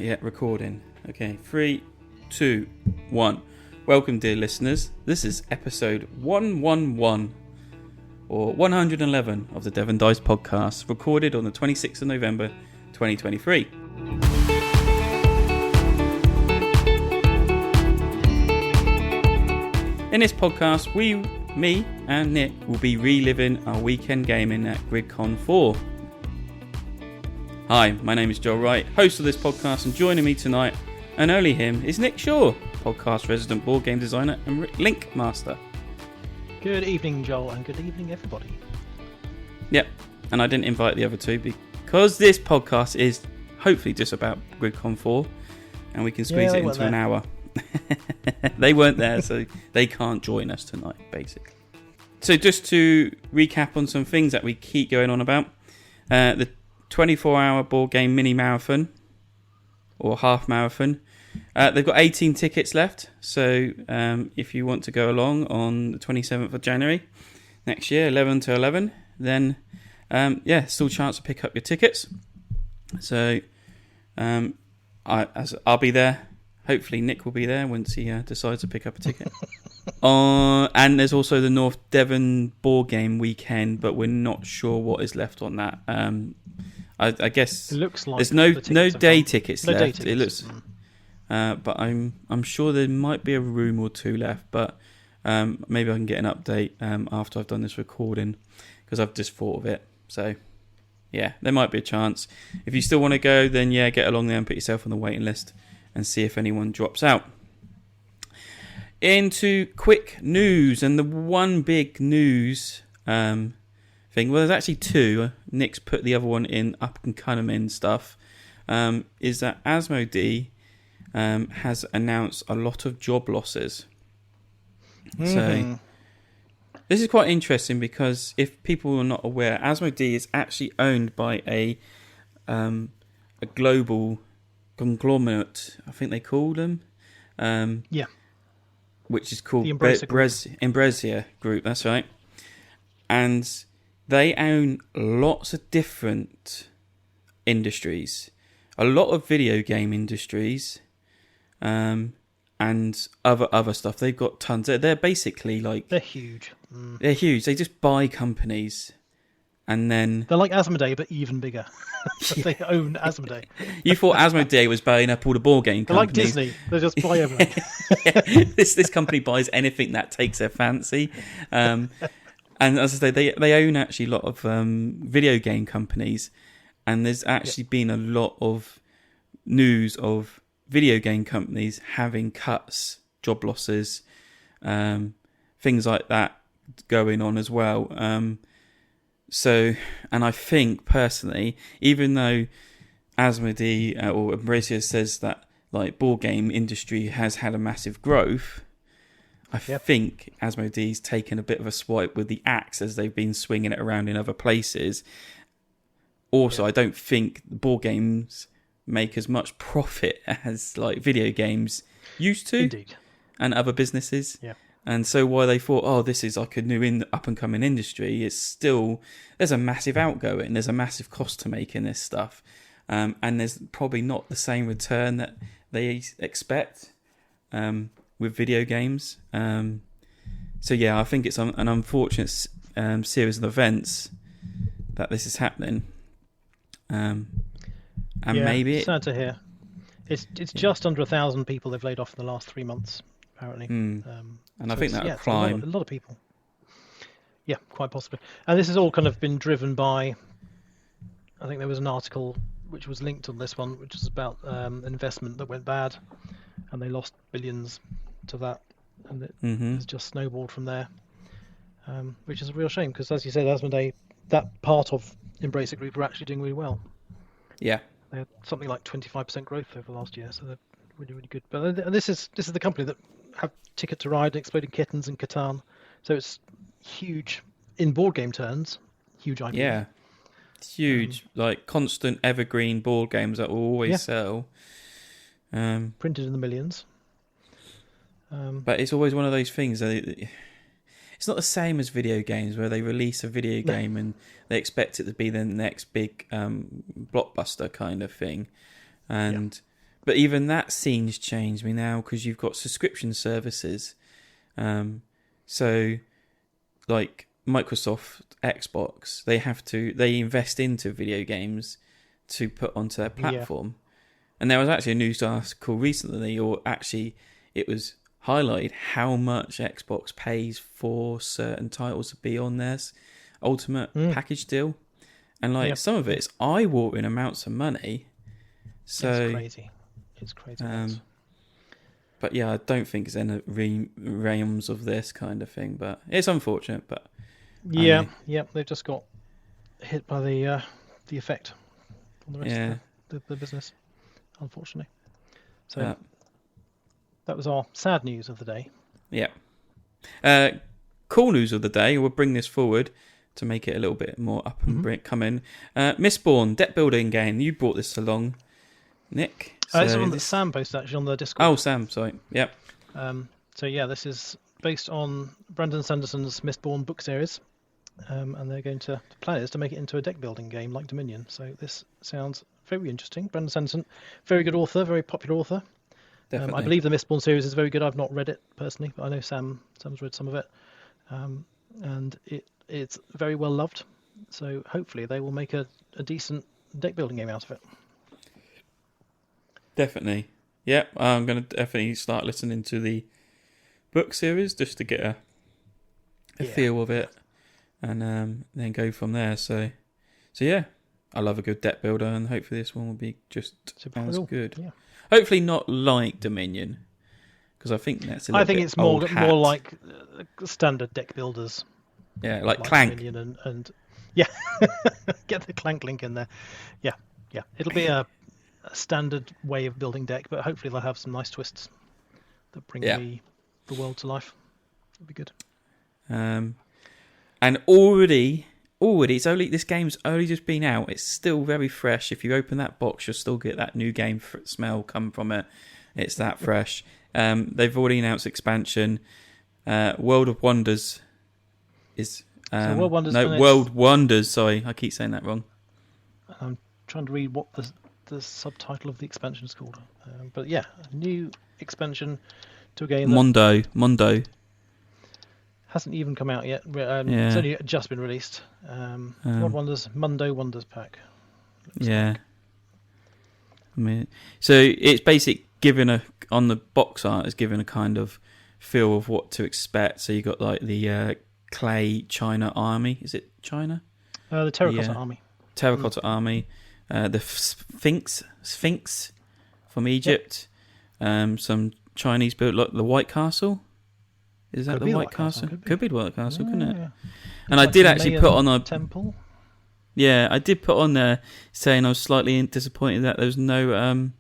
Yeah, recording. Okay, 3, 2, 1. Welcome, dear listeners. This is episode 111, or 111 of the Devon Dice podcast, recorded on the 26th of November, 2023. In this podcast, me and Nick, will be reliving our weekend gaming at Gridcon 4. Hi, my name is Joel Wright, host of this podcast, and joining me tonight, and only him, is Nick Shaw, podcast resident board game designer and link master. Good evening, Joel, and good evening, everybody. Yep, and I didn't invite the other two because this podcast is hopefully just about Gridcon 4, and we can squeeze it into an hour. They weren't there, so they can't join us tonight, basically. So just to recap on some things that we keep going on about, the 24-hour board game mini marathon, or half marathon. They've got 18 tickets left, so if you want to go along on the 27th of January next year, 11 to 11, then still a chance to pick up your tickets. So I'll be there. Hopefully Nick will be there once he decides to pick up a ticket. And there's also the North Devon board game weekend, but we're not sure what is left on that. I guess it looks like there's no day tickets left. Day tickets. It looks, but I'm sure there might be a room or two left. But maybe I can get an update after I've done this recording, because I've just thought of it. So yeah, there might be a chance. If you still want to go, then yeah, get along there and put yourself on the waiting list and see if anyone drops out. Into quick news, and the one big news thing, well, there's actually two. Nick's put the other one in up and coming stuff. Is that Asmodee has announced a lot of job losses. So this is quite interesting, because if people are not aware, Asmodee is actually owned by a global conglomerate, I think they call them. Which is called the Embracia Group, that's right. And they own lots of different industries. A lot of video game industries, and other stuff. They've got tons. They're basically like... They're huge. They're huge. They just buy companies, and then... They're like Asmodee, but even bigger. They own Asmodee. You thought Asmodee was buying up all the board game companies. They're like Disney. They just buy everything. This company buys anything that takes their fancy. And as I say, they own actually a lot of video game companies. And there's actually been a lot of news of video game companies having cuts, job losses, things like that going on as well. So, and I think personally, even though Asmodee or Embracia says that like board game industry has had a massive growth, I think Asmodee's taken a bit of a swipe with the axe as they've been swinging it around in other places. Also, I don't think board games make as much profit as like video games used to. Indeed. And other businesses. Yeah. And so while they thought, this is like a new up-and-coming industry, it's still, there's a massive outgoing, there's a massive cost to making this stuff. And there's probably not the same return that they expect with video games. So yeah, I think it's an unfortunate series of events that this is happening. Maybe... It's sad to hear. It's just under 1,000 people they've laid off in the last 3 months. Apparently, and I think that'll climb. A lot of people. Yeah, quite possibly. And this has all kind of been driven by. I think there was an article which was linked on this one, which is about an investment that went bad, and they lost billions to that, and it has just snowballed from there, which is a real shame, because, as you said, Asmodee, that part of Embracer Group are actually doing really well. Yeah, they had something like 25% growth over last year, so they're really, really good. But this is the company that have Ticket to Ride, Exploding Kittens, and Catan. So it's huge in board game terms. Huge IP. Yeah, it's huge, like constant evergreen board games that will always sell. Printed in the millions. But it's always one of those things that it's not the same as video games, where they release a video game and they expect it to be the next big blockbuster kind of thing. And But even that scene's changed me now because you've got subscription services. So, like Microsoft, Xbox, they invest into video games to put onto their platform. And there was actually a news article recently, or actually it was highlighted how much Xbox pays for certain titles to be on their ultimate package deal. And like some of it's eye-watering amounts of money. So it's crazy. It's crazy. But yeah, I don't think it's in the realms of this kind of thing. But it's unfortunate. But they've just got hit by the effect on the rest of the business, unfortunately. So that was our sad news of the day. Yeah. Cool news of the day. We'll bring this forward to make it a little bit more up and come in. Mistborn, deck building game. You brought this along, Nick. It's one that Sam posted actually on the Discord. Oh, Sam, sorry. Yep. So yeah, this is based on Brandon Sanderson's Mistborn book series, and they're going to the plan is to make it into a deck building game like Dominion. So this sounds very interesting. Brandon Sanderson, very good author, very popular author. Definitely. I believe the Mistborn series is very good. I've not read it personally, but I know Sam's read some of it, and it's very well loved. So hopefully they will make a decent deck building game out of it. Definitely. Yeah, I'm going to definitely start listening to the book series just to get a feel of it, and then go from there. So yeah, I love a good deck builder, and hopefully this one will be just as good. Yeah. Hopefully not like Dominion, because I think that's a little bit it's more like standard deck builders. Yeah, like Clank. Dominion and get the Clank link in there. Yeah. It'll be a standard way of building deck, but hopefully they'll have some nice twists that bring the world to life. It'll be good. And already this game's only just been out. It's still very fresh. If you open that box, you'll still get that new game smell come from it. It's that fresh. They've already announced expansion. World of Wonders is World Wonders. Sorry, I keep saying that wrong. I'm trying to read what the subtitle of the expansion is called, but yeah, a new expansion to a game that Mondo hasn't even come out yet. It's only just been released. World Wonders Mundo Wonders pack. I mean, so it's basically given on the box art is given a kind of feel of what to expect. So you got like the clay China army. Is it China? The terracotta army. Terracotta army. The Sphinx from Egypt. Some Chinese built like the White Castle. Is that the White Castle? Could be the White Castle, couldn't it? Yeah. And I did actually put on a temple. Yeah, I did put on there saying I was slightly disappointed that there was no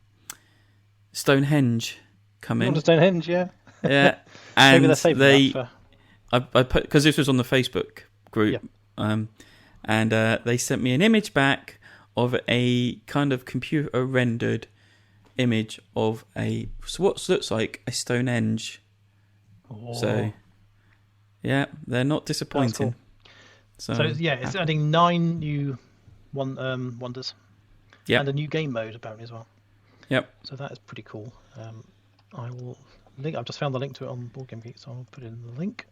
Stonehenge coming. Stonehenge, yeah. Yeah, and maybe they're saving that for... I put, because this was on the Facebook group, and they sent me an image back of a kind of computer rendered image of what looks like a Stonehenge. Oh. So yeah, they're not disappointing. Cool. So it's adding 9 new wonders. Yeah, and a new game mode apparently as well. Yep. So that is pretty cool. I will link. I've just found the link to it on Board Game Geek, so I'll put in the link.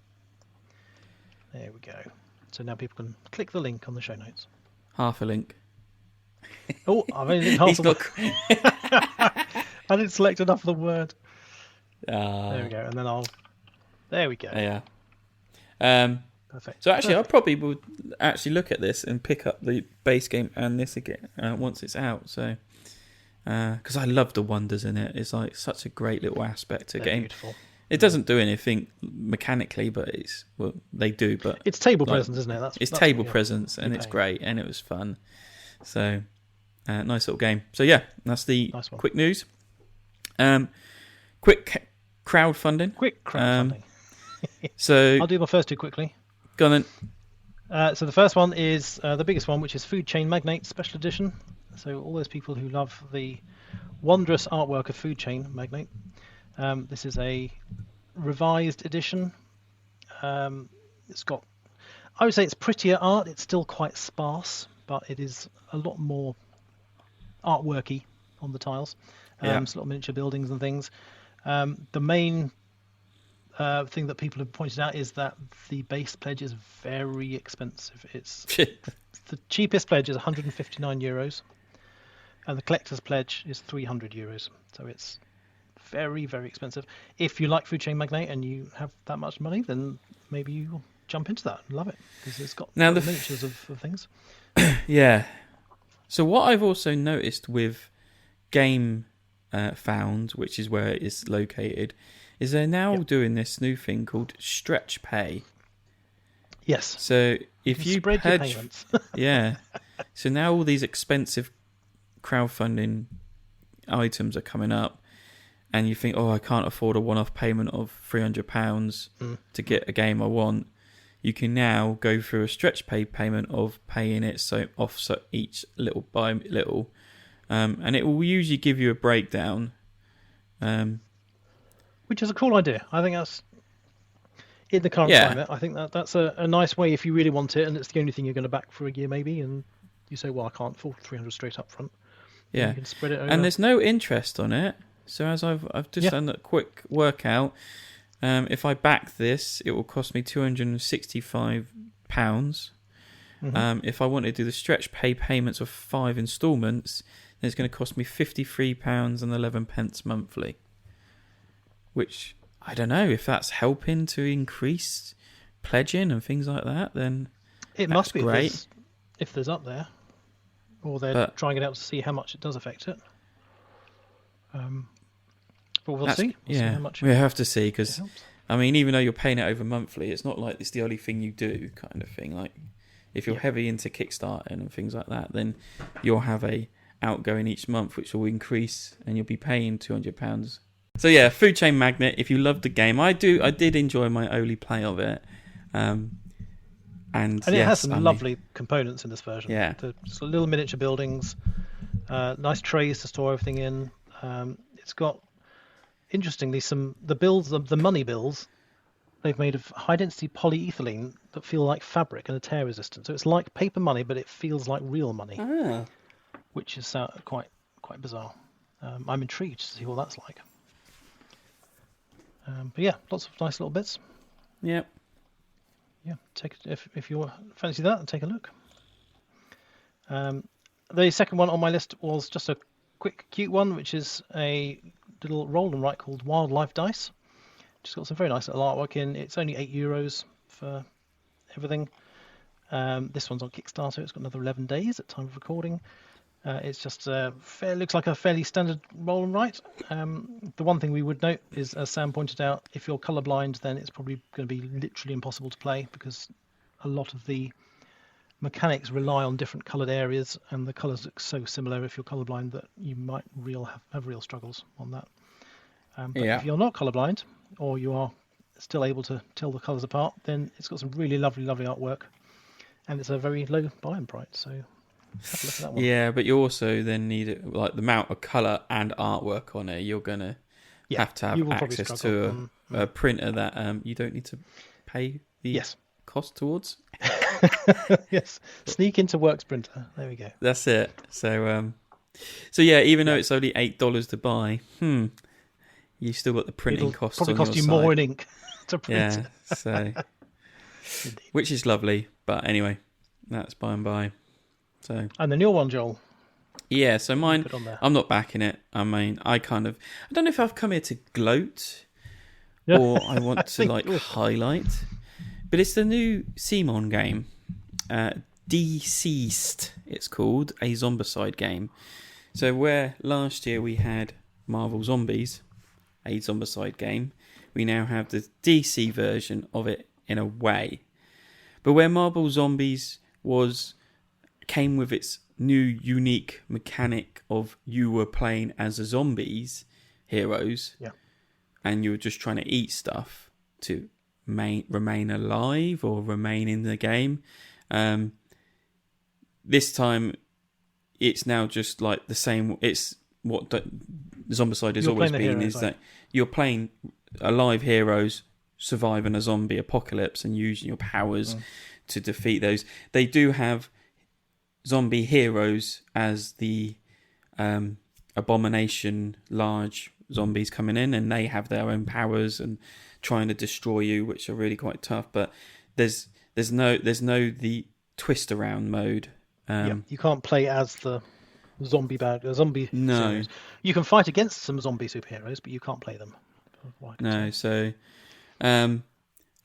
There we go. So now people can click the link on the show notes. Half a link. Oh, I've only half a link. I didn't select enough of the word. There we go, and then There we go. Yeah. Perfect. So actually, I probably would actually look at this and pick up the base game and this again once it's out. So, because I love the wonders in it, it's like such a great little aspect to the game. Beautiful. It doesn't do anything mechanically, but they do. But it's table presence, isn't it? That's table presence, and it's great, and it was fun. So, nice little game. So yeah, that's the quick news. Quick crowdfunding. So I'll do my first two quickly. Go on then. So the first one is the biggest one, which is Food Chain Magnate Special Edition. So all those people who love the wondrous artwork of Food Chain Magnate. This is a revised edition. It's got, I would say it's prettier art. It's still quite sparse, but it is a lot more artworky on the tiles. Yeah. Some little miniature buildings and things. The main thing that people have pointed out is that the base pledge is very expensive. It's the cheapest pledge is 159 euros, and the collector's pledge is 300 euros. So it's very, very expensive. If you like Food Chain Magnate and you have that much money, then maybe you'll jump into that and love it, because it's got now miniatures of things. Yeah. So what I've also noticed with Game Found, which is where it is located, is they're now doing this new thing called stretch pay. Yes. So if you spread your payments. Yeah. So now all these expensive crowdfunding items are coming up, and you think, oh, I can't afford a one-off payment of £300 to get a game I want. You can now go through a stretch pay payment of paying it so each little by little, and it will usually give you a breakdown. Which is a cool idea. I think that's, in the current climate, I think that's a nice way if you really want it and it's the only thing you're going to back for a year maybe, and you say, well, I can't afford 300 straight up front. Yeah. You can spread it over. And there's no interest on it. So as I've just done a quick workout, if I back this, it will cost me £265. If I want to do the stretch pay payments of 5 instalments, then it's going to cost me £53.11 monthly. Which, I don't know, if that's helping to increase pledging and things like that, then it must be great. If there's up there, or they're trying it out to see how much it does affect it. But we'll see. We'll see how much we have to see, because I mean, even though you're paying it over monthly, it's not like it's the only thing you do, kind of thing. Like, if you're heavy into Kickstarter and things like that, then you'll have a outgoing each month, which will increase, and you'll be paying £200. So yeah, Food Chain Magnate. If you loved the game, I did enjoy my early play of it, and it has some lovely components in this version. Yeah, the little miniature buildings, nice trays to store everything in. It's got, interestingly, the money bills they've made of high density polyethylene that feel like fabric and are tear resistant. So it's like paper money, but it feels like real money, which is quite bizarre. I'm intrigued to see what that's like. But yeah, lots of nice little bits. Yep. Yeah, if you fancy that, take a look. The second one on my list was just a quick, cute one, which is a little roll and write called Wildlife Dice. Just got some very nice little artwork in. It's only €8 for everything. This one's on Kickstarter. It's got another 11 days at time of recording. It's just looks like a fairly standard roll and write. The one thing we would note is, as Sam pointed out, if you're colourblind, then it's probably going to be literally impossible to play, because a lot of the mechanics rely on different coloured areas, and the colours look so similar if you're colourblind that you might have real struggles on that. But if you're not colourblind, or you are still able to tell the colours apart, then it's got some really lovely artwork, and it's a very low buy-in price. So have a look at that one. Yeah, but you also then need like the amount of colour and artwork on it. You're gonna have to have access to a printer that you don't need to pay the cost towards. Yes, sneak into Works printer. There we go. That's it. So yeah, even though it's only $8 to buy, you still got the printing costs. Probably on cost your you side. more in ink to print it. So which is lovely, but anyway, that's by and by. So and then your one, Joel. Yeah, so mine, I'm not backing it. I mean, I don't know if I've come here to gloat or I want to highlight, but it's the new Simon game, DCeased. It's called, a Zombicide game. So where last year we had Marvel Zombies, a Zombicide game, we now have the DC version of it in a way. But where Marvel Zombies came with its new unique mechanic of you were playing as a zombies heroes, and you were just trying to eat stuff to remain alive or remain in the game. This time, it's now just like the same. It's what the Zombicide has always been, is that you're playing alive heroes surviving a zombie apocalypse and using your powers to defeat those. They do have zombie heroes as the abomination large zombies coming in, and they have their own powers and trying to destroy you, which are really quite tough. But there's no the twist around mode. You can't play as the zombie No. heroes. You can fight against some zombie superheroes, but you can't play them. No, so and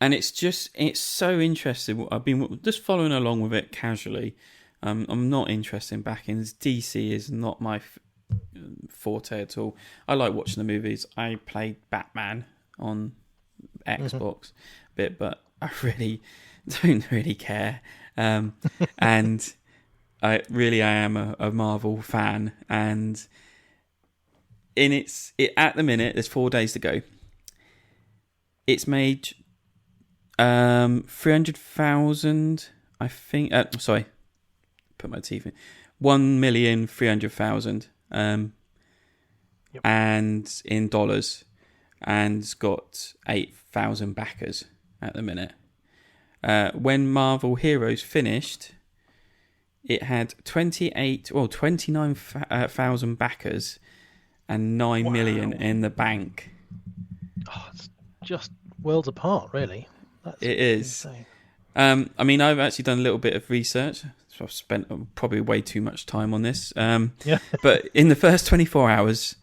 it's so interesting. I've been just following along with it casually. I'm not interested in backings. DC is not my forte at all. I like watching the movies. I played Batman on Xbox a bit, but I really don't really care. And I am a Marvel fan, and at the minute there's 4 days to go. It's made 300,000, I think. Sorry, put my teeth in. 1,300,000, and in dollars, and it's got 8,000 backers at the minute. When Marvel Heroes finished, it had 29,000 backers and 9 million in the bank. Oh, it's just worlds apart, really. It is. Insane. I mean, I've actually done a little bit of research, so I've spent probably way too much time on this. But in the first 24 hours,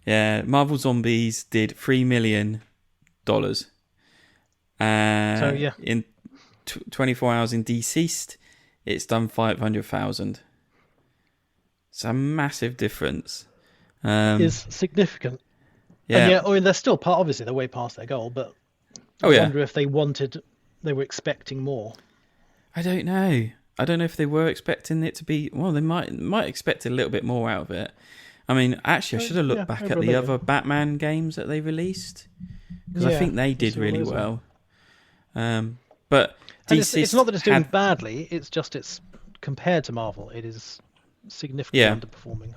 Marvel Zombies did $3 million. In 24 hours in DCeased, it's done 500,000. It's a massive difference. Is significant. Yeah. And they're still obviously they're way past their goal, but I wonder if they were expecting more. I don't know. I don't know if they were expecting it to be. Well, they might expect a little bit more out of it. I mean, actually, I should have looked back at the other Batman games that they released, because I think they did really well. But it's not that it's doing badly. It's just it's compared to Marvel, it is significantly underperforming.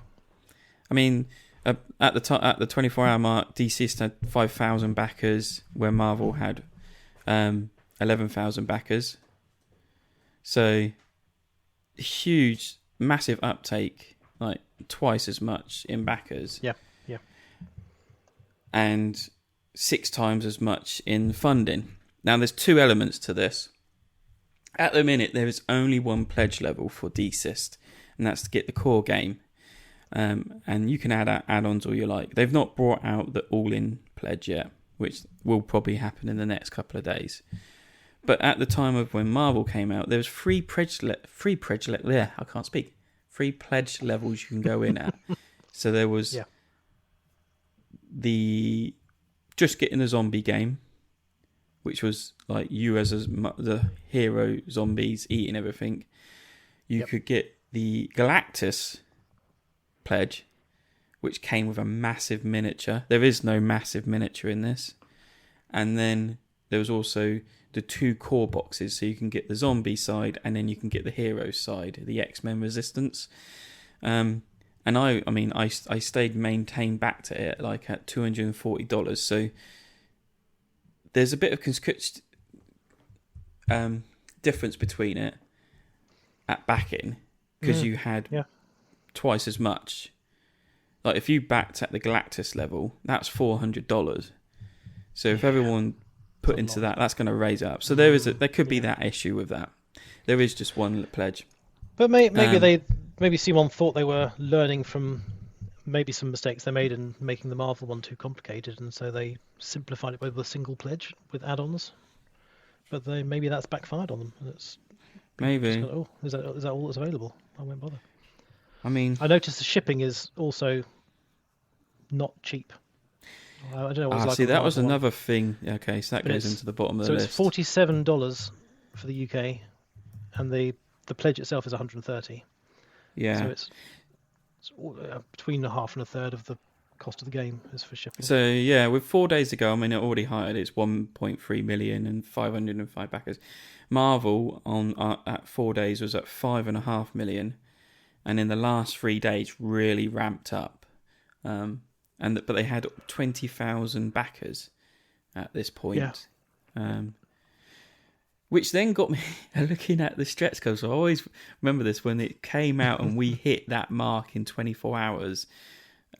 I mean, at the 24-hour mark, DCeased had 5,000 backers, where Marvel had 11,000 backers. So huge, massive uptake, like twice as much in backers. Yeah. And 6 times as much in funding. Now, there's 2 elements to this. At the minute, there is only one pledge level for DCeased, and that's to get the core game. And you can add add-ons all you like. They've not brought out the all-in pledge yet, which will probably happen in the next couple of days. But at the time of when Marvel came out, there was free pledge levels you can go in at. So there was the just getting the zombie game, which was like you as the hero zombies eating everything. You could get the Galactus pledge, which came with a massive miniature. There is no massive miniature in this. And then there was also the 2 core boxes, so you can get the zombie side and then you can get the hero side, the X-Men Resistance. And I stayed maintained back to it like at $240. So there's a bit of difference between it at backing, because you had twice as much. Like if you backed at the Galactus level, that's $400. So if everyone put into that, that's going to raise it up. So there could be that issue with that. There is just one pledge. But maybe Simon thought they were learning from maybe some mistakes they made in making the Marvel one too complicated, and so they simplified it with a single pledge with add-ons. But maybe that's backfired on them. Maybe. Is that all that's available? I won't bother. I mean, I noticed the shipping is also not cheap. I don't know what it's like. See, that was another thing. Okay, so that goes into the bottom of the list. So it's $47 for the UK, and the pledge itself is $130. Yeah. So it's between a half and a third of the cost of the game is for shipping. So yeah, with 4 days to go, I mean, it already hired it's 1.3 million and 505 backers. Marvel at 4 days was at 5.5 million, and in the last 3 days really ramped up. But they had 20,000 backers at this point. Yeah. Which then got me looking at the stretch goals. So I always remember this when it came out and we hit that mark in 24 hours.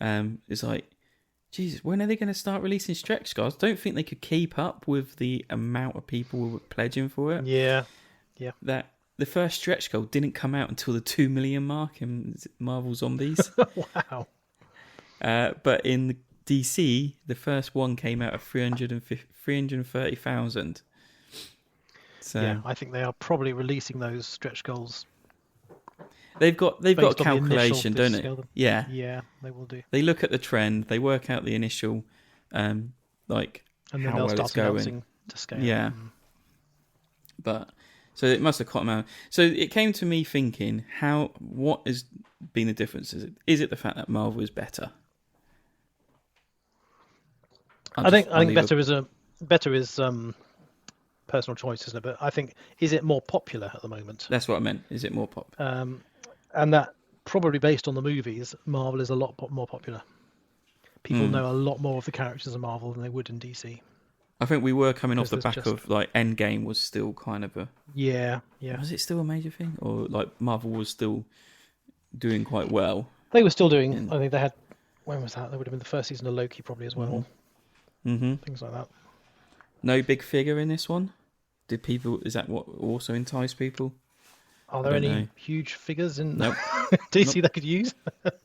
It's like, Jesus, when are they going to start releasing stretch goals? I don't think they could keep up with the amount of people who were pledging for it. Yeah. That the first stretch goal didn't come out until the 2 million mark in Marvel Zombies. Wow. But in the DC, the first one came out at 330,000. So yeah, I think they are probably releasing those stretch goals. They've got a calculation, don't they? Yeah. Yeah, they will do. They look at the trend, they work out the initial, and then how well start it's going. announcing to scale. Yeah. But so it must have caught them out. So it came to me thinking, what has been the difference? Is it the fact that Marvel is better? I think better is personal choice, isn't it? But I think, is it more popular at the moment? That's what I meant. Is it more popular? And that probably based on the movies, Marvel is a lot more popular. People know a lot more of the characters of Marvel than they would in DC. I think we were coming off the back of Endgame was still kind of a Was it still a major thing, or Marvel was still doing quite well? They were still doing. I think they had. When was that? That would have been the first season of Loki, probably as well. Mm-hmm. Things like that. No big figure in this one. Is that what also enticed people? Are there any huge figures in nope. DC they could use?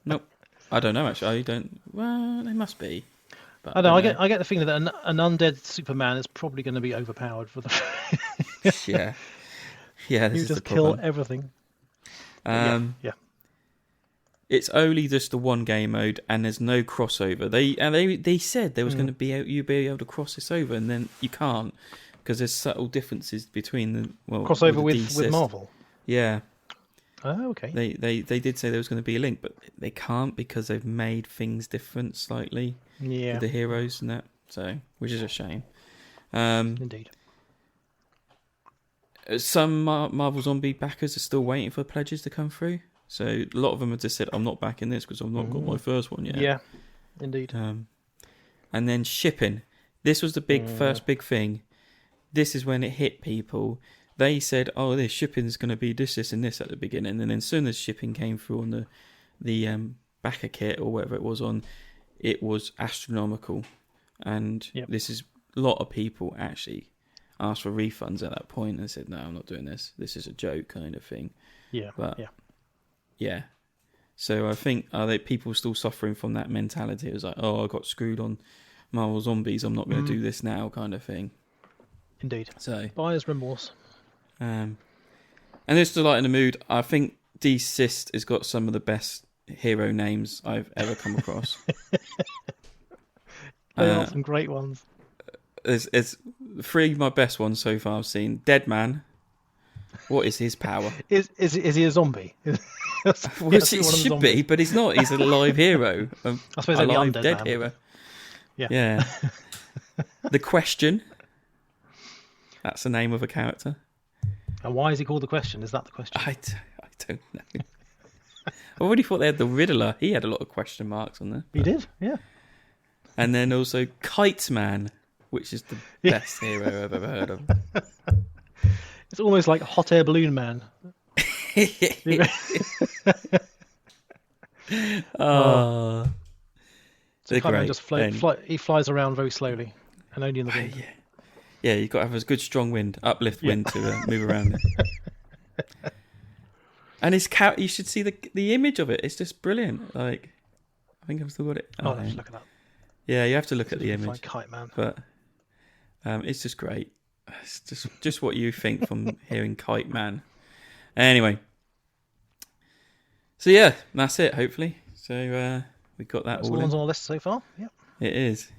Nope. I don't know actually. I don't. Well, they must be. But I know. I get the feeling that an undead Superman is probably going to be overpowered for the. Yeah. Yeah. This you is just the problem. kill everything. Yeah. It's only just the one game mode, and there's no crossover. They said there was going to be you'd be able to cross this over, and then you can't because there's subtle differences between the crossover with Marvel. Yeah. Oh, okay. They did say there was going to be a link, but they can't because they've made things different slightly. Yeah. With the heroes and that, so which is a shame. Indeed. Some Marvel Zombie backers are still waiting for pledges to come through. So a lot of them have just said, "I'm not backing this because I've not got my first one yet." Yeah, indeed. And then shipping. This was the first big thing. This is when it hit people. They said, "Oh, this shipping is going to be this, and this at the beginning," and then as soon as shipping came through on the backer kit or whatever it was on, it was astronomical. And this is a lot of people actually asked for refunds at that point and said, "No, I'm not doing this. This is a joke," kind of thing. Yeah, but yeah. So I think are they people still suffering from that mentality? It was like, "Oh, I got screwed on Marvel Zombies. I'm not going to do this now," kind of thing. Indeed. So buyer's remorse. And just to lighten the mood, I think DCeased has got some of the best hero names I've ever come across. There are some great ones. It's three of my best ones so far I've seen. Dead Man. What is his power? Is he a zombie? Well, it should be, but he's not. He's a live hero. I suppose a the live undead dead man. hero. Yeah. The Question. That's the name of a character. And why is he called The Question? Is that the question? I don't know. I already thought they had the Riddler. He had a lot of question marks on there. He did, yeah. And then also Kite Man, which is the best hero I've ever heard of. It's almost like Hot Air Balloon Man. Oh, so Kite Man just he flies around very slowly and only in the wind. Yeah, you've got to have a good strong wind, uplift wind to move around it. And you should see the image of it. It's just brilliant. Like, I think I've still got it. Oh, let's look at that. Yeah, you have to look at the image. Kite Man. But it's just great. It's just what you think from hearing Kite Man. Anyway. So yeah, that's it, hopefully. So we've got that that's all on our list so far. Yep. It is.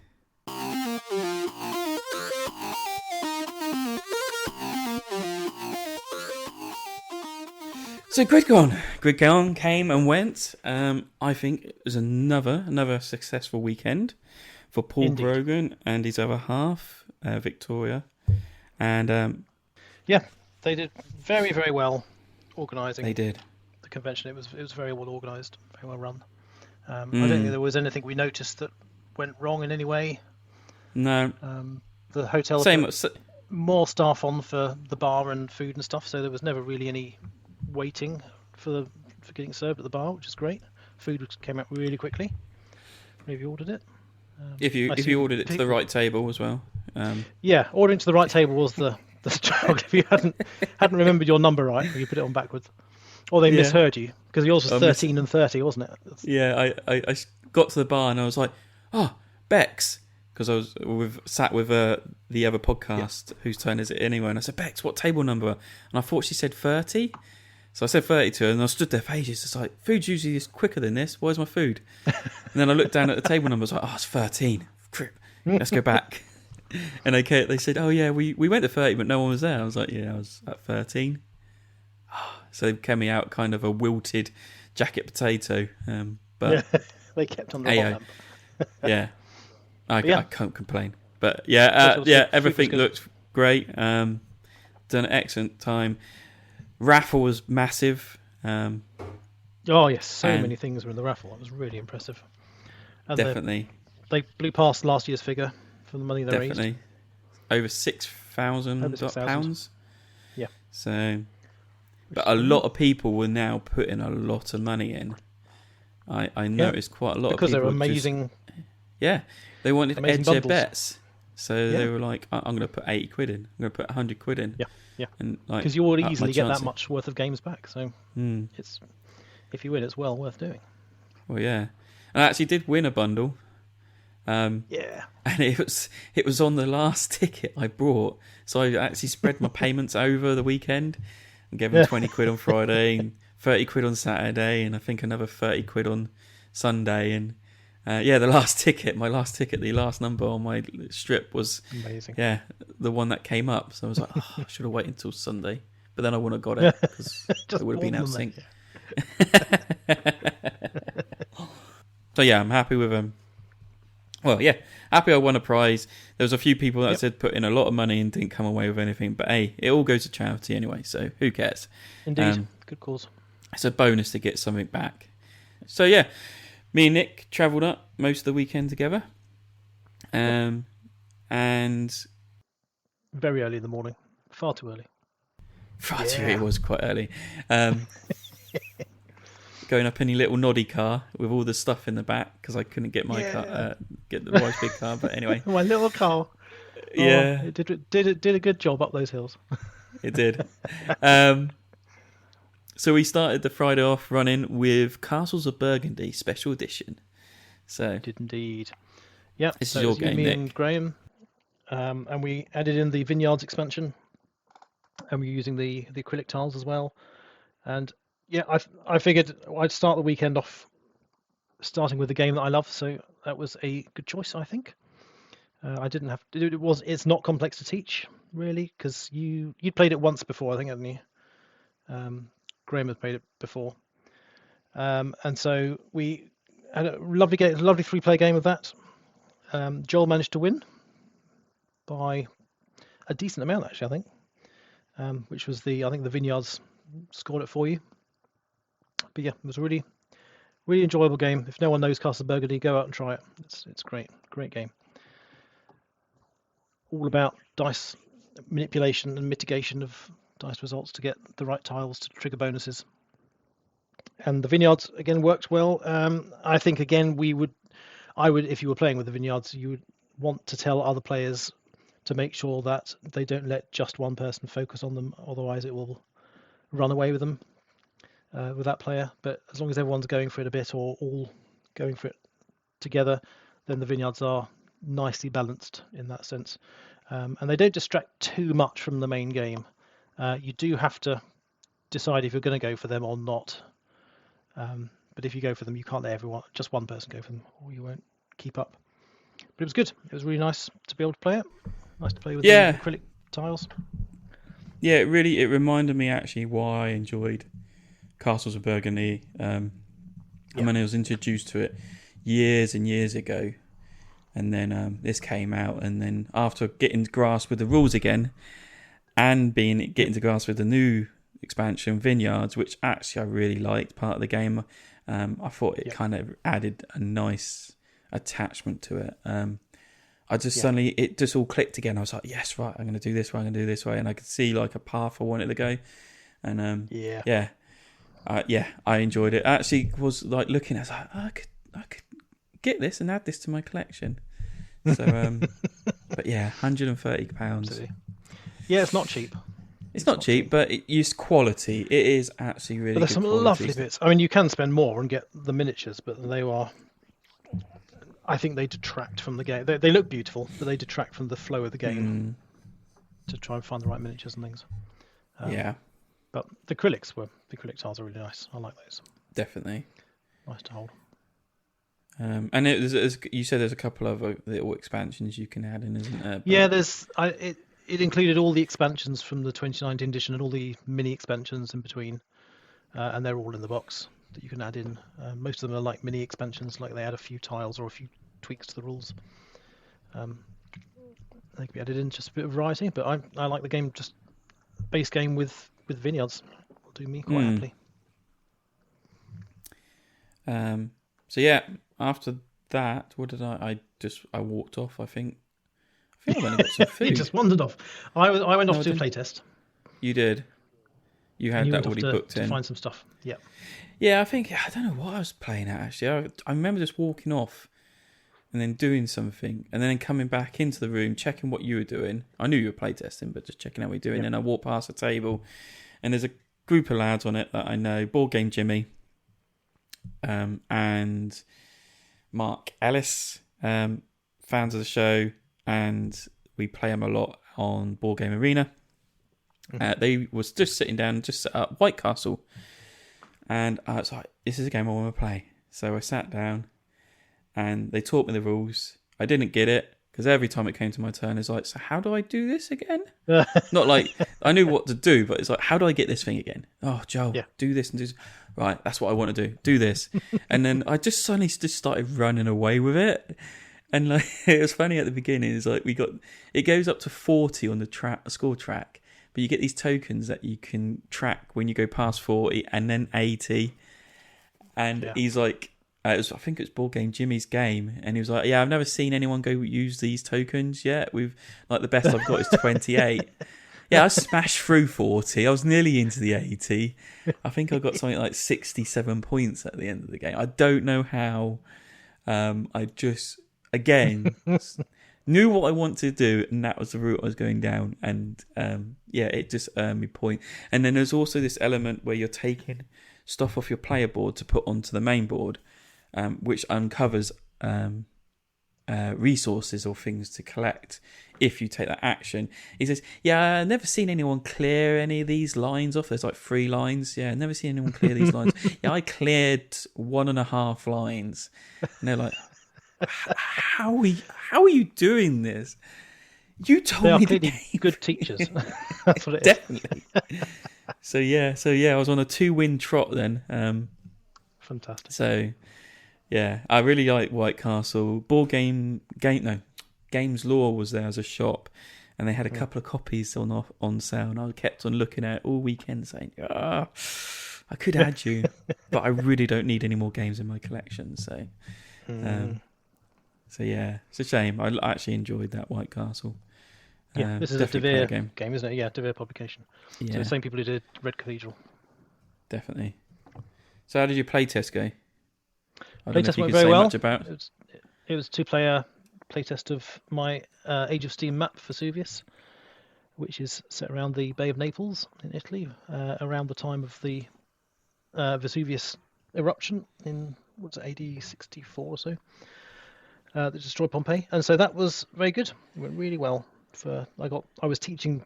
So Gridcon came and went. I think it was another successful weekend for Paul Grogan and his other half, Victoria. And they did very, very well organising. They did. The convention. It was very well organised, very well run. I don't think there was anything we noticed that went wrong in any way. No. The hotel more staff on for the bar and food and stuff, so there was never really any waiting for getting served at the bar, which is great. Food came out really quickly. Have you ordered it? If you ordered it to the right table as well. Yeah, ordering to the right table was the struggle. If you hadn't remembered your number right, or you put it on backwards, or they misheard you, because yours was 13 and 30, wasn't it? Yeah, I got to the bar and I was like, oh, Bex, because I was sat with the other podcast, whose turn is it anyway, and I said, Bex, what table number? And I thought she said 30. So I said 30 to her, and I stood there for ages, just like, food's usually is quicker than this, where's my food? And then I looked down at the table number, I was like, oh, it's 13. Let's go back. And they said, oh yeah, we went to 30, but no one was there. I was like, yeah, I was at 13. So they came me out kind of a wilted jacket potato. But they kept on the bottom. Yeah, I can't complain. But everything looked great. Done an excellent time. Raffle was massive. Oh yes, so many things were in the raffle. It was really impressive. And definitely, they blew past last year's figure for the money they raised. Over £6,000. Yeah. So, but a lot of people were now putting a lot of money in. I noticed quite a lot of people because they're amazing. They wanted edge their bets. So they were like, I'm going to put 80 quid in. I'm going to put 100 quid in. Yeah. And because you would easily get that much worth of games back. So it's if you win, it's well worth doing. Well, yeah. And I actually did win a bundle. And it was on the last ticket I brought. So I actually spread my payments over the weekend and gave them 20 quid on Friday and 30 quid on Saturday and I think another 30 quid on Sunday. And the last ticket, the last number on my strip was amazing. Yeah, the one that came up. So I was like, I should have waited until Sunday. But then I wouldn't have got it because it would have been out of sync. So yeah, I'm happy with them. Well, yeah, happy I won a prize. There was a few people that said put in a lot of money and didn't come away with anything. But hey, it all goes to charity anyway, so who cares? Indeed, good cause. It's a bonus to get something back. So yeah, me and Nick travelled up most of the weekend together. And very early in the morning. Far too early. It was quite early. Going up in your little noddy car with all the stuff in the back because I couldn't get my car, get the wife's big car. But anyway, my little car. Yeah, it did a good job up those hills. It did. So we started the Friday off running with Castles of Burgundy Special Edition. So did indeed. Yeah, this is your game, me Nick. and Graham, and we added in the Vineyards expansion, and we're using the acrylic tiles as well. And yeah, I figured I'd start the weekend off starting with the game that I love, so that was a good choice, I think. I didn't have to do it. It's not complex to teach, really, because you'd played it once before, I think, hadn't you? Graham had played it before, and so we had a lovely 3-player game of that. Joel managed to win by a decent amount, actually, I think, which was I think the Vineyards scored it for you. But yeah, it was a really, really enjoyable game. If no one knows Castle Burgundy, go out and try it. It's great game. All about dice manipulation and mitigation of dice results to get the right tiles to trigger bonuses. And the Vineyards again worked well. I think again I would if you were playing with the Vineyards, you would want to tell other players to make sure that they don't let just one person focus on them, otherwise it will run away with them. With that player, but as long as everyone's going for it a bit or all going for it together, then the Vineyards are nicely balanced in that sense, and they don't distract too much from the main game. You do have to decide if you're going to go for them or not, but if you go for them, you can't let just one person go for them, or you won't keep up. But it was good. It was really nice to be able to play it. Nice to play with the acrylic tiles. Yeah, it reminded me actually why I enjoyed Castles of Burgundy. I mean, I was introduced to it years and years ago, and then this came out, and then after getting to grasp with the rules again, and getting to grasp with the new expansion Vineyards, which actually I really liked part of the game, I thought it kind of added a nice attachment to it. I just suddenly it just all clicked again. I was like, yes, right, I'm going to do this way, I'm going to do this way, and I could see like a path I wanted to go, and I enjoyed it. I actually was like looking at it, I was like, I could get this and add this to my collection. So, but yeah, £130. Absolutely. Yeah, it's not cheap. It's not cheap, but it's quality. It is actually really good. But there's some lovely bits. I mean, you can spend more and get the miniatures, but I think they detract from the game. They look beautiful, but they detract from the flow of the game to try and find the right miniatures and things. Yeah. But the acrylic tiles are really nice. I like those. Definitely. Nice to hold. And you said there's a couple of little expansions you can add in, isn't there? But... Yeah, it included all the expansions from the 2019 edition and all the mini expansions in between, and they're all in the box that you can add in. Most of them are like mini expansions, like they add a few tiles or a few tweaks to the rules. They can be added in, just a bit of variety, but I like the game, just base game with vineyards. Will do me quite happily. So yeah, after that, what did I walked off, I think I went and got some food. You just wandered off. I went off to playtest. You did. You had that already booked in. To find some stuff. Yeah. Yeah, I don't know what I was playing at actually. I remember just walking off and then doing something and then coming back into the room, checking what you were doing. I knew you were playtesting, but just checking how we were doing. Yep. And I walked past the table and there's a group of lads on it that I know. Board Game Jimmy and Mark Ellis, fans of the show, and we play them a lot on Board Game Arena. They was just sitting down, just set up White Castle, and I was like, "This is a game I want to play." So I sat down, and they taught me the rules. I didn't get it because every time it came to my turn, it's like, "So how do I do this again?" Not like I knew what to do, but it's like, "How do I get this thing again?" Oh, Joel, do this and do this. Right, that's what I want to do. Do this, and then I just suddenly just started running away with it. And like it was funny at the beginning. It's like it goes up to 40 on the score track, but you get these tokens that you can track when you go past 40 and then 80. And he's like, I think it was Board Game Jimmy's game, and he was like, "Yeah, I've never seen anyone go use these tokens yet. We've like the best I've got is 28." Yeah, I smashed through 40. I was nearly into the 80. I think I got something like 67 points at the end of the game. I don't know how. I just. Again, knew what I wanted to do, and that was the route I was going down. And it just earned me point. And then there's also this element where you're taking stuff off your player board to put onto the main board, which uncovers resources or things to collect if you take that action. He says, "Yeah, I've never seen anyone clear any of these lines off. There's like 3 lines. Yeah, I've never seen anyone clear these lines. Yeah, I cleared 1.5 lines." And they're like, How are you doing this? You told me the game. Good teachers. That's what it is. Definitely. So I was on a 2-win trot then. Fantastic. So yeah, I really like White Castle. Games Law was there as a shop, and they had a couple of copies on sale, and I kept on looking at it all weekend saying, I could add you, but I really don't need any more games in my collection. So So yeah, it's a shame. I actually enjoyed that White Castle. Yeah, this is a Devere game, isn't it? Yeah, Devere publication. Yeah. So the same people who did Red Cathedral. Definitely. So how did your playtest go? Playtest went very well. It was 2-player playtest of my Age of Steam map, Vesuvius, which is set around the Bay of Naples in Italy, around the time of the Vesuvius eruption in AD 64 or so. That destroyed Pompeii, and so that was very good. It went really well. I was teaching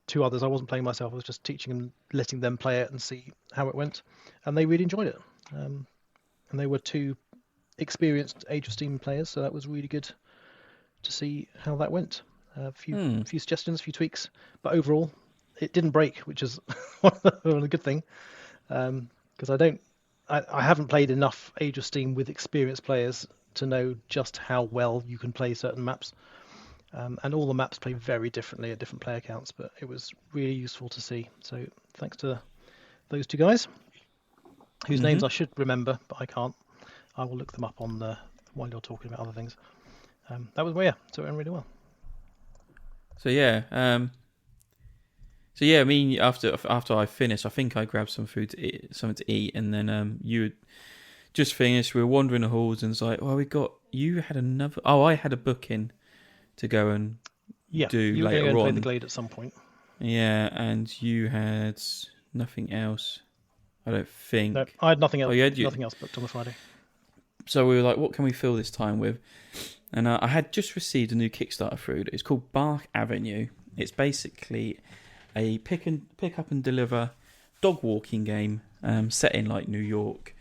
2 others. I wasn't playing myself. I was just teaching them, letting them play it and see how it went, and they really enjoyed it. And they were 2 experienced Age of Steam players, so that was really good to see how that went. A few suggestions, a few tweaks, but overall, it didn't break, which is a good thing, because I haven't played enough Age of Steam with experienced players to know just how well you can play certain maps. And all the maps play very differently at different player counts, but it was really useful to see. So thanks to those 2 guys, whose names I should remember, but I can't. I will look them up while you're talking about other things. That was so it went really well. So yeah, I mean, after I finished, I think I grabbed something to eat, and then you just finished. We were wandering the halls, and it's like, well, you had another. Oh, I had a booking to go and do you were later going to on. play the Glade at some point. Yeah, and you had nothing else. I don't think. No, I had nothing else. Oh, you had nothing else booked on the Friday. So we were like, what can we fill this time with? And I had just received a new Kickstarter through. It's called Bark Avenue. It's basically a pick up and deliver dog walking game set in like New York,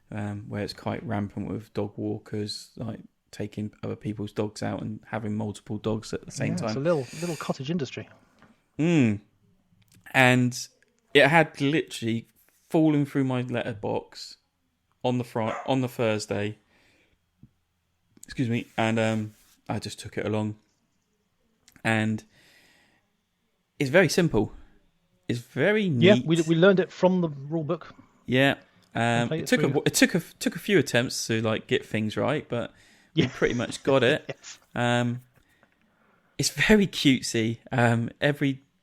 where it's quite rampant with dog walkers like taking other people's dogs out and having multiple dogs at the same time. It's a little cottage industry. And it had literally fallen through my letterbox on the Thursday. Excuse me, and I just took it along. And it's very simple. It's very neat. Yeah, we learned it from the rule book. Yeah, it took a few attempts to like get things right, but we pretty much got it. Yes. It's very cutesy.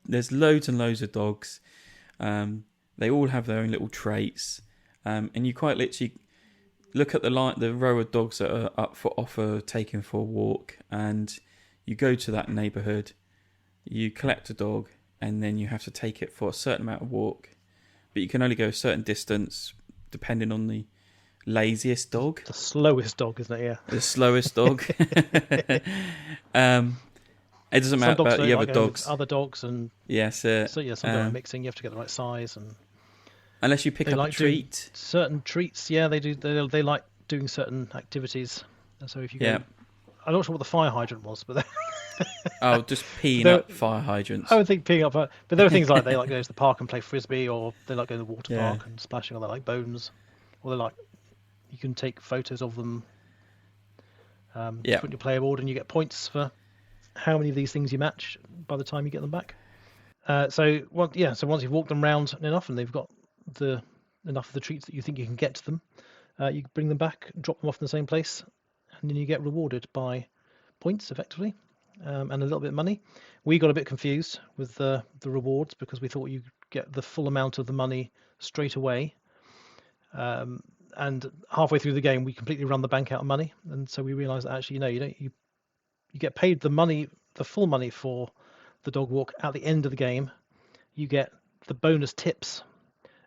There's loads and loads of dogs. They all have their own little traits, and you quite literally look at the row of dogs that are up for offer, taken for a walk, and you go to that neighbourhood, you collect a dog, and then you have to take it for a certain amount of walk, but you can only go a certain distance depending on the laziest dog. The slowest dog, isn't it? Yeah. The slowest dog. It doesn't matter about the other dogs. Other dogs and yes, so yeah, some are mixing. You have to get the right size and. Unless you pick up a treat. Certain treats, yeah, they do. They like doing certain activities. So if you go, I'm not sure what the fire hydrant was, but just peeing up fire hydrants. I would think peeing up, but there are things like they like go to the park and play frisbee, or they like go to the water park and splashing, or they like bones, or they like you can take photos of them. Put your player board, and you get points for how many of these things you match by the time you get them back. So once you've walked them round enough, and they've got enough of the treats that you think you can get to them, you bring them back, drop them off in the same place, and then you get rewarded by points effectively, and a little bit of money. We got a bit confused with the rewards because we thought you get the full amount of the money straight away, and halfway through the game we completely run the bank out of money, and so we realised that actually you get paid the full money for the dog walk at the end of the game. You get the bonus tips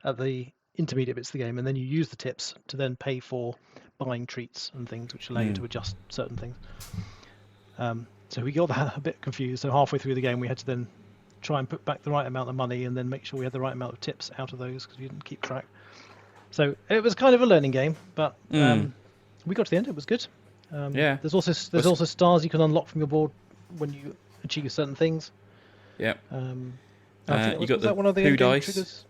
at the intermediate bits of the game, and then you use the tips to then pay for buying treats and things, which allow you to adjust certain things. So we got that a bit confused. So halfway through the game, we had to then try and put back the right amount of money, and then make sure we had the right amount of tips out of those because we didn't keep track. So it was kind of a learning game, but we got to the end. It was good. There's also stars you can unlock from your board when you achieve certain things. Yeah. You got the poo dice. Triggers?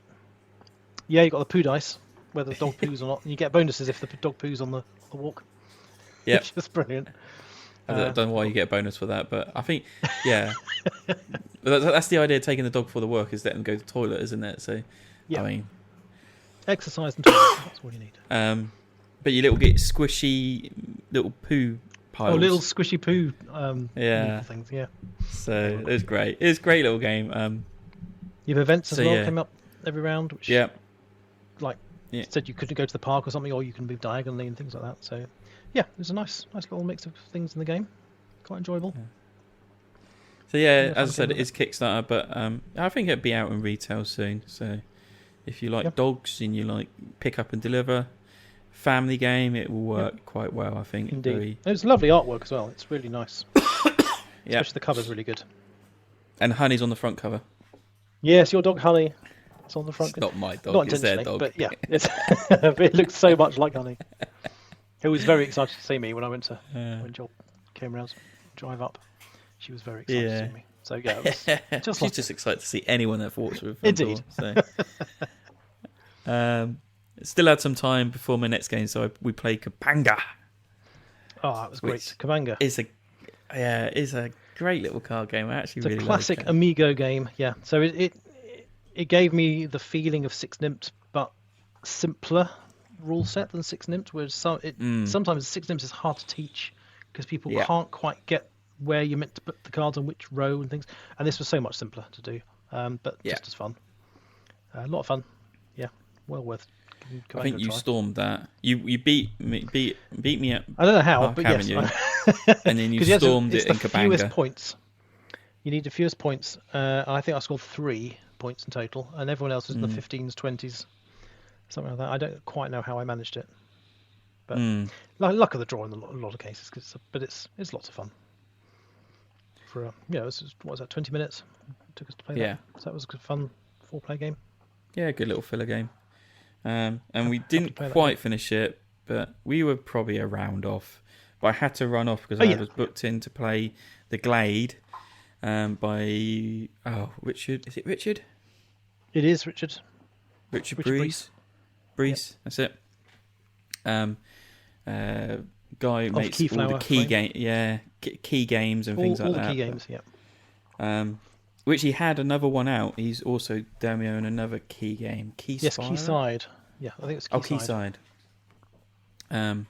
Yeah, you got the poo dice, whether the dog poos or not, and you get bonuses if the dog poos on the walk. Yeah, which is brilliant. I don't know why you get a bonus for that, but I think that's the idea of taking the dog for the work, is letting them go to the toilet, isn't it? So I mean, exercise and toilet, that's all you need. But you get squishy little poo piles. Oh, little squishy poo. Things. Yeah. So it was great. It was a great little game. You have events as well. Came up every round, which said you couldn't go to the park or something, or you can move diagonally and things like that. So it was a nice little mix of things in the game. Quite enjoyable. So as I said, it is Kickstarter, but I think it'll be out in retail soon. So if you like dogs and you like pick up and deliver, family game, it will work quite well, I think. Indeed. It's lovely artwork as well. It's really nice. Especially the cover's really good. And Honey's on the front cover. Yes, your dog Honey. It's on the front. It's not my dog. Not it's their dog. But it looks so much like Honey. He was very excited to see me when Joel came around to drive up. She was very excited to see me. So it was she's just excited to see anyone that walks through. Indeed. Door, so. Still had some time before my next game, so we played Cabanga. Oh, that was great. Cabanga. It's a great little card game. I actually really like it. It's a classic Amigo game. Yeah. So it gave me the feeling of Six Nimmt, but simpler rule set than Six Nimmt. Where sometimes Six Nimmt is hard to teach because people can't quite get where you're meant to put the cards on which row and things. And this was so much simpler to do, but just as fun. A lot of fun. Yeah, well worth give I think Cabanga a you try. stormed that. You beat me at I don't know how, Park but Avenue, yes. and then you 'Cause stormed it's it in the fewest Cabanga. points. You need the fewest points. I think I scored 3 points in total, and everyone else was in the 15s, 20s, something like that. I don't quite know how I managed it, but luck of the draw in a lot of cases. But it's lots of fun. For it was, what was that, 20 minutes? It took us to play that. So that was a good fun 4-player game. Yeah, good little filler game. And we didn't play that quite game. finish it, but we were probably a round off. But I had to run off because I was booked in to play the Glade by Richard. Is it Richard? It is Richard. Richard Breese. Breese. That's it. Guy who makes all the key key games and things like that. All the key games, yeah. Which he had another one out. He's also demoing another key game. Quayside. Yeah, I think it's Quayside. Quayside.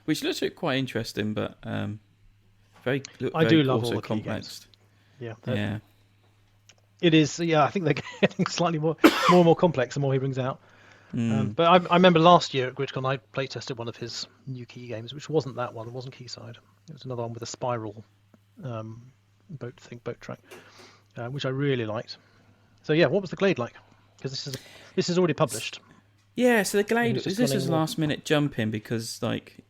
Which looks quite interesting, but very I do love also all the key complex. games. Yeah. Yeah. It is. Yeah, I think they're getting slightly more and more complex the more he brings out. But I remember last year at Gridcon, I playtested one of his new key games, which wasn't that one. It wasn't Quayside. It was another one with a spiral boat track, which I really liked. So yeah, what was the Glade like? Because this is already published. Yeah, so the Glade, this is last minute jumping because like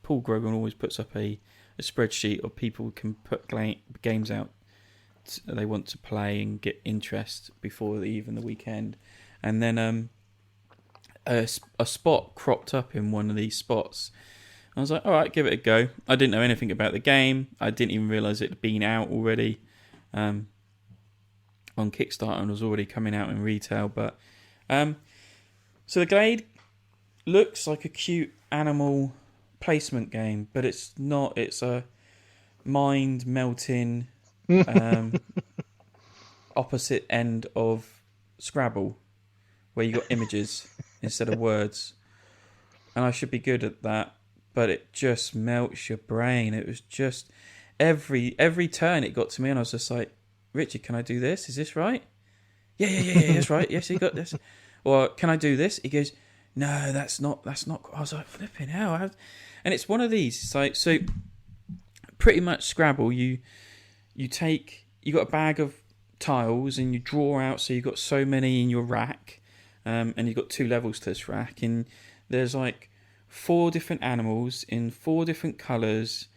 Paul Grogan always puts up a spreadsheet of people who can put games out they want to play and get interest before even the weekend. And then a spot cropped up in one of these spots. I was like, all right, give it a go. I didn't know anything about the game. I didn't even realise it had been out already on Kickstarter and was already coming out in retail. But so the Glade looks like a cute animal placement game, but it's not. It's a mind-melting opposite end of Scrabble, where you got images instead of words. And I should be good at that, but it just melts your brain. It was just every turn it got to me, and I was just like, Richard, can I do this? Is this right? Yeah, that's right. Yes, you got this. Or can I do this? He goes, no, that's not. I was like, flipping hell. And it's one of these. It's like, so pretty much Scrabble, you got a bag of tiles and you draw out, so you've got so many in your rack, and you've got 2 levels to this rack, and there's like 4 different animals in 4 different colours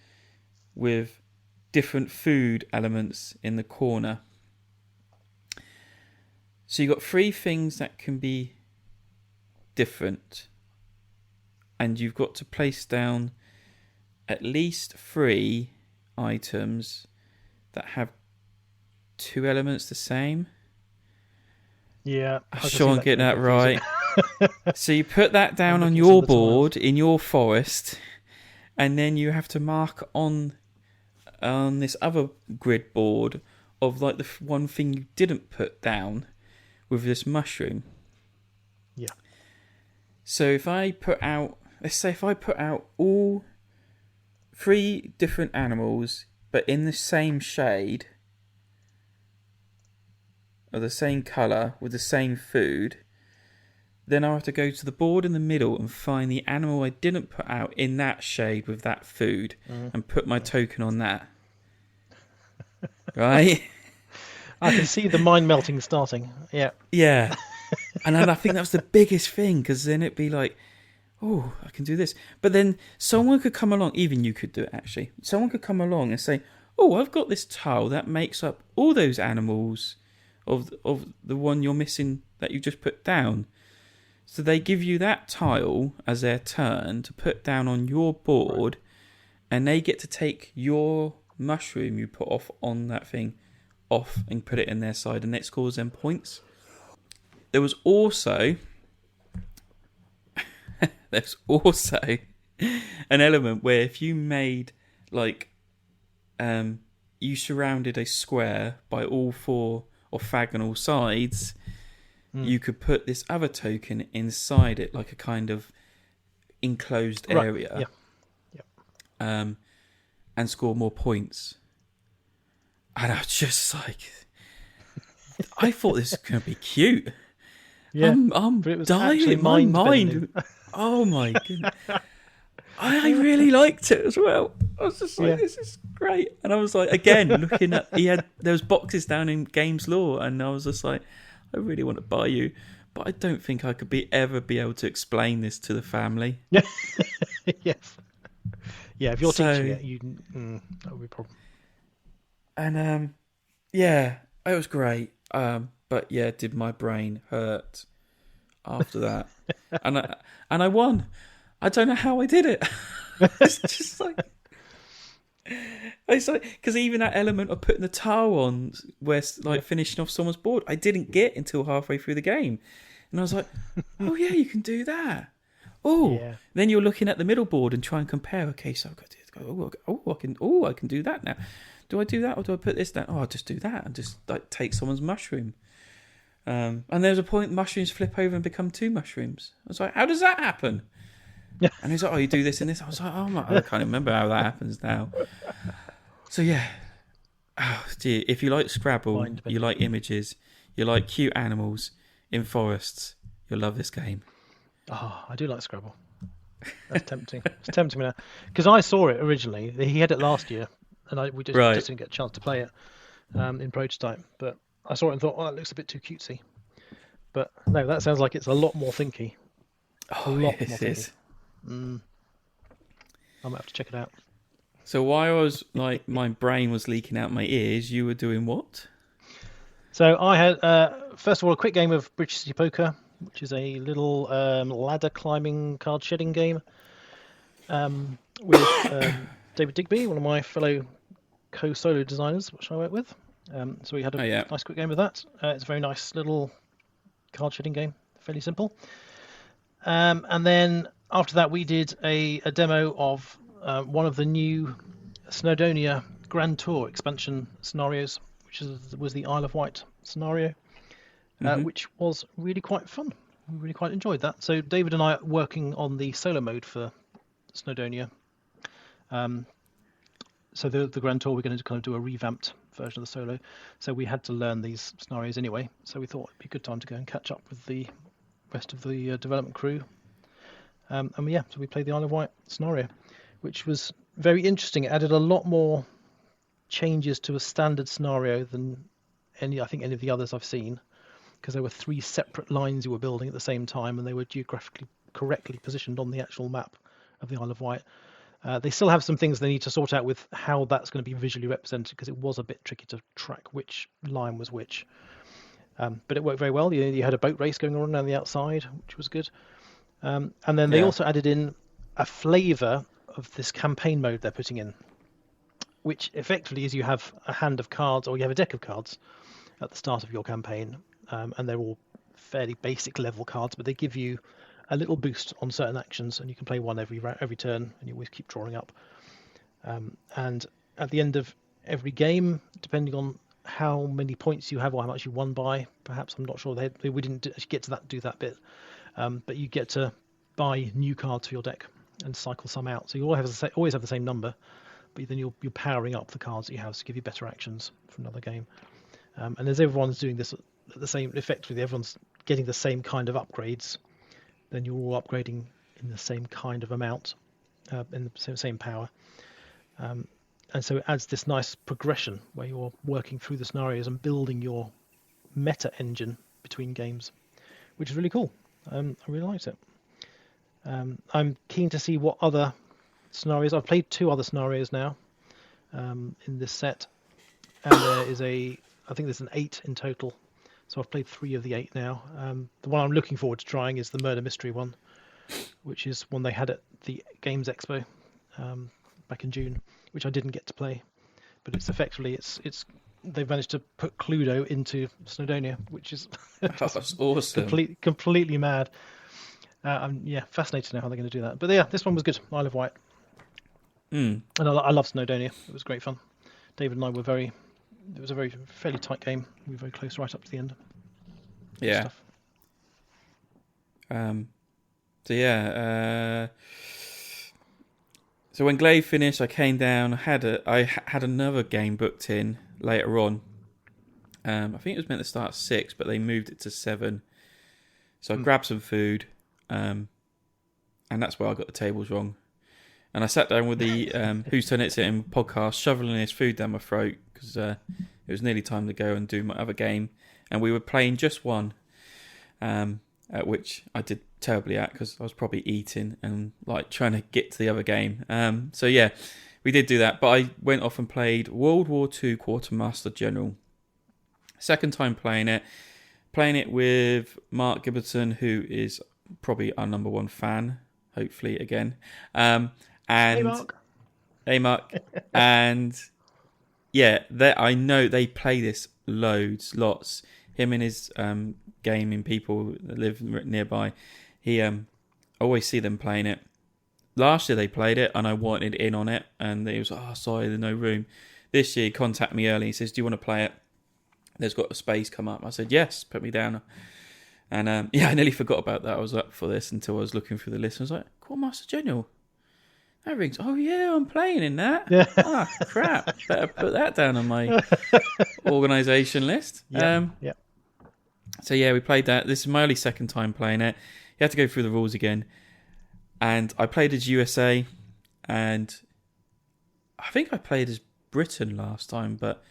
with different food elements in the corner. So you've got 3 things that can be different, and you've got to place down at least 3 items that have 2 elements the same. Yeah. I'm sure I'm getting that right. So you put that down on your board in your forest, and then you have to mark on this other grid board of like the one thing you didn't put down with this mushroom. Yeah. So if I put out all 3 different animals, but in the same shade, or the same colour, with the same food, then I'll have to go to the board in the middle and find the animal I didn't put out in that shade with that food, and put my token on that. Right? I can see the mind melting starting. Yeah. Yeah. And I think that was the biggest thing, because then it'd be like, oh, I can do this. But then someone could come along, even you could do it actually. Someone could come along and say, oh, I've got this tile that makes up all those animals of the one you're missing that you just put down. So they give you that tile as their turn to put down on your board, and they get to take your mushroom you put off on that thing off and put it in their side, and it scores them points. There was also an element where if you made like you surrounded a square by all 4 orthogonal sides, you could put this other token inside it, like a kind of enclosed area, and score more points. And I was just like, I thought this was going to be cute. Yeah, I'm but it was actually dying. My mind-bending. mind. Oh my goodness. I really liked it as well. I was just like, Yeah. this is great. And I was like, again, looking at, there was boxes down in Games Law, and I was just like, I really want to buy you, but I don't think I could ever be able to explain this to the family. Yes. Yeah, if you're So- teaching it, that would be a problem. And yeah, it was great. But yeah, did my brain hurt after that? and I won. I don't know how I did it. It's just like, it's like, because even that element of putting the tile on, where like finishing off someone's board, I didn't get until halfway through the game, and I was like, oh yeah, you can do that. Oh, Yeah. then you're looking at the middle board and try and compare. Okay, so I've got to, I can do that now. Do I do that, or do I put this down? Oh, I'll just do that and just like take someone's mushroom. And there's a point mushrooms flip over and become 2 mushrooms. I was like, how does that happen? And he's like, oh, you do this and this. I was like, oh, I can't remember how that happens now. So yeah, dear, if you like Scrabble, you like images, you like cute animals in forests, you'll love this game. Oh, I do like Scrabble. That's tempting. It's tempting me now. Because I saw it originally. He had it last year, and we just didn't get a chance to play it in prototype. But I saw it and thought, oh, that looks a bit too cutesy. But no, that sounds like it's a lot more thinky. Oh, more yes, it is. I might have to check it out. So while I was like, my brain was leaking out my ears, you were doing what? So I had, first of all, a quick game of British City Poker, which is a little ladder climbing card shedding game with David Digby, one of my fellow co-solo designers, which I work with. So we had a nice quick game of that. It's a very nice little card shedding game, fairly simple. And then after that, we did a demo of one of the new Snowdonia Grand Tour expansion scenarios, which was the Isle of Wight scenario, which was really quite fun. We really quite enjoyed that. So David and I are working on the solo mode for Snowdonia. So the Grand Tour, we're going to kind of do a revamped version of the solo. So we had to learn these scenarios anyway. So we thought it'd be a good time to go and catch up with the rest of the development crew. So we played the Isle of Wight scenario, which was very interesting. It added a lot more changes to a standard scenario than any of the others I've seen, because there were 3 separate lines you were building at the same time, and they were geographically correctly positioned on the actual map of the Isle of Wight. They still have some things they need to sort out with how that's going to be visually represented, because it was a bit tricky to track which line was which. But it worked very well. You had a boat race going on the outside, which was good. And then they also added in a flavour of this campaign mode they're putting in, which effectively is you have a hand of cards, or you have a deck of cards at the start of your campaign, and they're all fairly basic level cards, but they give you a little boost on certain actions, and you can play one every turn, and you always keep drawing up. And at the end of every game, depending on how many points you have or how much you won by, perhaps, I'm not sure, we didn't actually get to do that bit, but you get to buy new cards for your deck and cycle some out. So you always have the same number, but then you're powering up the cards that you have to give you better actions for another game. And as everyone's doing this at the same, effectively everyone's getting the same kind of upgrades, then you're all upgrading in the same kind of amount, in the same power. And so it adds this nice progression where you're working through the scenarios and building your meta engine between games, which is really cool. I really liked it. I'm keen to see what other scenarios. I've played 2 other scenarios now in this set, and I think there's an 8 in total. So I've played 3 of the 8 now. The one I'm looking forward to trying is the Murder Mystery one, which is one they had at the Games Expo back in June, which I didn't get to play. But it's effectively they've managed to put Cluedo into Snowdonia, which is that's awesome. Completely mad. I'm fascinated to know how they're going to do that. But yeah, this one was good. Isle of Wight. And I love Snowdonia. It was great fun. David and I it was a fairly tight game. We were very close right up to the end. Yeah. So when Glade finished, I came down. I had another game booked in later on. I think it was meant to start at 6, but they moved it to 7. So I grabbed some food, and that's where I got the tables wrong. And I sat down with the Whose Turn It's It podcast, shoveling his food down my throat because it was nearly time to go and do my other game. And we were playing just one, at which I did terribly at because I was probably eating and like trying to get to the other game. So yeah, we did do that. But I went off and played World War II Quartermaster General. Second time playing it with Mark Gibberton, who is probably our number one fan, hopefully again. And hey Mark. And yeah, I know they play this lots. Him and his gaming people that live nearby, I always see them playing it. Last year they played it and I wanted in on it, and they was like, oh sorry, there's no room. This year he contacted me early. He says, do you want to play it? There's got a space come up. I said, yes, put me down. And I nearly forgot about that. I was up for this until I was looking through the list. I was like, Quartermaster General. That rings. Oh, yeah, I'm playing in that. Yeah. Ah, crap. Better put that down on my organisation list. Yeah. So, yeah, we played that. This is my only second time playing it. You have to go through the rules again. And I played as USA. And I think I played as Britain last time, but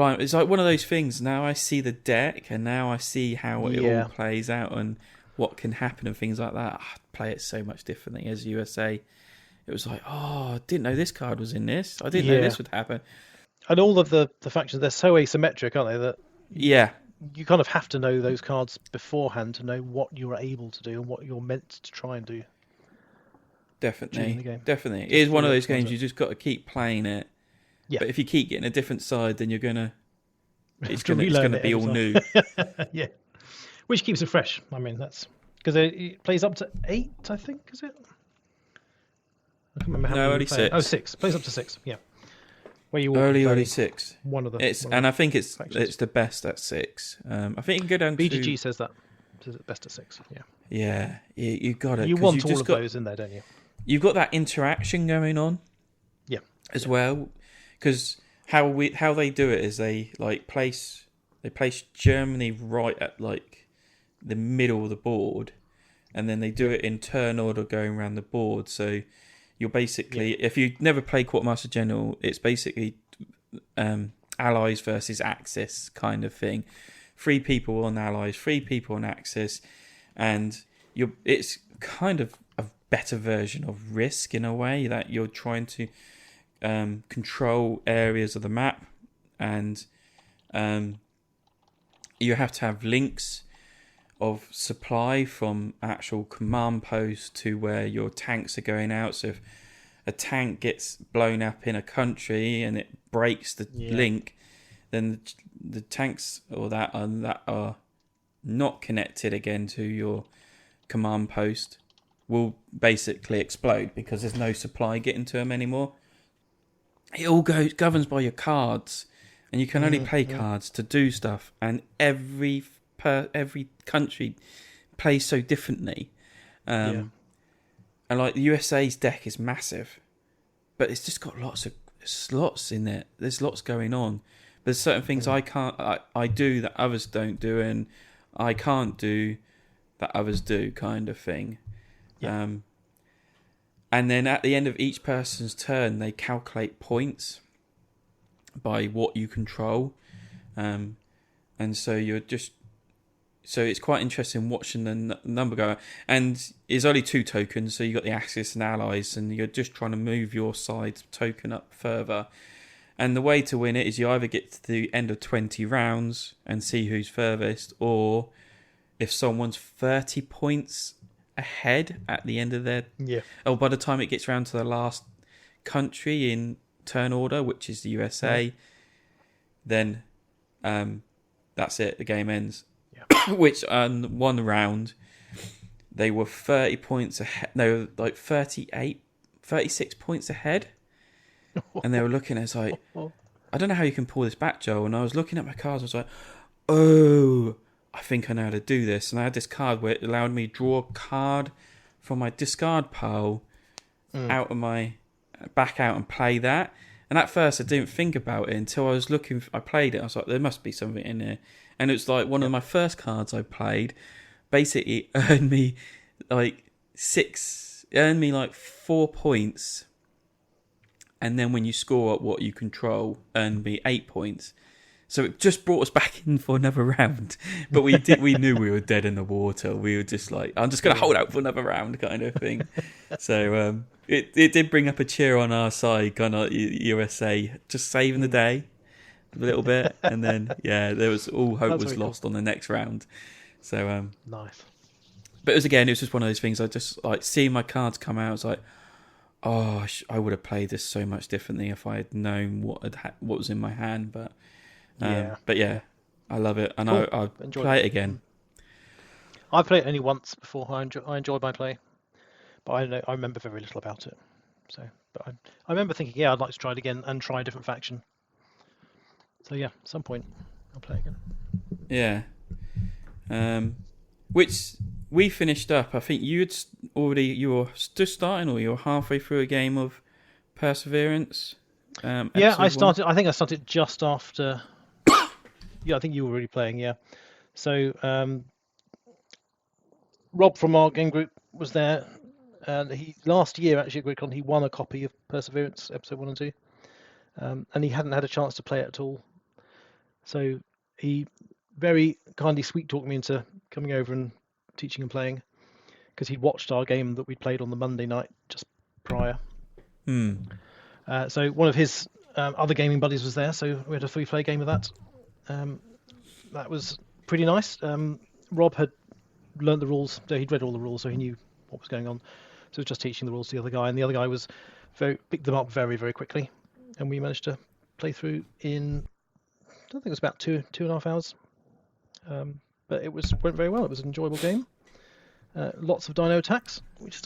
it's like one of those things. Now I see the deck, and now I see how it all plays out and what can happen and things like that. I play it so much differently as USA. It was like, oh, I didn't know this card was in this. I didn't know this would happen. And all of the factions, they're so asymmetric, aren't they? That you kind of have to know those cards beforehand to know what you're able to do and what you're meant to try and do. Definitely. It is one of those games you just got to keep playing it. Yeah. But if you keep getting a different side, then it's gonna be all new. Yeah. Which keeps it fresh. I mean, that's because it plays up to 8, I think, is it? I can't remember how many. No, only 6. Oh, 6. Plays up to 6. Yeah. Where you only 6. One of the. I think it's the best at 6. I think you can go down. BGG says that. Says it's best at 6. Yeah. Yeah, you got it. You want all of those in there, don't you? You've got that interaction going on. Yeah. As well. Because how they do it is they place Germany right at like the middle of the board, and then they do it in turn order going around the board. So you're basically, if you never play Quartermaster General, it's basically allies versus Axis kind of thing. 3 people on allies, 3 people on Axis, and it's kind of a better version of Risk in a way that you're trying to control areas of the map, and you have to have links of supply from actual command posts to where your tanks are going out. So if a tank gets blown up in a country and it breaks the link, then the tanks that are not connected again to your command post will basically explode because there's no supply getting to them anymore. It all governs by your cards, and you can only play cards to do stuff. And every country plays so differently. And like the USA's deck is massive, but it's just got lots of slots in it. There's lots going on. There's certain things I do that others don't do, and I can't do that others do, kind of thing. Yeah. And then at the end of each person's turn, they calculate points by what you control. And so so it's quite interesting watching the number go. And it's only 2 tokens, so you've got the Axis and Allies, and you're just trying to move your side token up further. And the way to win it is you either get to the end of 20 rounds and see who's furthest, or if someone's 30 points ahead at the end of their or by the time it gets around to the last country in turn order, which is the USA, then that's it, the game ends. Which on one round they were 30 points ahead, no, like 36 points ahead, and they were looking at us like, I don't know how you can pull this back, Joe. And I was looking at my cards, I was like, oh, I think I know how to do this. And I had this card where it allowed me to draw a card from my discard pile out of my back out and play that. And at first I didn't think about it until I was looking. I played it. I was like, there must be something in here. And it was like one of my first cards I played basically earned me like 4 points, and then when you score up what you control, earned me 8 points. So it just brought us back in for another round. But we knew we were dead in the water. We were just like, I'm just going to hold out for another round kind of thing. So it did bring up a cheer on our side, kind of USA, just saving the day a little bit. And then, there was all hope was lost on the next round. So nice. But it was just one of those things. I just like seeing my cards come out. I was like, oh, I would have played this so much differently if I had known what was in my hand. But I love it, and cool. I'll play it again. I've played it only once before. I enjoyed my play, but I remember very little about it. So, but I remember thinking, I'd like to try it again and try a different faction. So at some point I'll play again. Yeah. Which we finished up. I think you were just starting, or you were halfway through a game of Perseverance. I started. I think I started just after. Yeah, I think you were already playing. Yeah, so Rob from our game group was there, and he last year actually at Gridcon he won a copy of Perseverance episode 1 and 2, and he hadn't had a chance to play it at all. So he very kindly sweet talked me into coming over and teaching and playing, because he'd watched our game that we played on the Monday night just prior. So one of his other gaming buddies was there, so we had a free play game of that. That was pretty nice. Rob had learnt the rules, so he'd read all the rules, so he knew what was going on. So he was just teaching the rules to the other guy, and the other guy picked them up very, very quickly, and we managed to play through in, I don't think it was about two and a half hours. But it went very well. It was an enjoyable game. Lots of dino attacks, which is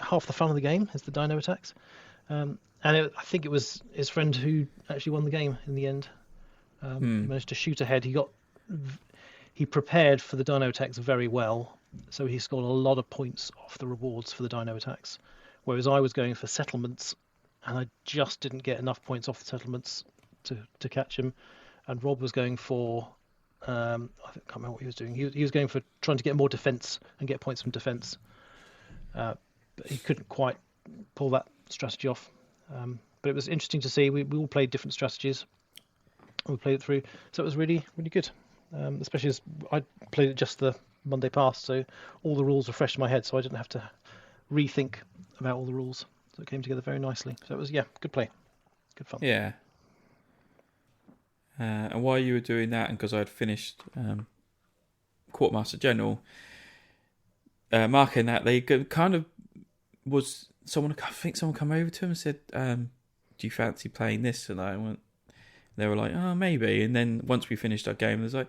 half the fun of the game, is the dino attacks. I think it was his friend who actually won the game in the end. He managed to shoot ahead. He prepared for the dino attacks very well, so he scored a lot of points off the rewards for the dino attacks, whereas I was going for settlements, and I just didn't get enough points off the settlements to catch him. And Rob was going for I can't remember what he was doing. He was going for trying to get more defense and get points from defense, but he couldn't quite pull that strategy off. But it was interesting to see. We all played different strategies. We played it through, so it was really, really good. Especially as I played it just the Monday past, so all the rules were fresh in my head, so I didn't have to rethink about all the rules. So it came together very nicely. So it was, good play, good fun. Yeah. And while you were doing that, and because I had finished Quartermaster General, marking that, they kind of was someone. I think someone come over to him and said, "Do you fancy playing this?" And they were like, "Oh, maybe." And then once we finished our game, they was like,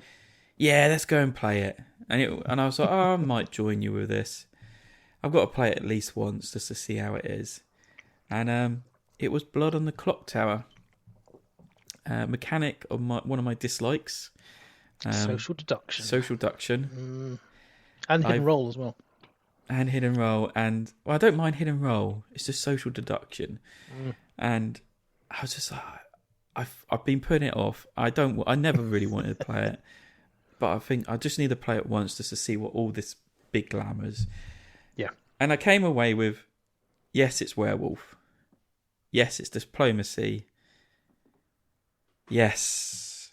"Yeah, let's go and play it." And I was like, "Oh, I might join you with this. I've got to play it at least once just to see how it is." And it was Blood on the Clocktower. Mechanic of one of my dislikes. Social deduction. And hidden roll as well. And hidden roll. And I don't mind hidden roll. It's just social deduction. And I was just like, I've been putting it off. I never really wanted to play it, but I think I just need to play it once just to see what all this big glamour is. Yeah. And I came away with, yes, it's werewolf. Yes, it's diplomacy. Yes,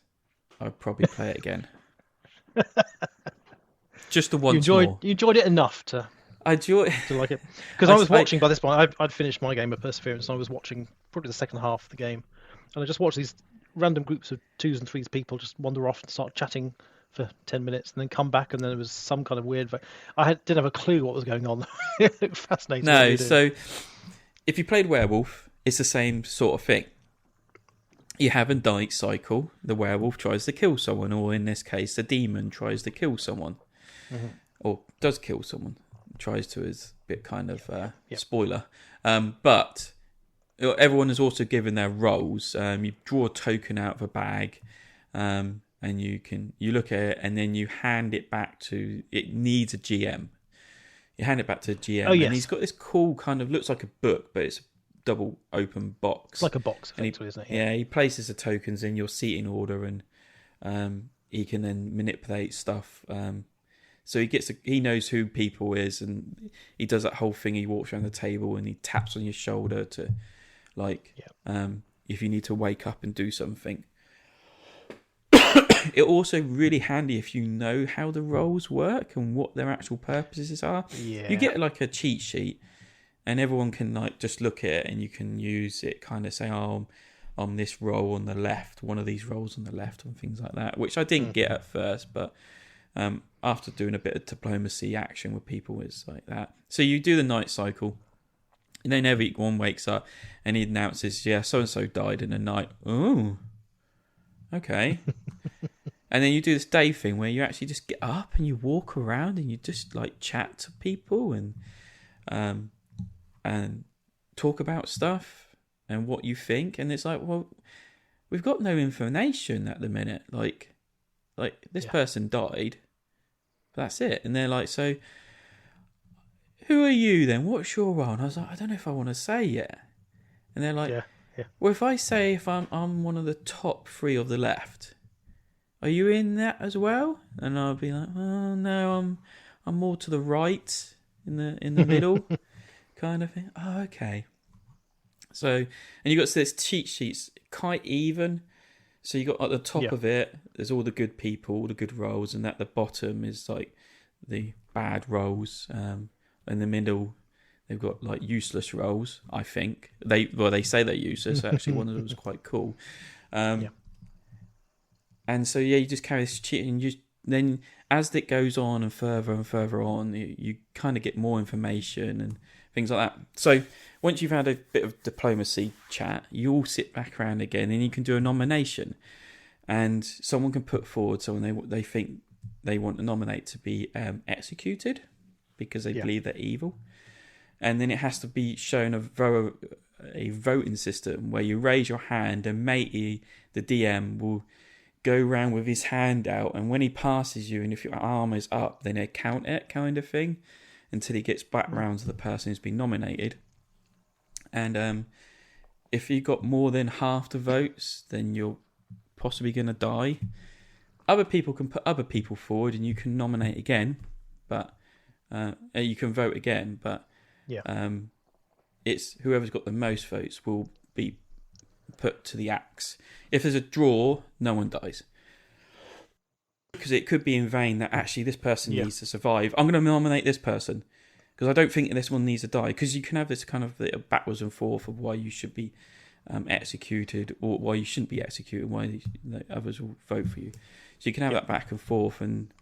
I'd probably play it again. Just the once more. You enjoyed it enough to like it? Because I was watching, by this point, I'd finished my game of Perseverance, and I was watching probably the second half of the game. And I just watched these random groups of 2s and 3s people just wander off and start chatting for 10 minutes and then come back, and then there was some kind of weird... didn't have a clue what was going on. It looked fascinating. No, so if you played Werewolf, it's the same sort of thing. You have a dice cycle. The werewolf tries to kill someone, or in this case, the demon tries to kill someone. Mm-hmm. Or does kill someone. Tries to is a bit kind of spoiler. But everyone is also given their roles. You draw a token out of a bag, and you look at it, and then you hand it back to... It needs a GM. You hand it back to the GM, and he's got this cool kind of... Looks like a book, but it's double open box. It's like a box, effectively, isn't it? Yeah, he places the tokens in your seating order, and he can then manipulate stuff So he knows who people is, and he does that whole thing. He walks around the table and he taps on your shoulder to, like, if you need to wake up and do something. It's also really handy if you know how the roles work and what their actual purposes are. Yeah. You get like a cheat sheet, and everyone can like just look at it, and you can use it, kind of say, "Oh, I'm this role on the left, one of these roles on the left," and things like that. Which I didn't get at first, but after doing a bit of diplomacy action with people, it's like that. So you do the night cycle, and then everyone wakes up, and he announces, "Yeah, so and so died in the night." Oh, okay. And then you do this day thing where you actually just get up and you walk around and you just like chat to people and talk about stuff and what you think. And it's like, well, we've got no information at the minute. Like this person died. That's it. And they're like, so who are you then? What's your role? And I was like, I don't know if I want to say yet. And they're like, well, if I say if I'm one of the top 3 of the left, are you in that as well? And I'll be like, oh no, I'm more to the right, in the middle, kind of thing. Oh, okay. So, and you got this cheat sheets quite even. So you got at the top of it, there's all the good people, all the good roles, and at the bottom is like the bad roles. In the middle, they've got like useless roles. I think they say they're useless. Actually, one of them was quite cool. And so you just carry this cheat, and then as it goes on and further on, you kind of get more information and things like that. So once you've had a bit of diplomacy chat, you all sit back around again, and you can do a nomination, and someone can put forward someone they think they want to nominate to be executed because they believe they're evil, and then it has to be shown a voting system where you raise your hand, and matey, the DM, will go round with his hand out, and when he passes you, and if your arm is up, then they count it, kind of thing, until he gets back round to the person who's been nominated. And if you got more than half the votes, then you're possibly going to die. Other people can put other people forward, and you can nominate again, but you can vote again. But it's whoever's got the most votes will be put to the axe. If there's a draw, no one dies, because it could be in vain that actually this person needs to survive. I'm going to nominate this person because I don't think this one needs to die, because you can have this kind of backwards and forth of why you should be executed or why you shouldn't be executed, why the others will vote for you. So you can have that back and forth, and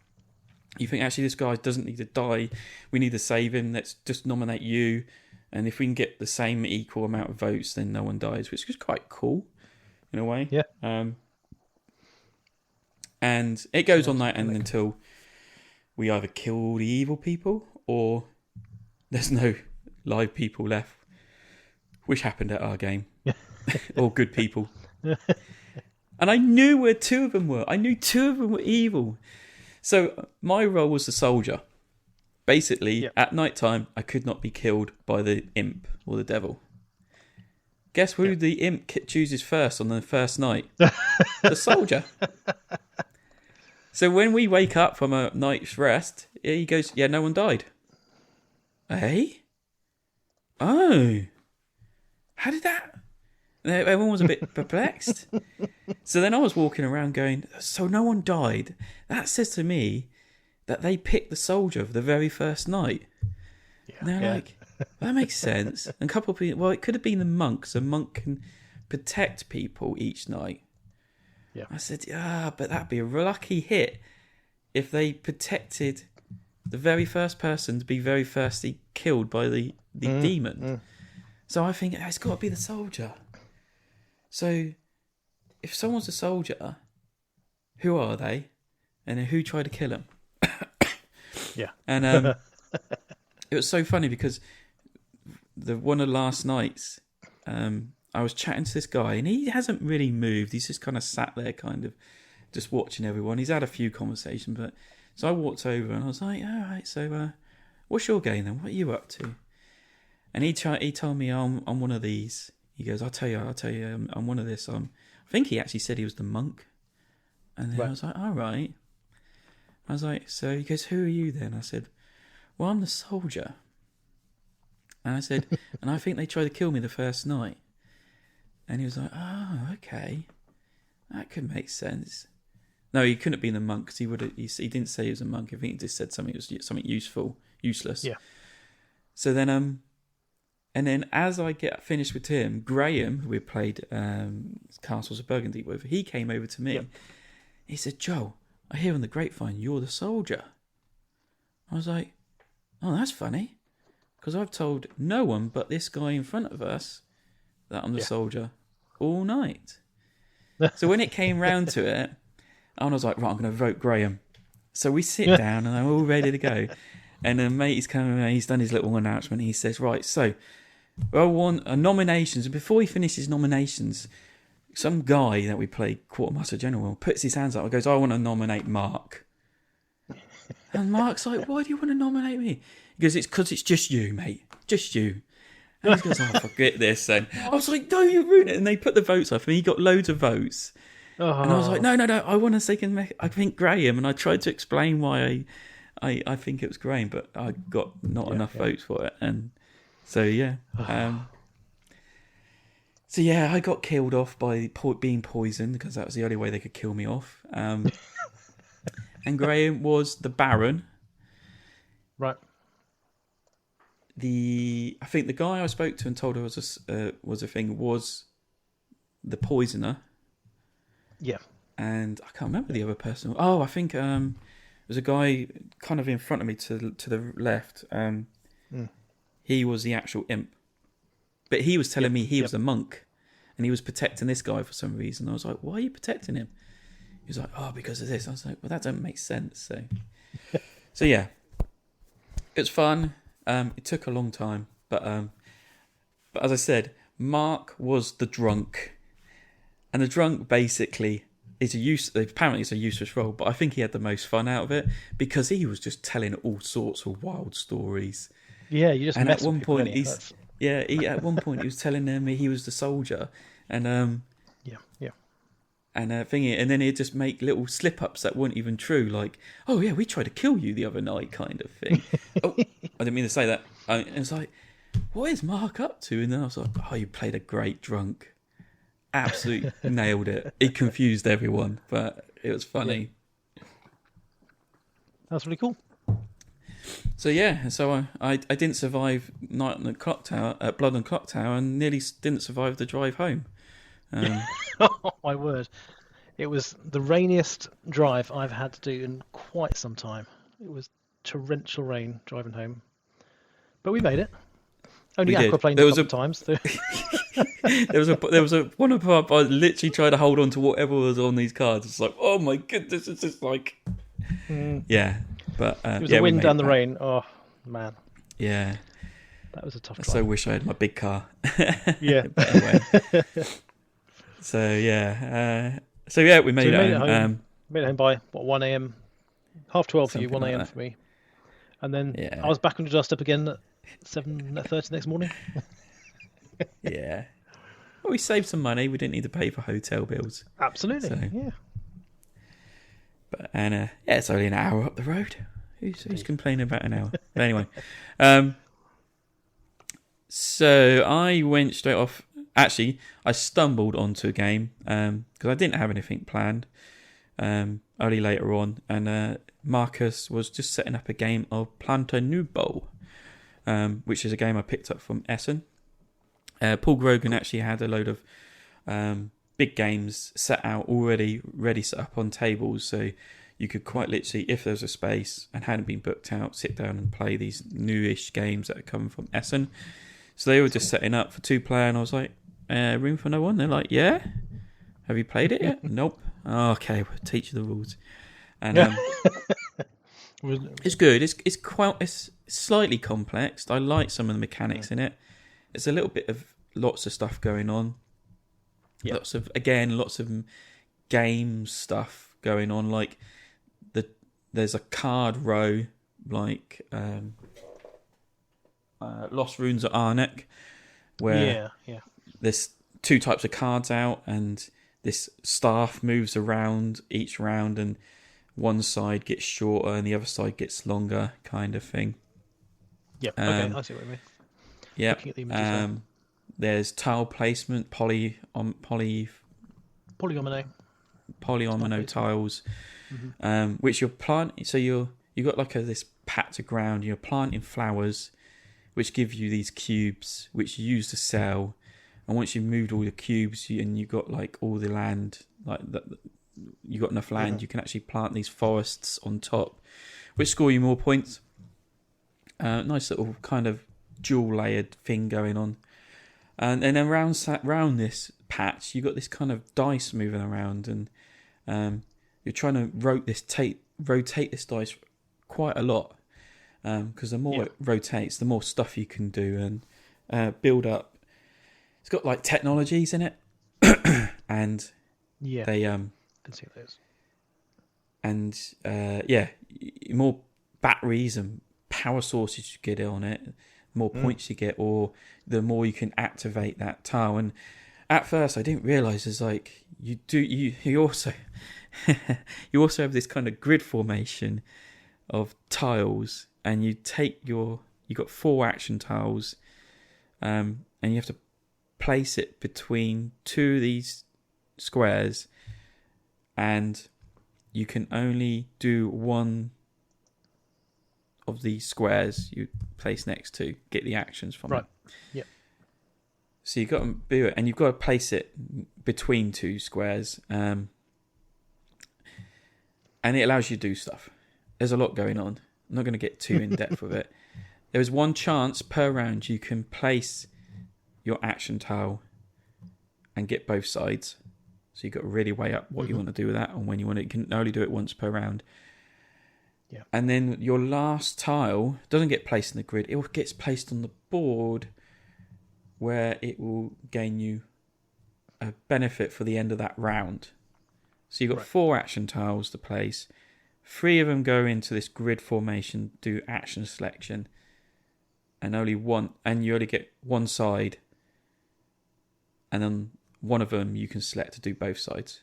you think actually this guy doesn't need to die, we need to save him, let's just nominate you, and if we can get the same equal amount of votes, then no one dies, which is quite cool in a way. And it goes on that end until we either kill all the evil people or there's no live people left, which happened at our game. Or good people. And I knew where 2 of them were. I knew 2 of them were evil. So my role was the soldier. Basically, at night time, I could not be killed by the imp or the devil. Guess who the imp chooses first on the first night? The soldier. So when we wake up from a night's rest, he goes, yeah, no one died. Eh? Oh. How did that... Everyone was a bit perplexed. So then I was walking around going, so no one died? That says to me that they picked the soldier for the very first night. And they're like, that makes sense. And a couple of people, well, it could have been the monk. So a monk can protect people each night. I said, but that'd be a lucky hit if they protected the very first person to be very firstly killed by the demon. So I think it's got to be the soldier. So if someone's a soldier, who are they? And then who tried to kill him? And it was so funny because one of the last nights, I was chatting to this guy, and he hasn't really moved. He's just kind of sat there, kind of just watching everyone. He's had a few conversations, but so I walked over and I was like, "All right, so what's your game then? What are you up to?" And he told me, I'm one of these. He goes, I'll tell you, I'm one of this. I think he actually said he was the monk. And then I was like, all right. I was like, so he goes, who are you then? I said, well, I'm the soldier. And I said, and I think they tried to kill me the first night. And he was like, oh, okay. That could make sense. No, he couldn't have been the monk because he didn't say he was a monk. I think he just said something something useless. Yeah. So then, and then as I get finished with him, Graham, who we played Castles of Burgundy with, he came over to me. Yep. He said, Joel, I hear on the grapevine you're the soldier. I was like, oh, that's funny. Because I've told no one but this guy in front of us that I'm the soldier all night. So when it came round to it, I was like, right, I'm going to vote Graham. So we sit down and I'm all ready to go. And then mate, he's coming in, he's done his little announcement. He says, right, so I want nominations. And before he finishes nominations, some guy that we played Quartermaster General puts his hands up and goes, I want to nominate Mark. And Mark's like, why do you want to nominate me? He goes, it's because it's just you, mate. Just you. And he goes, oh, forget this. And I was like, no, you ruined it. And they put the votes up and he got loads of votes. Oh. And I was like, no, I want to I think Graham. And I tried to explain why I think it was Graham, but I got not enough votes for it. And so, yeah. I got killed off by being poisoned because that was the only way they could kill me off. And Graham was the Baron. Right. I think the guy I spoke to and told her was a thing was the poisoner. Yeah. And I can't remember the other person. Oh, I think there's a guy kind of in front of me to the left. He was the actual imp. But he was telling me he was a monk. And he was protecting this guy for some reason. I was like, why are you protecting him? He was like, oh, because of this. I was like, well, that doesn't make sense. So yeah. It was fun. It took a long time, but as I said, Mark was the drunk, and the drunk basically apparently it's a useless role, but I think he had the most fun out of it because he was just telling all sorts of wild stories. Yeah, you just and at one point he was telling them he was the soldier, and and and then he'd just make little slip-ups that weren't even true, like, oh yeah, we tried to kill you the other night, kind of thing. Oh, I didn't mean to say that. It was like, what is Mark up to? And then I was like, oh, you played a great drunk. Absolutely nailed it. It confused everyone, but it was funny. Yeah. That's really cool. So yeah, I didn't survive Night on the Clocktower, Blood on Clocktower, and nearly didn't survive the drive home. Oh my word! It was the rainiest drive I've had to do in quite some time. It was torrential rain driving home, but we made it. Only aquaplaned a couple of times. there was one of our I literally tried to hold on to whatever was on these cards. It's like, oh my goodness, it's just like, yeah. But it was the wind and the rain. Oh man. Yeah. That was a tough drive. I so wish I had my big car. Yeah. But anyway. So yeah, we made it home. Made it home by 1 a.m. 12:30 for you, 1 a.m. for me, and then I was back on the doorstep again at 7:30 next morning. Yeah. Well, we saved some money. We didn't need to pay for hotel bills. Absolutely. So, yeah. But it's only an hour up the road. Who's complaining about an hour? But anyway, so I went straight off. Actually, I stumbled onto a game because I didn't have anything planned early later on, and Marcus was just setting up a game of Planta Nubo, which is a game I picked up from Essen. Paul Grogan actually had a load of big games set out already, ready set up on tables, so you could quite literally, if there was a space and hadn't been booked out, sit down and play these newish games that are coming from Essen. So they were just setting up for 2-player, and I was like, room for no one? They're like, yeah? Have you played it yet? Nope. Oh, okay, we'll teach you the rules. And it's good. It's slightly complex. I like some of the mechanics in it. There's a little bit of lots of stuff going on. Yep. Lots of game stuff going on. Like there's a card row, like Lost Runes at Arnek, where there's 2 types of cards out, and this staff moves around each round, and one side gets shorter and the other side gets longer, kind of thing. Yep. Okay, I see what you mean. Yeah. Looking at the images there. There's tile placement, polyomino tiles, which you're planting. So you got like this patch of ground. You're planting flowers, which give you these cubes, which you use to sell. And once you've moved all the cubes and you got like all the land, like you got enough land, you can actually plant these forests on top, which score you more points. Nice little kind of dual layered thing going on. And then around this patch, you got this kind of dice moving around, and you're trying to rotate this dice quite a lot, because the more it rotates, the more stuff you can do and build up. It's got like technologies in it, and they can see those. And more batteries and power sources you get on it, the more points you get, or the more you can activate that tile. And at first, I didn't realize it's like you also you also have this kind of grid formation of tiles, and you got 4 action tiles, and you have to place it between 2 of these squares, and you can only do 1 of these squares you place next to get the actions from it. Yep. So you've got to do it, and you've got to place it between 2 squares, and it allows you to do stuff. There's a lot going on. I'm not going to get too in depth with it. There is 1 chance per round you can place your action tile and get both sides. So you've got to really weigh up what you want to do with that, and when you want it. You can only do it once per round. Yeah. And then your last tile doesn't get placed in the grid. It gets placed on the board, where it will gain you a benefit for the end of that round. So you've got 4 action tiles to place. 3 of them go into this grid formation, do action selection, and only 1, and you only get 1 side. And then 1 of them you can select to do both sides.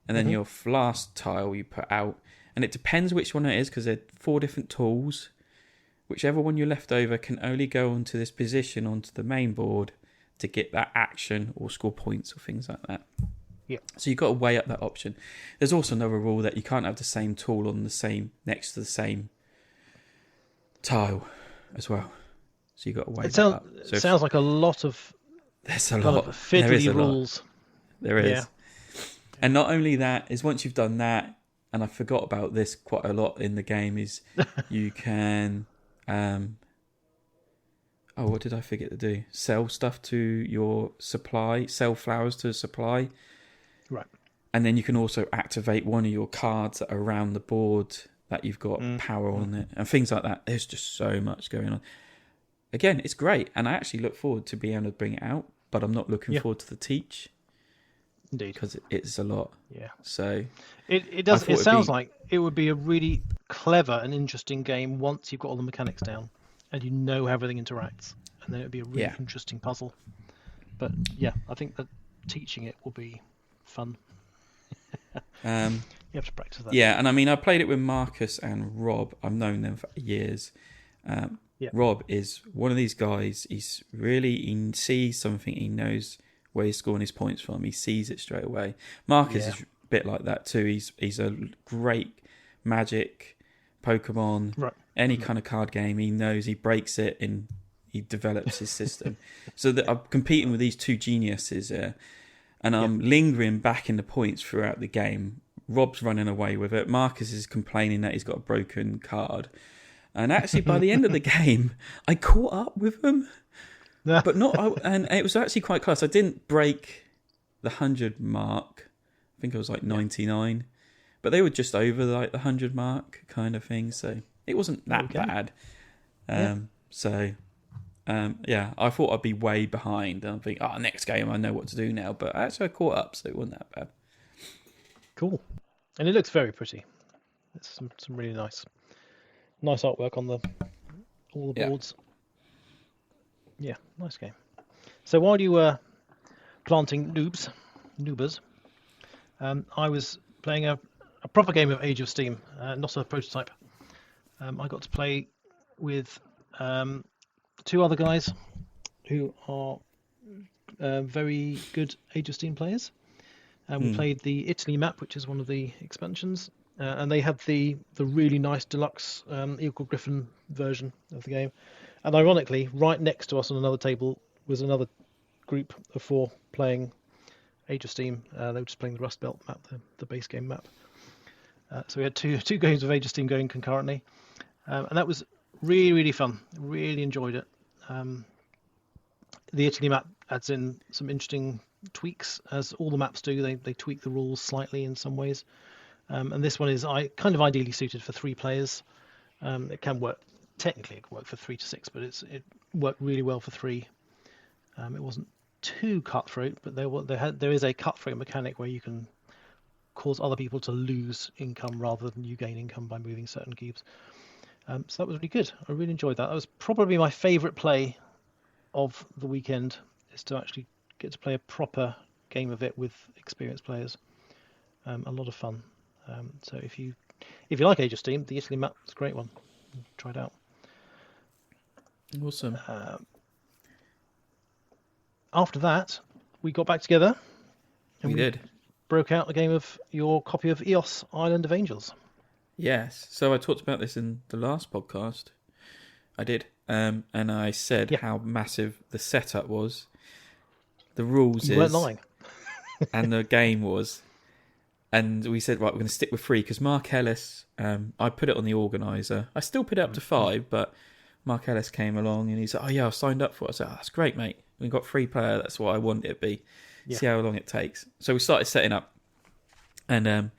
And then your last tile you put out, and it depends which one it is, because there are 4 different tools. Whichever one you're left over can only go onto this position onto the main board to get that action or score points or things like that. Yeah. So you've got to weigh up that option. There's also another rule that you can't have the same tool on the same next to the same tile as well. So you've got to weigh that up. So it sounds like a lot of there's a lot of fiddly rules. There is. And not only that, is once you've done that, and I forgot about this quite a lot in the game, is you can what did I forget to do? Sell stuff to your supply, sell flowers to supply. Right. And then you can also activate one of your cards that are around the board that you've got power on it, and things like that. There's just so much going on. Again, it's great, and I actually look forward to being able to bring it out, but I'm not looking forward to the teach. Indeed. Because it's a lot. Yeah. So it does. It sounds like it would be a really clever and interesting game once you've got all the mechanics down and you know how everything interacts, and then it'd be a really interesting puzzle. But yeah, I think that teaching it will be fun. You have to practice that. Yeah, and I mean, I played it with Marcus and Rob. I've known them for years. Rob is one of these guys. He sees something, he knows where he's scoring his points from. He sees it straight away. Marcus is a bit like that too. He's a great Magic, Pokemon, any kind of card game. He knows, he breaks it and he develops his system. So that I'm competing with these 2 geniuses here, and I'm lingering back in the points throughout the game. Rob's running away with it. Marcus is complaining that he's got a broken card. And actually, by the end of the game, I caught up with them. But and it was actually quite close. I didn't break the 100 mark. I think I was like 99. But they were just over like the 100 mark kind of thing. So it wasn't that bad. I thought I'd be way behind. And I'm thinking, next game I know what to do now. But actually I caught up, so it wasn't that bad. Cool. And it looks very pretty. It's some really nice artwork on all the boards. Yeah, nice game. So while you were planting noobers, I was playing a a proper game of Age of Steam, not a prototype. I got to play with 2 other guys who are very good Age of Steam players. We played the Italy map, which is one of the expansions, and they had the really nice deluxe Eagle Griffin version of the game. And ironically, right next to us on another table was another group of 4 playing Age of Steam. They were just playing the Rust Belt map, the base game map. So we had two games of Age of Steam going concurrently, and that was really, really fun. Really enjoyed it. The Italy map adds in some interesting tweaks, as all the maps do. They tweak the rules slightly in some ways, and this one is kind of ideally suited for 3 players. It can work. Technically, it can work for 3 to 6, but it worked really well for 3. It wasn't too cutthroat, but there is a cutthroat mechanic where you can cause other people to lose income rather than you gain income by moving certain cubes. So that was really good. I really enjoyed that. That was probably my favourite play of the weekend, is to actually get to play a proper game of it with experienced players. A lot of fun. So if you like Age of Steam, the Italy map is a great one. Try it out. Awesome. After that, we got back together. And we did. Broke out a game of your copy of EOS Island of Angels. Yes. So I talked about this in the last podcast. I did. And I said how massive the setup was. The rules You weren't lying. And the game was. And we said, right, we're going to stick with 3 because Mark Ellis, I put it on the organiser. I still put it up to 5, but Mark Ellis came along and he said, oh yeah, I signed up for it. I said, oh, that's great, mate. We've got 3 player. That's what I want it to be. Yeah. See how long it takes. So we started setting up. And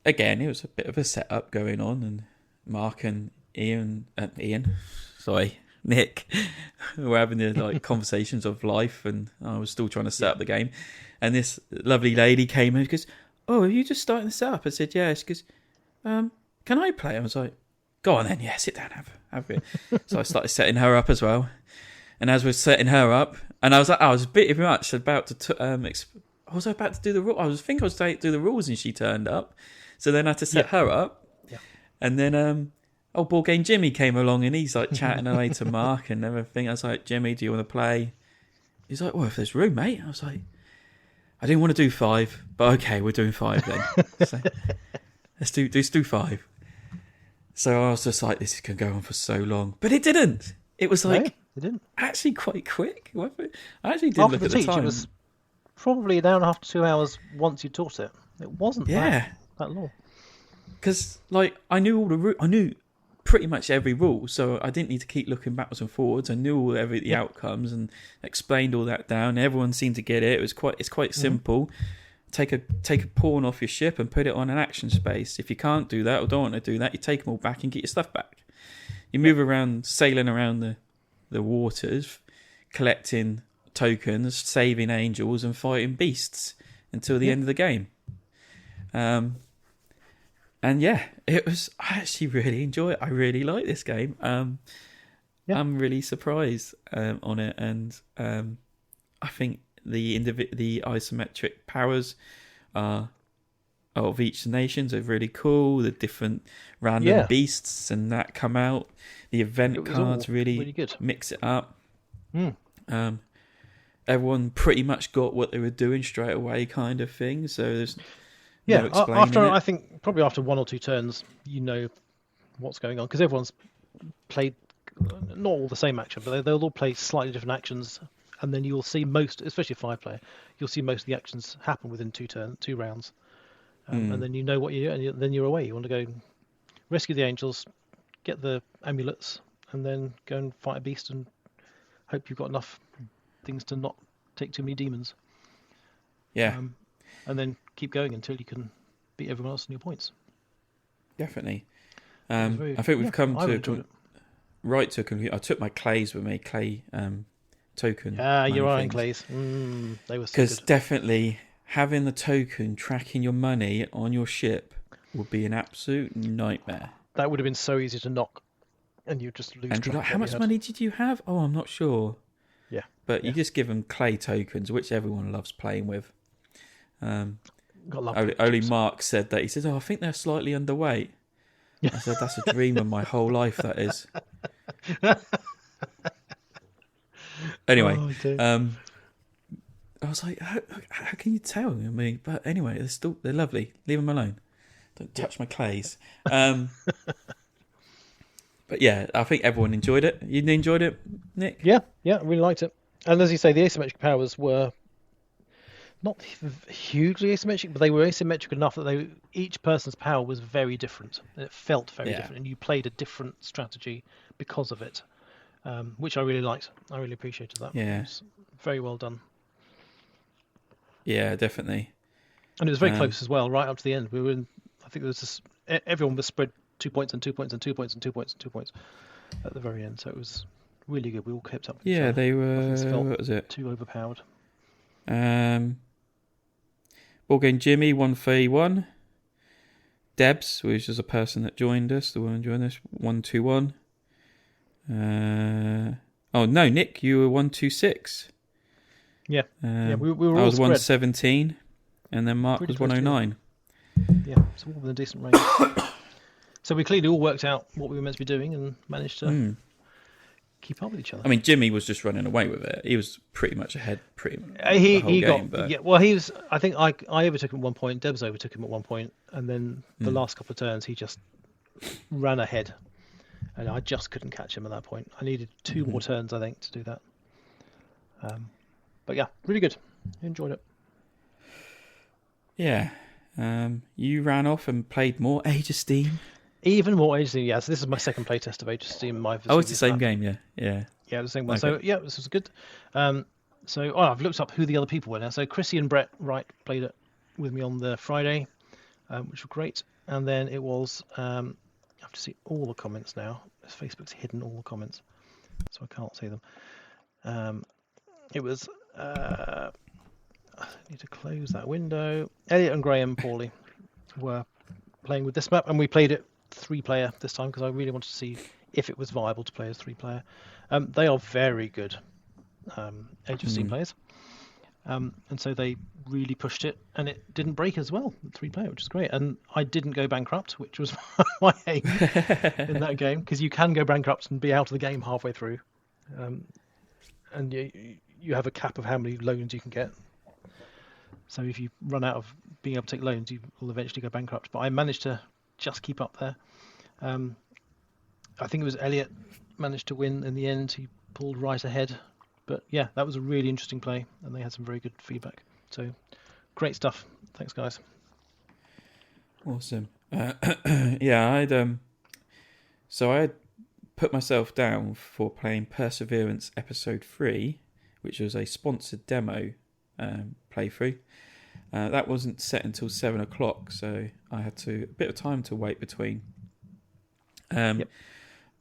again, it was a bit of a setup going on. And Mark and Nick were having the conversations of life, and I was still trying to set up the game. And this lovely lady came in and goes, oh, are you just starting this up? I said, yes. She goes, can I play? I was like, go on then, yeah, sit down, have it. So I started setting her up as well. And as we're setting her up, and I was a bit much about to I was about to do the rules. I was to do the rules, and she turned up. So then I had to set her up. Yeah. And then Board Game Jimmy came along, and he's like chatting away to Mark and everything. I was like, Jimmy, do you want to play? He's like, well, if there's room, mate. I was like, I didn't want to do 5, but okay, we're doing 5 then. So let's do 5. So I was just like, this is going to go on for so long. But it didn't. It was like, it didn't. Actually quite quick. I actually did look at the time. It was probably an hour and a half to 2 hours once you taught it. It wasn't that long. Because I knew all the I knew pretty much every rule, so I didn't need to keep looking backwards and forwards. I knew the outcomes and explained all that down. Everyone seemed to get it. It's quite simple. Take a pawn off your ship and put it on an action space. If you can't do that or don't want to do that, you take them all back and get your stuff back. You move around, sailing around the waters, collecting tokens, saving angels, and fighting beasts until the end of the game. And it was. I actually really enjoy it. I really like this game. I'm really surprised on it, and I think the isometric powers of each nations are really cool. The different random beasts and that come out. The event cards really good. Mix it up. Everyone pretty much got what they were doing straight away, kind of thing. So there's no explaining it. I think probably after 1 or 2 turns, you know what's going on, because everyone's played not all the same action, but they'll all play slightly different actions, and then you'll see most, especially a 5-player, you'll see most of the actions happen within 2 rounds, and then you know what you do, and then you're away. You want to go rescue the angels, get the amulets, and then go and fight a beast and hope you've got enough things to not take too many demons. And then keep going until you can beat everyone else in your points. Definitely. I think we've come to right to a conclusion. I took my clays with me, clay token. Your iron clays. They were so good. Because definitely having the token tracking your money on your ship would be an absolute nightmare. That would have been so easy to knock, and you just lose. And track how much money did you have? Oh, I'm not sure. Yeah. But you just give them clay tokens, which everyone loves playing with. Got love. Only Mark said that. He says, "Oh, I think they're slightly underweight." I said, "That's a dream of my whole life. That is." Anyway, I was like, "How can you tell me?" But anyway, they're lovely. Leave them alone. Don't touch my clays. But yeah, I think everyone enjoyed it. You enjoyed it, Nick? Yeah, I really liked it. And as you say, the asymmetric powers were not hugely asymmetric, but they were asymmetric enough that each person's power was very different. It felt very different, and you played a different strategy because of it, which I really liked. I really appreciated that. Yeah. It was very well done. Yeah, definitely. And it was very close as well, right up to the end. We were in, I think there was everyone was spread 2 points and 2 points and 2 points and 2 points and 2 points at the very end. So it was really good. We all kept up with each other. They were. What was it? Too overpowered. Ball game Jimmy 1-3-1. Debs, which was a person that joined us, the woman joined us, 1-2-1. Oh no, Nick, you were 1-2-6. Yeah, we were all I was spread. 117, and then Mark Pretty was 109. Yeah, it's all within a decent range. So we clearly all worked out what we were meant to be doing and managed to keep up with each other. I mean, Jimmy was just running away with it. He was pretty much ahead. He got. Well, he was. I think I overtook him at one point. Debs overtook him at one point, and then the last couple of turns he just ran ahead, and I just couldn't catch him at that point. I needed 2 more turns, I think, to do that. But yeah, really good. Enjoyed it. Yeah. You ran off and played more Age of Steam. Even more Age of Steam, yeah. So this is my second playtest of Age of Steam. It's the same game, yeah. Yeah, the same one. Okay. So yeah, this was good. I've looked up who the other people were now. So Chrissy and Brett Wright played it with me on the Friday, which were great. And then it was, I have to see all the comments now. Facebook's hidden all the comments, so I can't see them. It was, I need to close that window. Elliot and Graham Pauly were playing with this map, and we played it 3-player this time because I really wanted to see if it was viable to play as 3-player. They are very good Age of Steam players, and so they really pushed it, and it didn't break as well, 3-player, which is great. And I didn't go bankrupt, which was my aim in that game, because you can go bankrupt and be out of the game halfway through, and you have a cap of how many loans you can get. So if you run out of being able to take loans, you will eventually go bankrupt. But I managed to just keep up there. I think it was Elliot managed to win in the end. He pulled right ahead. But yeah, that was a really interesting play, and they had some very good feedback. So great stuff. Thanks, guys. Awesome. Yeah, I had put myself down for playing Perseverance Episode 3, which was a sponsored demo playthrough. That wasn't set until 7 o'clock, so I had a bit of time to wait between. Yep.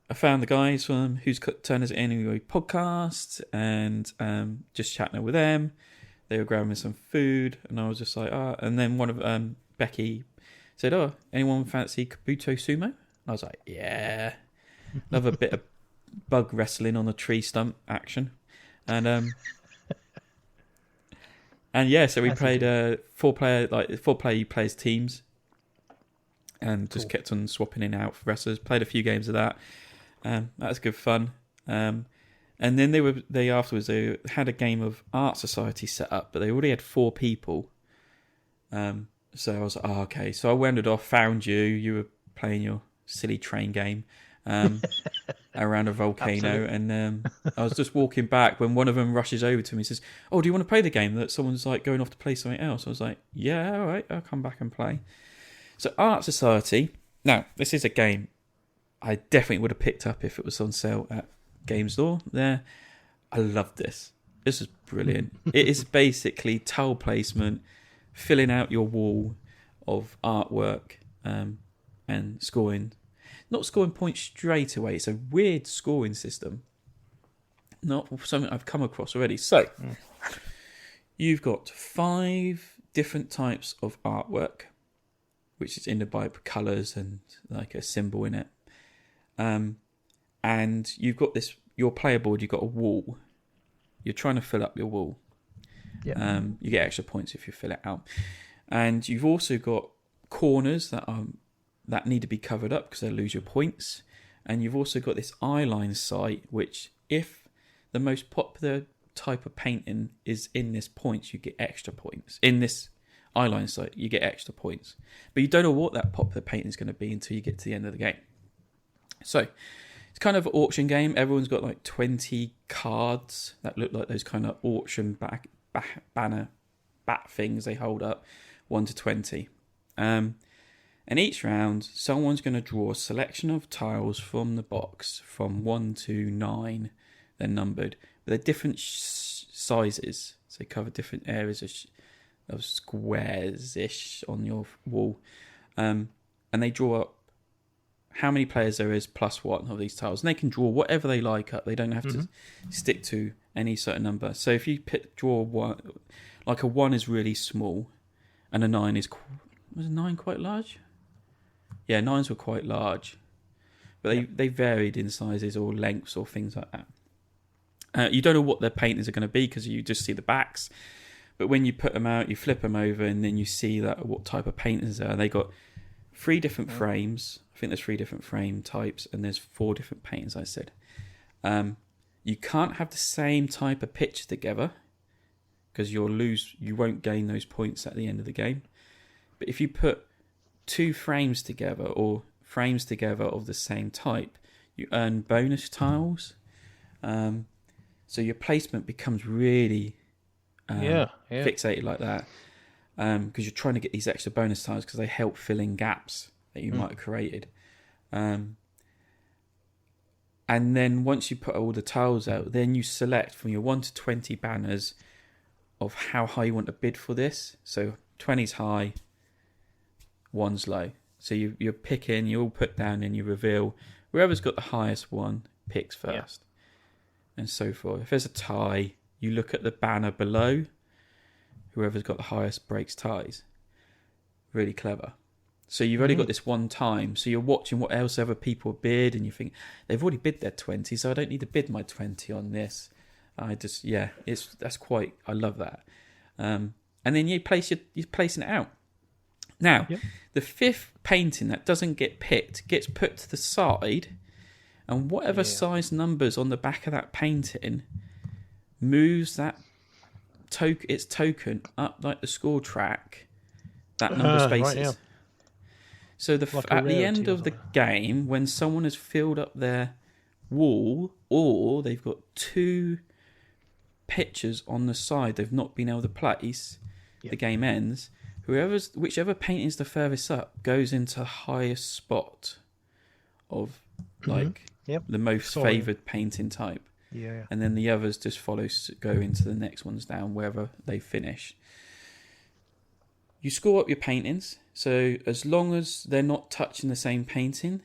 I found the guys from Who's Turned Us Anyway podcast, and just chatting with them. They were grabbing me some food, and I was just like, and then one of Becky said, anyone fancy Kabuto Sumo? And I was like, yeah. Love a bit of bug wrestling on a tree stump action. And and yeah, so we played 4-player you play as teams, and just kept on swapping in and out for wrestlers. Played a few games of that. That was good fun. And then they afterwards had a game of Art Society set up, but they already had 4 people. So I was like, okay. So I wandered off, found you. You were playing your silly train game around a volcano, and I was just walking back when one of them rushes over to me and says, "Oh, do you want to play the game that someone's like going off to play something else?" I was like, "Yeah, all right, I'll come back and play." So Art Society. Now, this is a game I definitely would have picked up if it was on sale at Game Store. There, I love this. This is brilliant. It is basically tile placement, filling out your wall of artwork, and scoring. Not scoring points straight away. It's a weird scoring system. Not something I've come across already. So, you've got 5 different types of artwork, which is indicated by colours and like a symbol in it. And you've got your player board, you've got a wall. You're trying to fill up your wall. Yeah. You get extra points if you fill it out. And you've also got corners that need to be covered up because they'll lose your points. And you've also got this eyeline site, which if the most popular type of painting is in this points, you get extra points. In this eyeline site, you get extra points. But you don't know what that popular painting is going to be until you get to the end of the game. So it's kind of an auction game. Everyone's got like 20 cards that look like those kind of auction banner bat things they hold up, 1 to 20. And each round, someone's going to draw a selection of tiles from the box from 1 to 9. They're numbered, but they're different sizes. So they cover different areas of squares-ish on your wall. And they draw up how many players there is plus one of these tiles. And they can draw whatever they like up. They don't have to stick to any certain number. So if you draw one, like a 1 is really small, and a 9 is... Was a 9 quite large? Yeah, 9s were quite large. But they varied in sizes or lengths or things like that. You don't know what their paintings are going to be because you just see the backs. But when you put them out, you flip them over and then you see that what type of paintings are. They got 3 different frames. I think there's 3 different frame types and there's 4 different paintings, I said. You can't have the same type of picture together because you won't gain those points at the end of the game. But if you put 2 frames together or frames together of the same type, you earn bonus tiles. So your placement becomes really fixated like that because you're trying to get these extra bonus tiles because they help fill in gaps that you might have created. And then once you put all the tiles out, then you select from your 1 to 20 banners of how high you want to bid for this. So 20's high, 1's low. So you're picking, you all put down and you reveal. Whoever's got the highest one picks first. And so forth. If there's a tie, you look at the banner below. Whoever's got the highest breaks ties. Really clever. So you've only got this one time. So you're watching what else other people bid and you think, they've already bid their 20, so I don't need to bid my 20 on this. I love that. And then you're placing it out. Now, the 5th painting that doesn't get picked gets put to the side, and whatever size numbers on the back of that painting moves that its token up like the score track, that number of spaces. Right, yeah. So at the end of the game, when someone has filled up their wall, or they've got 2 pictures on the side they've not been able to place, the game ends. Whichever painting is the furthest up goes into the highest spot of the most favoured painting type. Yeah. And then the others just go into the next ones down wherever they finish. You score up your paintings, so as long as they're not touching the same painting,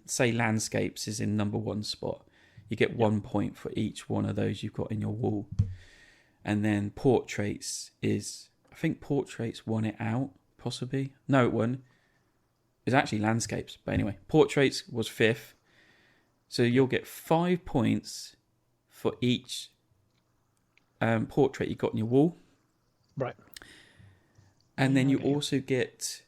say landscapes is in number 1 spot, you get 1 point for each one of those you've got in your wall. And then portraits is... I think portraits won it out, possibly. No, it won. It's actually landscapes. But anyway, portraits was 5th. So you'll get 5 points for each portrait you got on your wall. Right. And then you also get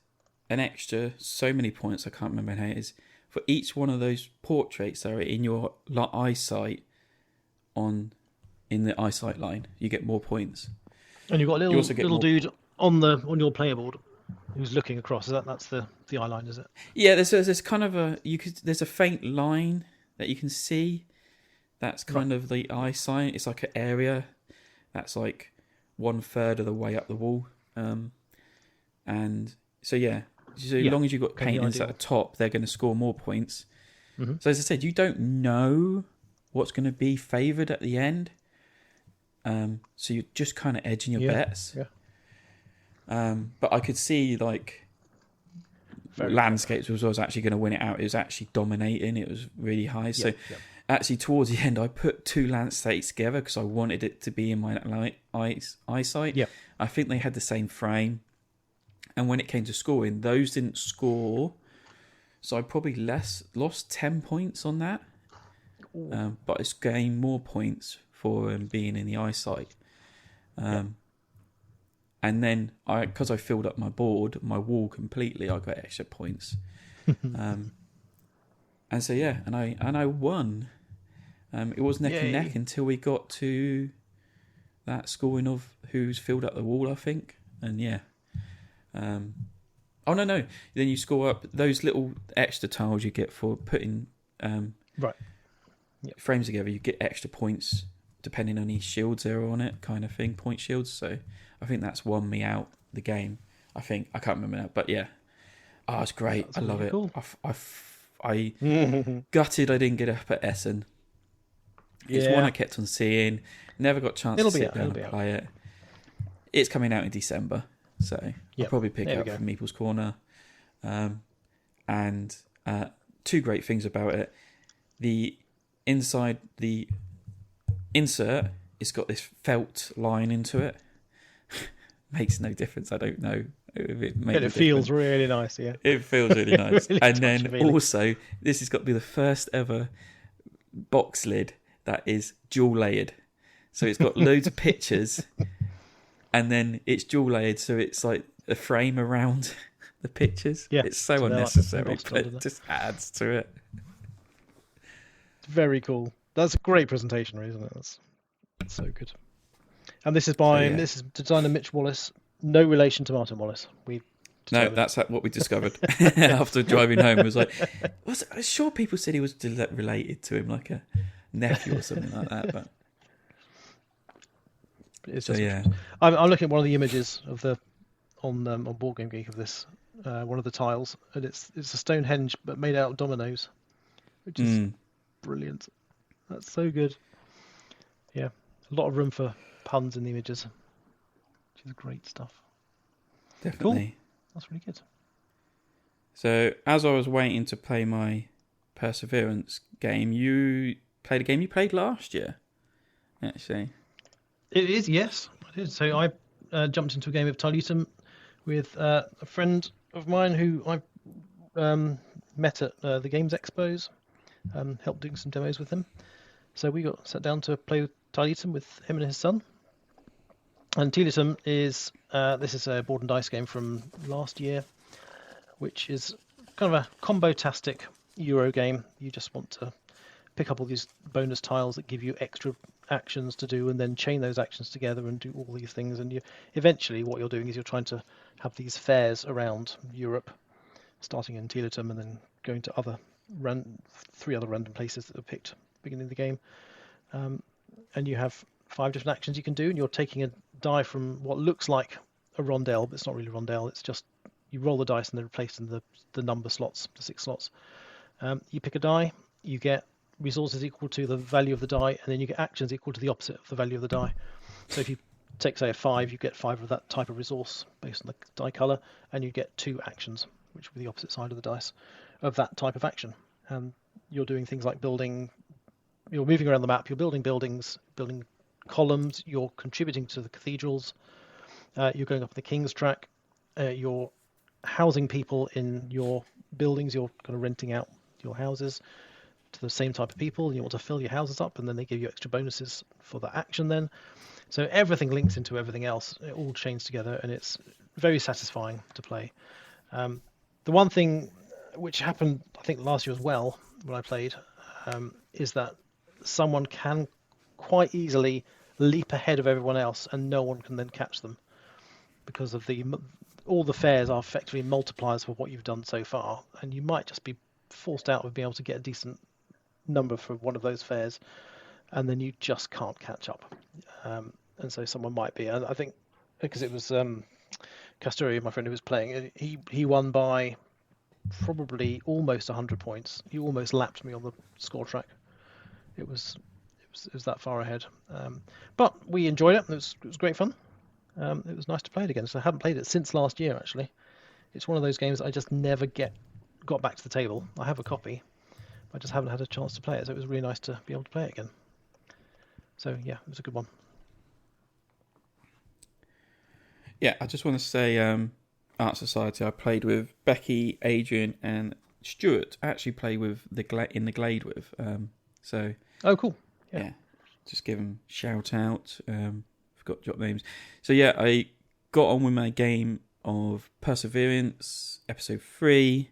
an extra so many points, I can't remember how it is, for each one of those portraits that are in your eyesight in the eyesight line. You get more points. And you've got a little dude on your player board who's looking across. That's the eye line, is it? Yeah, there's kind of there's a faint line that you can see. That's kind of the eyesight. It's like an area that's like 1/3 of the way up the wall. And so as long as you've got paintings at the top, they're going to score more points. Mm-hmm. So as I said, you don't know what's going to be favoured at the end. So you're just kind of edging your bets. Yeah. But I could see landscapes was actually going to win it out. It was actually dominating. It was really high. So actually towards the end, I put 2 landscapes together because I wanted it to be in my eyesight. Yeah. I think they had the same frame. And when it came to scoring, those didn't score. So I probably lost 10 points on that. But it's gained more points for being in the eyesight. And then you also get And then because I filled up my wall completely, I got extra points. And so and I won. It was neck and neck until we got to that scoring of who's filled up the wall, I think. And oh no! Then you score up those little extra tiles you get for putting frames together. You get extra points depending on any shields there are on it, kind of thing. Point shields. So I think that's won me out the game. I can't remember now, but yeah. Oh, it's great. I love it. Cool. I gutted I didn't get up at Essen. It's one I kept on seeing. Never got a chance to sit down and play it. It's coming out in December, so I'll probably pick it up from Meeple's Corner. And two great things about it. The inside, the insert, it's got this felt line into it. Makes no difference. I don't know if it makes. But it feels really nice, yeah. It feels really nice. Really, and then also, this has got to be the first ever box lid that is dual layered. So it's got loads of pictures, and then it's dual layered, so it's like a frame around the pictures. Yeah, it's so unnecessary, but it just adds to it. It's very cool. That's a great presentation, isn't it? That's so good. And this is this is designer Mitch Wallace, no relation to Martin Wallace. No, that's what we discovered after driving home. It was like, I was sure people said he was related to him, like a nephew or something like that. But it's just I'm looking at one of the images of on Board Game Geek of this one of the tiles, and it's a Stonehenge but made out of dominoes, which is brilliant. That's so good. Yeah, a lot of room for puns in the images, which is great stuff. Definitely. Cool. That's really good. So, as I was waiting to play my Perseverance game, you played a game you played last year, actually. It is, yes. I did. So I jumped into a game of Tiletum with a friend of mine who I met at the Games Expos, helped doing some demos with him. So we got sat down to play Tiletum with him and his son. And Tiletum is this is a board and dice game from last year, which is kind of a combo-tastic Euro game. You just want to pick up all these bonus tiles that give you extra actions to do, and then chain those actions together and do all these things. And eventually what you're doing is you're trying to have these fairs around Europe, starting in Tiletum and then going to three other random places that are picked beginning of the game. And you have 5 different actions you can do, and you're taking a die from what looks like a rondelle, but it's not really a rondelle. It's just you roll the dice and they're replaced in the number slots, the 6 slots. You pick a die, you get resources equal to the value of the die, and then you get actions equal to the opposite of the value of the die. So if you take, say, a 5, you get 5 of that type of resource based on the die color, and you get 2 actions, which will be the opposite side of the dice of that type of action. And you're doing things like you're moving around the map, you're building buildings, building columns, you're contributing to the cathedrals, you're going up the King's Track, you're housing people in your buildings, you're kind of renting out your houses to the same type of people, and you want to fill your houses up, and then they give you extra bonuses for the action then. So everything links into everything else, it all chains together, and it's very satisfying to play. The one thing which happened, I think, last year as well, when I played, is that someone can quite easily leap ahead of everyone else, and no one can then catch them, because of all the fairs are effectively multipliers for what you've done so far, and you might just be forced out of being able to get a decent number for one of those fairs, and then you just can't catch up. And so someone might be, and I think because it was Castoria, my friend who was playing, he won by probably almost 100 points. He almost lapped me on the score track. It was that far ahead, but we enjoyed it. It was great fun. It was nice to play it again. So I haven't played it since last year, actually. It's one of those games that I just never got back to the table. I have a copy, but I just haven't had a chance to play it. So it was really nice to be able to play it again. So yeah, it was a good one. Yeah, I just want to say, Art Society, I played with Becky, Adrian, and Stuart. I actually played with in the Glade with. So. Oh, cool. Yeah. Just give them shout out. Forgot to drop names. So yeah, I got on with my game of Perseverance, episode 3.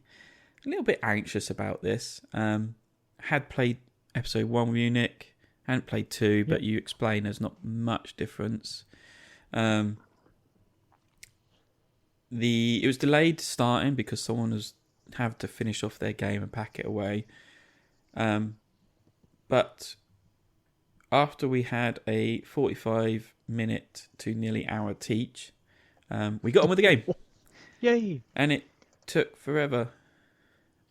A little bit anxious about this. Had played episode 1 with you, Nick. Hadn't played 2, but you explain there's not much difference. It was delayed starting because someone was have to finish off their game and pack it away. But after we had a 45-minute to nearly hour teach, we got on with the game. Yay! And it took forever.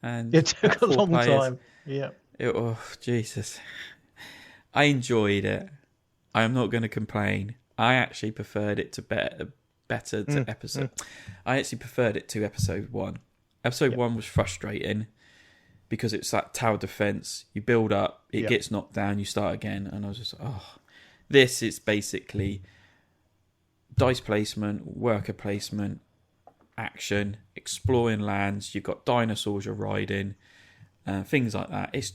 And it took a long players, time. Yeah. Oh, Jesus. I enjoyed it. I am not going to complain. I actually preferred it to better to episode. I actually preferred it to episode 1. Episode 1 was frustrating because it's that tower defense. You build up, it gets knocked down, you start again, and I was just, this is basically dice placement, worker placement, action, exploring lands. You've got dinosaurs you're riding, things like that. It's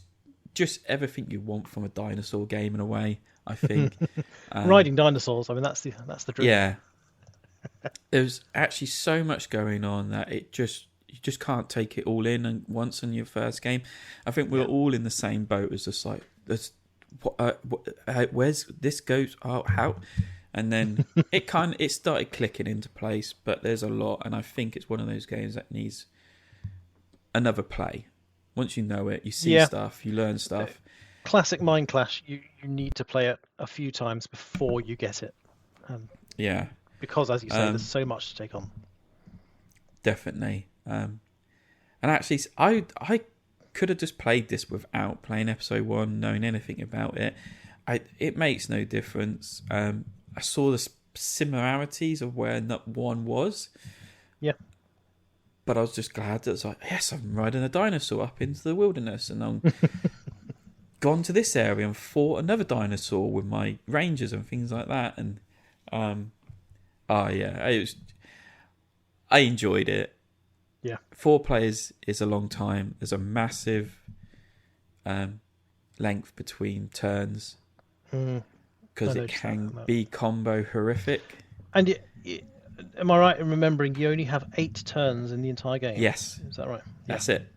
just everything you want from a dinosaur game in a way, I think. Riding dinosaurs, I mean, that's the dream. Yeah. There's actually so much going on that you just can't take it all in once in your first game. I think we're all in the same boat as just like, where's this goes? Oh, how? And then it started clicking into place, but there's a lot, and I think it's one of those games that needs another play. Once you know it, you see stuff, you learn stuff. Classic Mind Clash, you need to play it a few times before you get it. Because, as you say, there's so much to take on. Definitely. And actually, I could have just played this without playing episode 1, knowing anything about it. It makes no difference. I saw the similarities of where Nut 1 was. Yeah. But I was just glad that it's like, yes, I'm riding a dinosaur up into the wilderness, and I'm gone to this area and fought another dinosaur with my rangers and things like that. And I enjoyed it. Yeah. 4 players is a long time. There's a massive length between turns because it can be combo horrific. And am I right in remembering you only have 8 turns in the entire game? Yes. Is that right? That's it.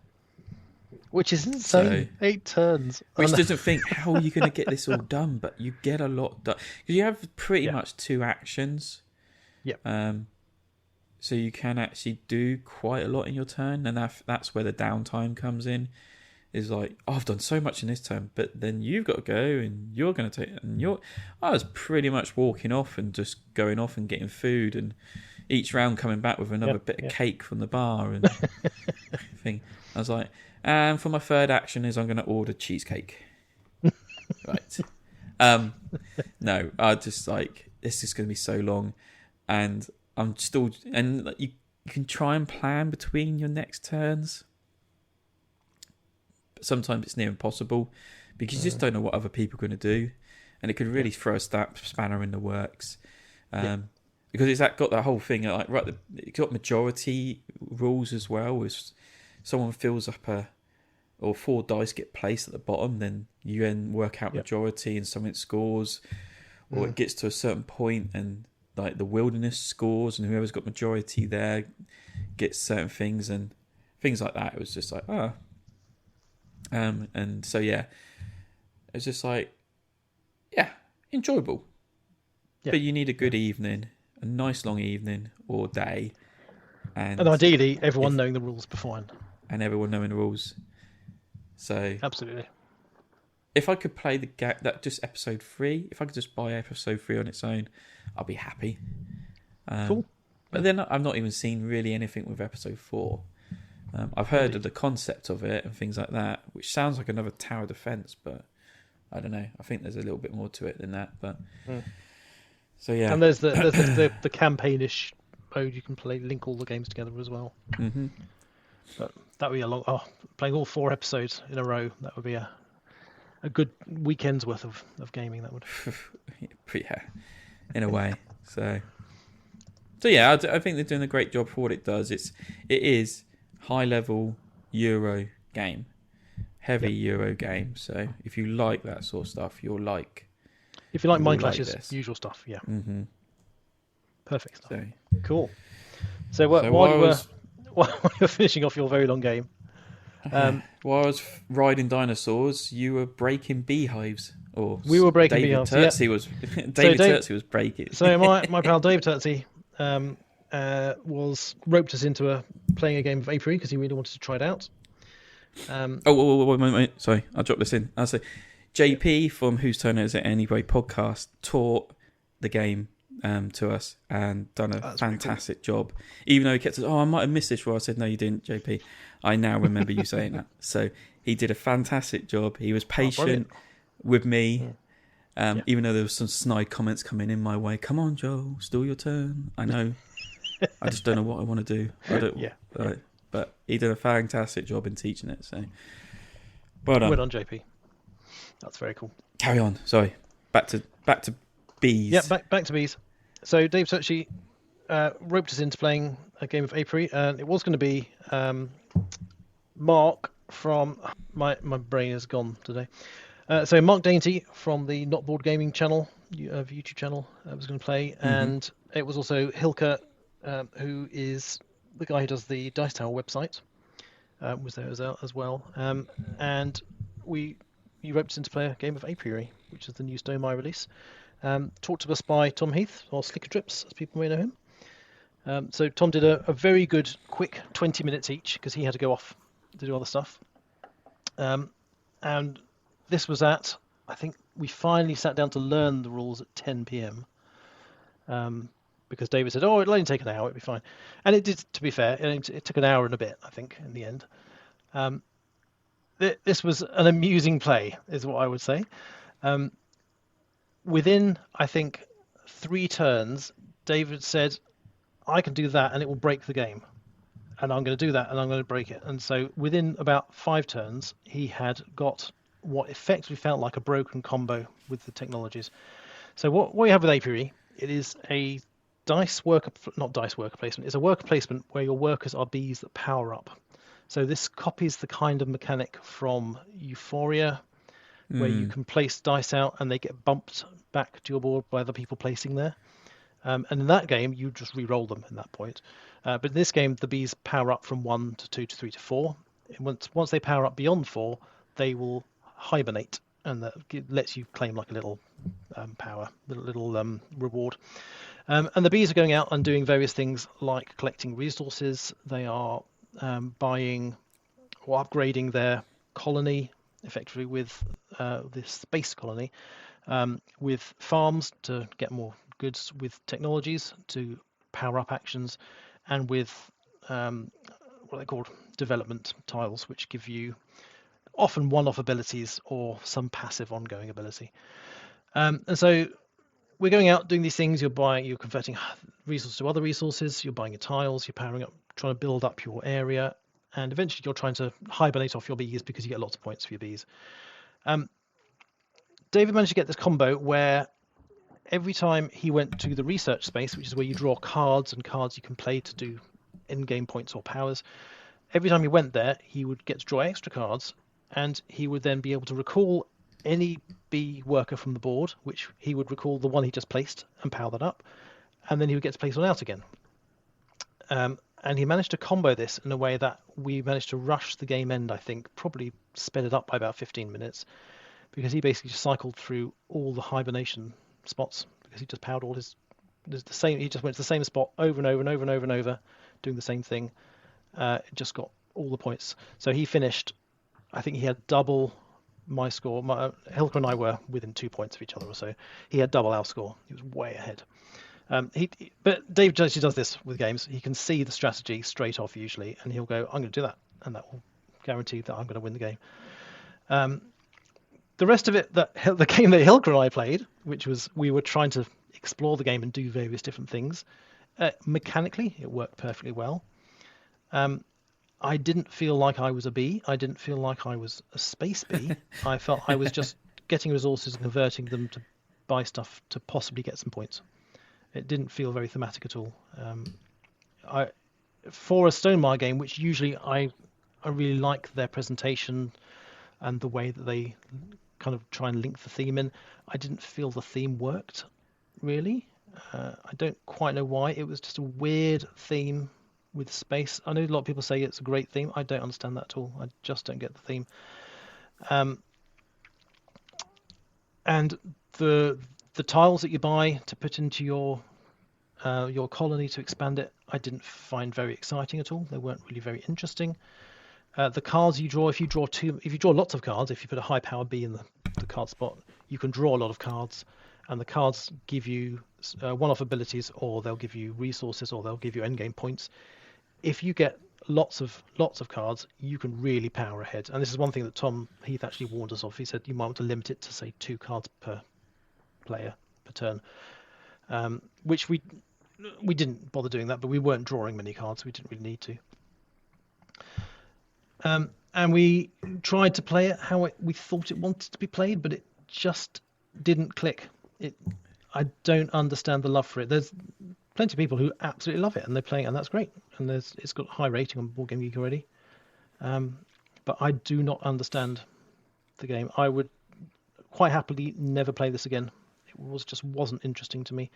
Which is insane. 8 turns. Which doesn't think, how are you going to get this all done? But you get a lot done. Because you have pretty much 2 actions. Yep. So you can actually do quite a lot in your turn. And that's where the downtime comes in. Is like, I've done so much in this turn, but then you've got to go and you're going to take... I was pretty much walking off and just going off and getting food, and each round coming back with another bit of cake from the bar and thing. I was like, and for my third action is I'm going to order cheesecake. Right. No, I just like, this is going to be so long, and I'm still... And you can try and plan between your next turns. Sometimes it's near impossible because you just don't know what other people are going to do, and it could really throw a spanner in the works. Because it's got that whole thing like it's got majority rules as well. If someone fills up 4 dice get placed at the bottom, then you then work out majority and something scores, or it gets to a certain point and like the wilderness scores, and whoever's got majority there gets certain things and things like that. It was just like and so it's just like enjoyable, but you need a good evening, a nice long evening or day, and ideally everyone knowing the rules beforehand, and everyone knowing the rules. So absolutely, if I could play that just episode 3, if I could just buy episode 3 on its own, I'll be happy. Cool. But then I've not even seen really anything with episode 4. I've heard of the concept of it and things like that, which sounds like another tower defense, but I don't know. I think there's a little bit more to it than that. But so yeah, and there's the campaignish mode you can play, link all the games together as well. Mm-hmm. But that would be a long. Playing all 4 episodes in a row, that would be a good weekend's worth of gaming. That would. Yeah, in a way. So yeah, I think they're doing a great job for what it does. It is high level Euro game, heavy Euro game. So if you like that sort of stuff, you'll like. If you like Mind Clash's usual stuff, yeah. Mm-hmm. Perfect stuff. So, Cool. So, while you're finishing off your very long game, while I was riding dinosaurs, you were breaking beehives. Or we were breaking David beehives. Turtsey Yeah. was Turtsey was breaking. So my pal Dave Turtsey was roped us into playing a game of Apiary because he really wanted to try it out. Wait. Sorry, I'll drop this in. I'll say JP from Whose Turn Is It Anyway podcast taught the game to us and done a fantastic job. Even though he kept saying, I might have missed this where I said, no, you didn't, JP. I now remember you saying that. So he did a fantastic job. He was patient with me, even though there was some snide comments coming in my way. Come on, Joel, still your turn. I know. I just don't know what I want to do. But he did a fantastic job in teaching it. So well done. Well done, JP. That's very cool. Carry on. Sorry. Back to bees. Yeah, back to bees. So Dave Turtsey roped us into playing a game of Apiary, and it was going to be Mark from my brain is gone today. So Mark Dainty from the Not Board Gaming channel, YouTube channel, was going to play, and it was also Hilke, who is the guy who does the Dice Tower website, was there as well, and you roped us into play a game of Apiary, which is the new Stonemaier release. Talked to us by Tom Heath, or Slicker Drips, as people may know him. So Tom did a very good, quick 20 minutes each, because he had to go off to do other stuff. And this was I think we finally sat down to learn the rules at 10 p.m. Because David said, it'll only take an hour, it'll be fine. And it did, to be fair, it took an hour and a bit, I think, in the end. This was an amusing play, is what I would say. Within, I think, 3 turns, David said, I can do that and it will break the game. And I'm going to do that and I'm going to break it. And so within about 5 turns, he had got what effectively felt like a broken combo with the technologies. So what we have with Apiary, it is a not dice worker placement, it's a worker placement where your workers are bees that power up. So this copies the kind of mechanic from Euphoria, where you can place dice out and they get bumped back to your board by other people placing there. And in that game, you just re-roll them at that point. But in this game, the bees power up from 1 to 2 to 3 to 4. And once they power up beyond 4, they will hibernate, and that lets you claim like a little power, little reward. And the bees are going out and doing various things like collecting resources. They are buying or upgrading their colony, effectively with this space colony, with farms to get more goods, with technologies to power up actions, and with what they called development tiles, which give you often one-off abilities or some passive ongoing ability. And so we're going out doing these things. You're converting resources to other resources. You're buying your tiles. You're powering up, trying to build up your area, and eventually you're trying to hibernate off your bees because you get lots of points for your bees. David managed to get this combo where every time he went to the research space, which is where you draw cards and cards you can play to do in-game points or powers, every time he went there, he would get to draw extra cards, and he would then be able to recall any bee worker from the board, which he would recall the one he just placed and power that up, and then he would get to place one out again. And he managed to combo this in a way that we managed to rush the game end, I think, probably sped it up by about 15 minutes, because he basically just cycled through all the hibernation spots, because he just powered all his the same. He just went to the same spot over and over and over and over and over, doing the same thing. Just got all the points. So he finished, I think he had double my score. Hilke and I were within 2 points of each other or so. He had double our score. He was way ahead. But Dave actually does this with games. He can see the strategy straight off usually, and he'll go, I'm going to do that, and that will guarantee that I'm going to win the game. The rest of it, the game that Hilke and I played, which was we were trying to explore the game and do various different things, mechanically it worked perfectly well. I didn't feel like I was a bee. I didn't feel like I was a space bee. I felt I was just getting resources and converting them to buy stuff to possibly get some points. It didn't feel very thematic at all. For a Stonemaier game, which usually I really like their presentation and the way that they kind of try and link the theme in, I didn't feel the theme worked, really. I don't quite know why. It was just a weird theme with space. I know a lot of people say it's a great theme. I don't understand that at all. I just don't get the theme. And the tiles that you buy to put into your colony to expand it, I didn't find very exciting at all. They weren't really very interesting. The cards you draw, if you draw lots of cards, if you put a high power B in the card spot, you can draw a lot of cards, and the cards give you one-off abilities, or they'll give you resources, or they'll give you endgame points. If you get lots of cards, you can really power ahead. And this is one thing that Tom Heath actually warned us of. He said you might want to limit it to, say, 2 cards per player per turn, which we didn't bother doing that, but we weren't drawing many cards, so we didn't really need to. And we tried to play it how we thought it wanted to be played, but it just didn't click. I don't understand the love for it. There's plenty of people who absolutely love it, and they're playing, and that's great. And it's got a high rating on Board Game Geek already. But I do not understand the game. I would quite happily never play this again. It wasn't interesting to me.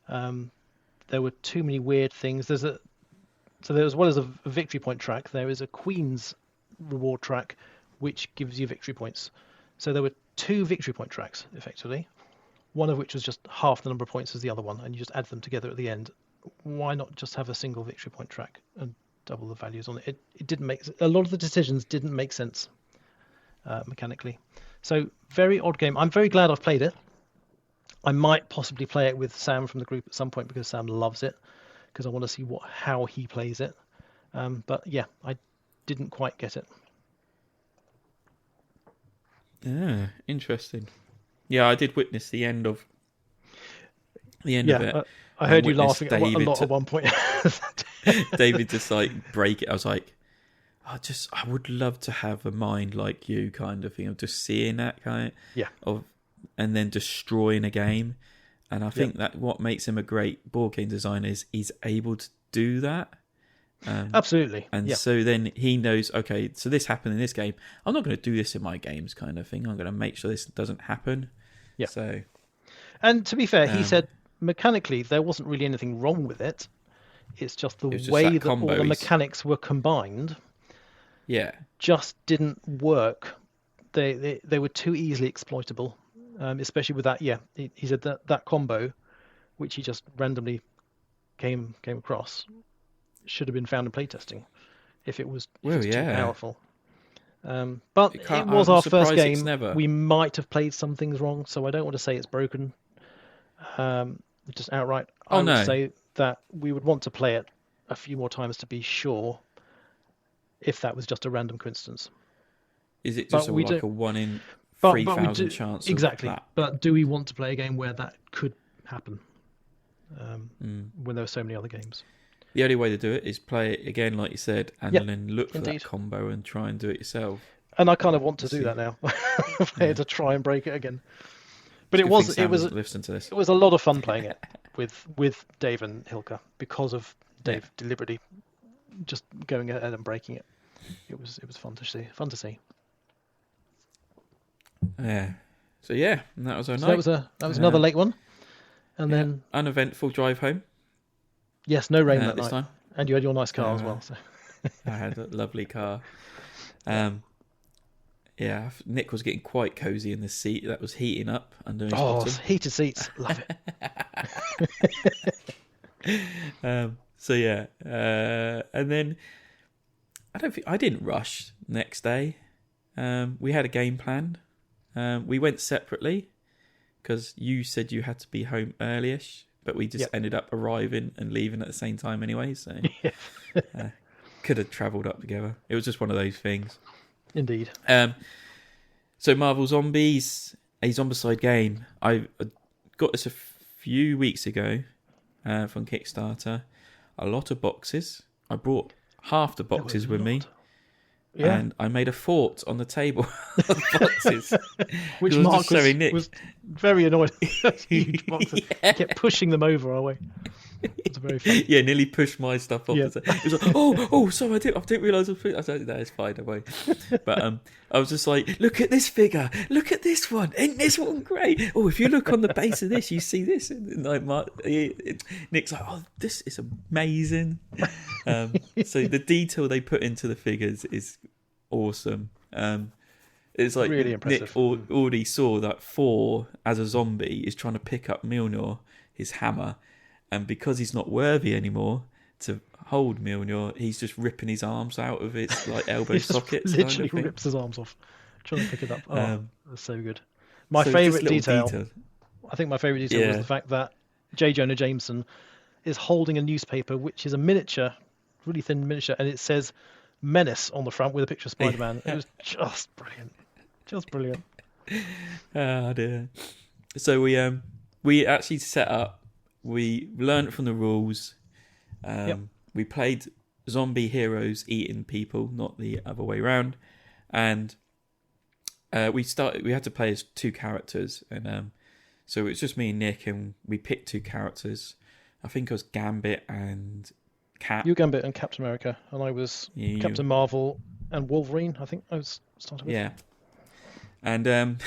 There were too many weird things. So there, as well as a victory point track, there is a Queen's reward track, which gives you victory points. So there were 2 victory point tracks, effectively. One of which was just half the number of points as the other one, and you just add them together at the end. Why not just have a single victory point track and double the values on it? It didn't make a lot of the decisions didn't make sense mechanically. So very odd game. I'm very glad I've played it. I might possibly play it with Sam from the group at some point, because Sam loves it, because I want to see how he plays it. But yeah, I didn't quite get it. Yeah, interesting. Yeah, I did witness the end of it. I heard you laughing a lot at one point. David just like break it. I was like, I would love to have a mind like you, kind of thing, of just seeing that kind of, and then destroying a game. And I think that what makes him a great board game designer is he's able to do that. Absolutely. And so then he knows, okay, so this happened in this game. I'm not going to do this in my games, kind of thing. I'm going to make sure this doesn't happen. Yeah. So, and to be fair, he said mechanically there wasn't really anything wrong with it. It's just the way that all the mechanics were combined. Yeah. Just didn't work. They were too easily exploitable, especially with that. Yeah, he said that combo, which he just randomly came across, should have been found in playtesting if it was too powerful. But it was our first game. We might have played some things wrong, so I don't want to say it's broken. Just outright, I would say that we would want to play it a few more times to be sure if that was just a random coincidence. Is it just like a 1 in 3,000 chance? Exactly. Of that? But do we want to play a game where that could happen when there are so many other games? The only way to do it is play it again, like you said, and then look for that combo and try and do it yourself. And I kind of want to do that now. To try and break it again. But it was listen to this. It was a lot of fun playing it with Dave and Hilka, because of Dave deliberately just going ahead and breaking it. It was fun to see. Yeah. So yeah, and that was our night. That was another late one, and then uneventful drive home. Yes, no rain that this night. time. And you had your nice car as well. So. I had a lovely car. Nick was getting quite cosy in the seat that was heating up under his bottom. Heated seats, love it. And then I didn't rush next day. We had a game planned. We went separately because you said you had to be home early-ish, but we just ended up arriving and leaving at the same time anyway. So could have travelled up together. It was just one of those things. Indeed. So Marvel Zombies, a Zombicide game. I got this a few weeks ago from Kickstarter. A lot of boxes. I brought half the boxes with me. Yeah. And I made a fort on the table of boxes. Which Mark was very annoyed. Huge boxes. He kept pushing them over our way. It's very funny. Yeah, nearly pushed my stuff off. Yeah. It was like, oh, sorry, I didn't realise. I was like, no, it's fine, don't worry. But I was just like, look at this figure, look at this one, ain't this one great? Oh, if you look on the base of this, you see this. And like Nick's like, oh, this is amazing. So the detail they put into the figures is awesome. It's like really impressive. Nick already saw that Thor as a zombie is trying to pick up Mjolnir, his hammer, and because he's not worthy anymore to hold Mjolnir, he's just ripping his arms out of its like elbow sockets. Literally kind of rips his arms off, trying to pick it up. Oh, that's so good. so Favourite just little detail. I think my favourite detail was the fact that J. Jonah Jameson is holding a newspaper, which is a miniature, really thin miniature, and it says Menace on the front with a picture of Spider-Man. It was just brilliant. Just brilliant. Oh dear. So we actually set up. We learned from the rules. We played zombie heroes eating people, not the other way around. And we had to play as 2 characters, and so it was just me and Nick, and we picked 2 characters. I think it was Gambit and Cap. You were Gambit and Captain America, and I was Captain Marvel and Wolverine. I think I was starting with. Yeah. And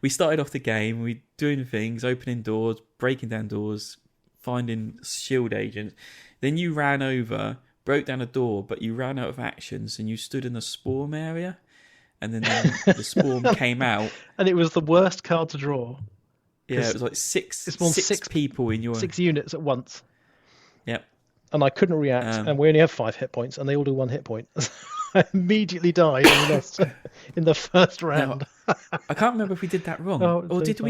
we started off the game, we doing things, opening doors, breaking down doors, finding shield agents. Then you ran over, broke down a door, but you ran out of actions and you stood in the Swarm area. And then the Swarm came out. And it was the worst card to draw. Yeah, it was like six people in your... 6 units at once. Yep. And I couldn't react, and we only have 5 hit points, and they all do 1 hit point. I immediately died in the first round. Now, I can't remember if we did that wrong. Or did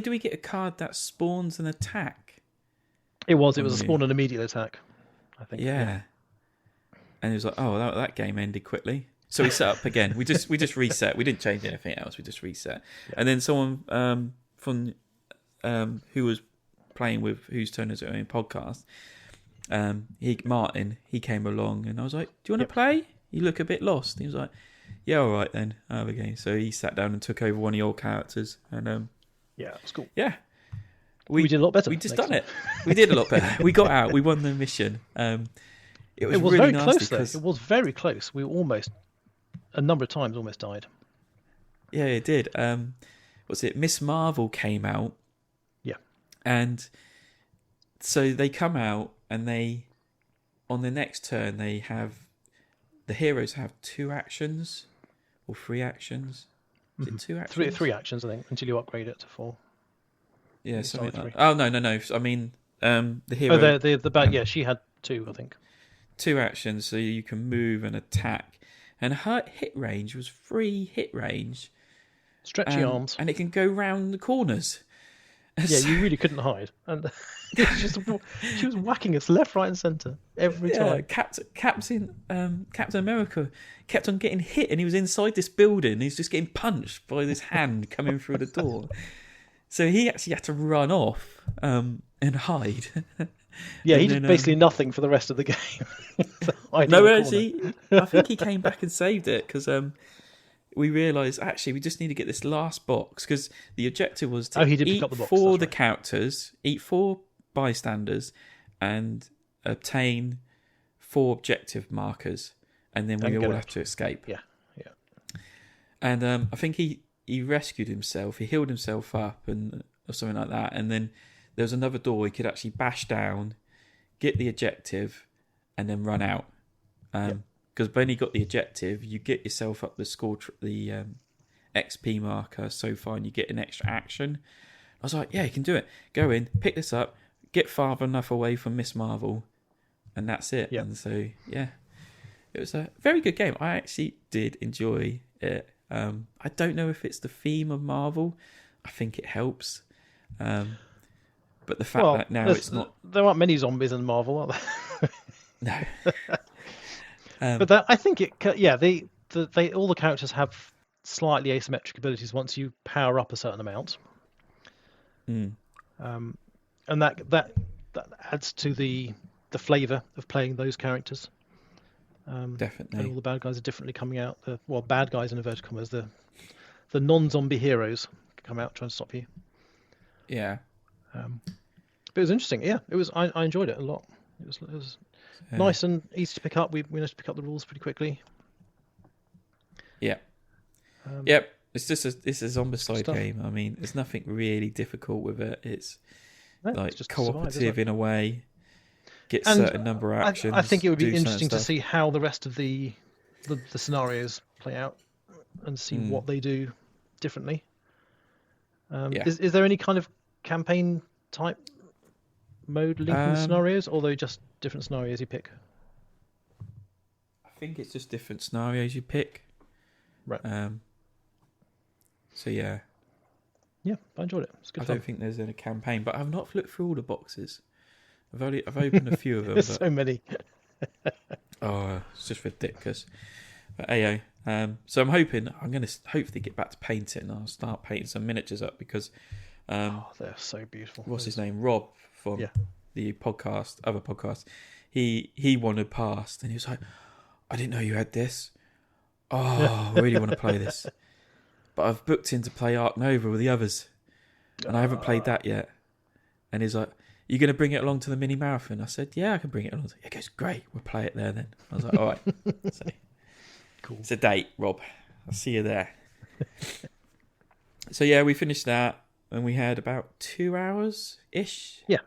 we get a card that spawns an attack? It was a spawn and immediate attack, I think. Yeah. And it was like, oh, that game ended quickly. So we set up again. We just reset. We didn't change anything else. We just reset. Yeah. And then someone from who was playing with Whose Turn Is It On podcast, Martin, he came along, and I was like, do you want to play? You look a bit lost. He was like, yeah, all right then. Okay. So he sat down and took over one of your characters, and yeah, it was cool. Yeah, we did a lot better. We just done it. We did a lot better. We got out. We won the mission. It was really very nasty close. Though. It was very close. We almost a number of times almost died. Yeah, it did. What's it? Miss Marvel came out. Yeah, and so they come out, and they on the next turn they have. The heroes have 2 actions or 3 actions. Is it 2 actions? 3 actions, I think, until you upgrade it to 4. Yeah, something like that. Oh, no. I mean, the hero... Oh, the bad... yeah, she had 2, I think. 2 actions, so you can move and attack. And her hit range was 3 hit range. Stretchy arms. And it can go round the corners. Yeah, you really couldn't hide. And she was whacking us left, right, and centre every time. Captain America kept on getting hit, and he was inside this building. He's just getting punched by this hand coming through the door. So he actually had to run off and hide. Yeah, he did basically nothing for the rest of the game. No, actually, I think he came back and saved it because we realised actually we just need to get this last box because the objective was to eat 4 the characters, eat 4 bystanders, and obtain 4 objective markers, and then we all have to escape. Yeah. And I think he rescued himself. He healed himself up or something like that. And then there was another door he could actually bash down, get the objective, and then run out. Because when he got the objective, you get yourself up the score, the XP marker so far, and you get an extra action. I was like, yeah, you can do it. Go in, pick this up, get far enough away from Miss Marvel, and that's it. Yep. And so, yeah, it was a very good game. I actually did enjoy it. I don't know if it's the theme of Marvel. I think it helps. But the fact that now it's not... There aren't many zombies in Marvel, are there? No. But I think it... Yeah, they all the characters have slightly asymmetric abilities once you power up a certain amount. Mm. And that adds to the flavour of playing those characters. Definitely. And all the bad guys are differently coming out. Bad guys in inverted commas. The non-zombie heroes come out trying to stop you. Yeah. But it was interesting. Yeah, it was. I enjoyed it a lot. It was nice and easy to pick up. We managed to pick up the rules pretty quickly. Yeah. Yep. It's just it's a Zombicide game. I mean, there's nothing really difficult with it. It's like just cooperative in a way. Get a certain number of actions. I think it would be interesting to see how the rest of the scenarios play out and see what they do differently. Is there any kind of campaign type mode linking the scenarios, or are they just different scenarios you pick? I think it's just different scenarios you pick. Right. So yeah. Yeah, I enjoyed it. It's good fun. I don't think there's a campaign, but I've not flipped through all the boxes. I've opened a few of them. There's so many. It's just ridiculous. But so I'm hoping I'm going to hopefully get back to painting, and I'll start painting some miniatures up because they're so beautiful. What's his name? Rob from the other podcast. He wanted past, and he was like, "I didn't know you had this. Oh, I really want to play this, but I've booked in to play Ark Nova with the others, and I haven't played that yet." And he's like, "You going to bring it along to the mini marathon?" I said, "Yeah, I can bring it along." He goes, "Great, we'll play it there then." I was like, "All right." So, cool. It's a date, Rob. I'll see you there. So yeah, we finished that, and we had about 2 hours ish. Yeah.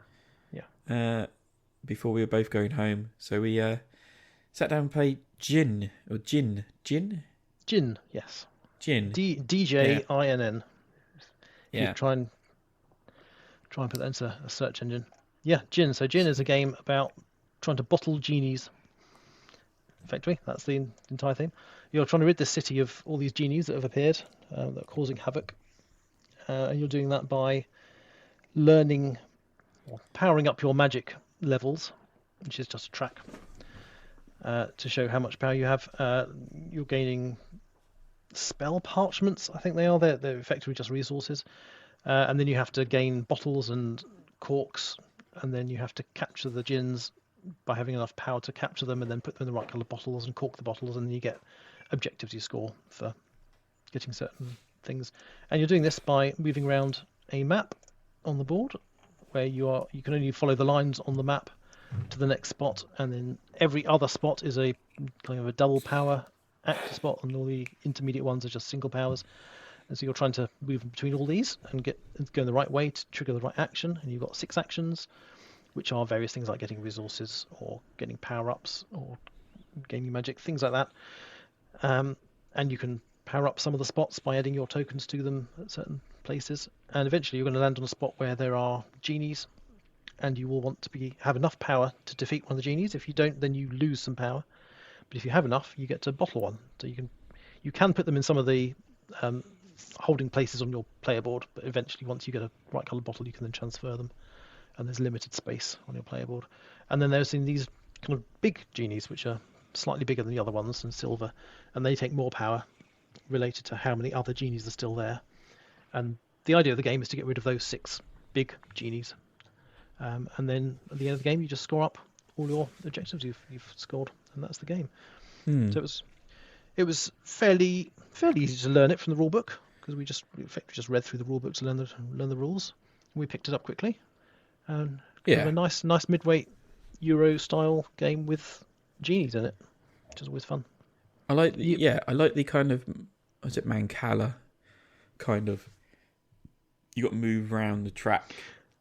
Before we were both going home, so we sat down and played Djinn. Djinn, yes. Djinn. DJINN. Yeah. Try and put that into a search engine. Yeah, Djinn. So Djinn is a game about trying to bottle genies. Effectively, that's the entire theme. You're trying to rid the city of all these genies that have appeared, that are causing havoc. And you're doing that by learning or powering up your magic levels, which is just a track to show how much power you have. You're gaining spell parchments, I think they are. They're effectively just resources. And then you have to gain bottles and corks, and then you have to capture the djinns by having enough power to capture them and then put them in the right colour bottles and cork the bottles, and then you get objectives you score for getting certain things. And you're doing this by moving around a map on the board where you can only follow the lines on the map to the next spot, and then every other spot is a kind of a double power active spot, and all the intermediate ones are just single powers. And so you're trying to move between all these and go in the right way to trigger the right action. And you've got 6 actions, which are various things like getting resources or getting power-ups or gaining magic, things like that. And you can power up some of the spots by adding your tokens to them at certain places. And eventually you're going to land on a spot where there are genies, and you will want to have enough power to defeat one of the genies. If you don't, then you lose some power. But if you have enough, you get to bottle one. So you can put them in some of the holding places on your player board, but eventually once you get a right colour bottle, you can then transfer them, and there's limited space on your player board. And then there's these kind of big genies, which are slightly bigger than the other ones and silver, and they take more power related to how many other genies are still there. And the idea of the game is to get rid of those 6 big genies, and then at the end of the game you just score up all your objectives you've scored, and that's the game. So it was fairly easy to learn it from the rule book, because we just read through the rule book to learn the rules. We picked it up quickly, and a nice midweight Euro style game with genies in it, which is always fun. I like the kind of, was it Mancala kind of, you got to move around the track.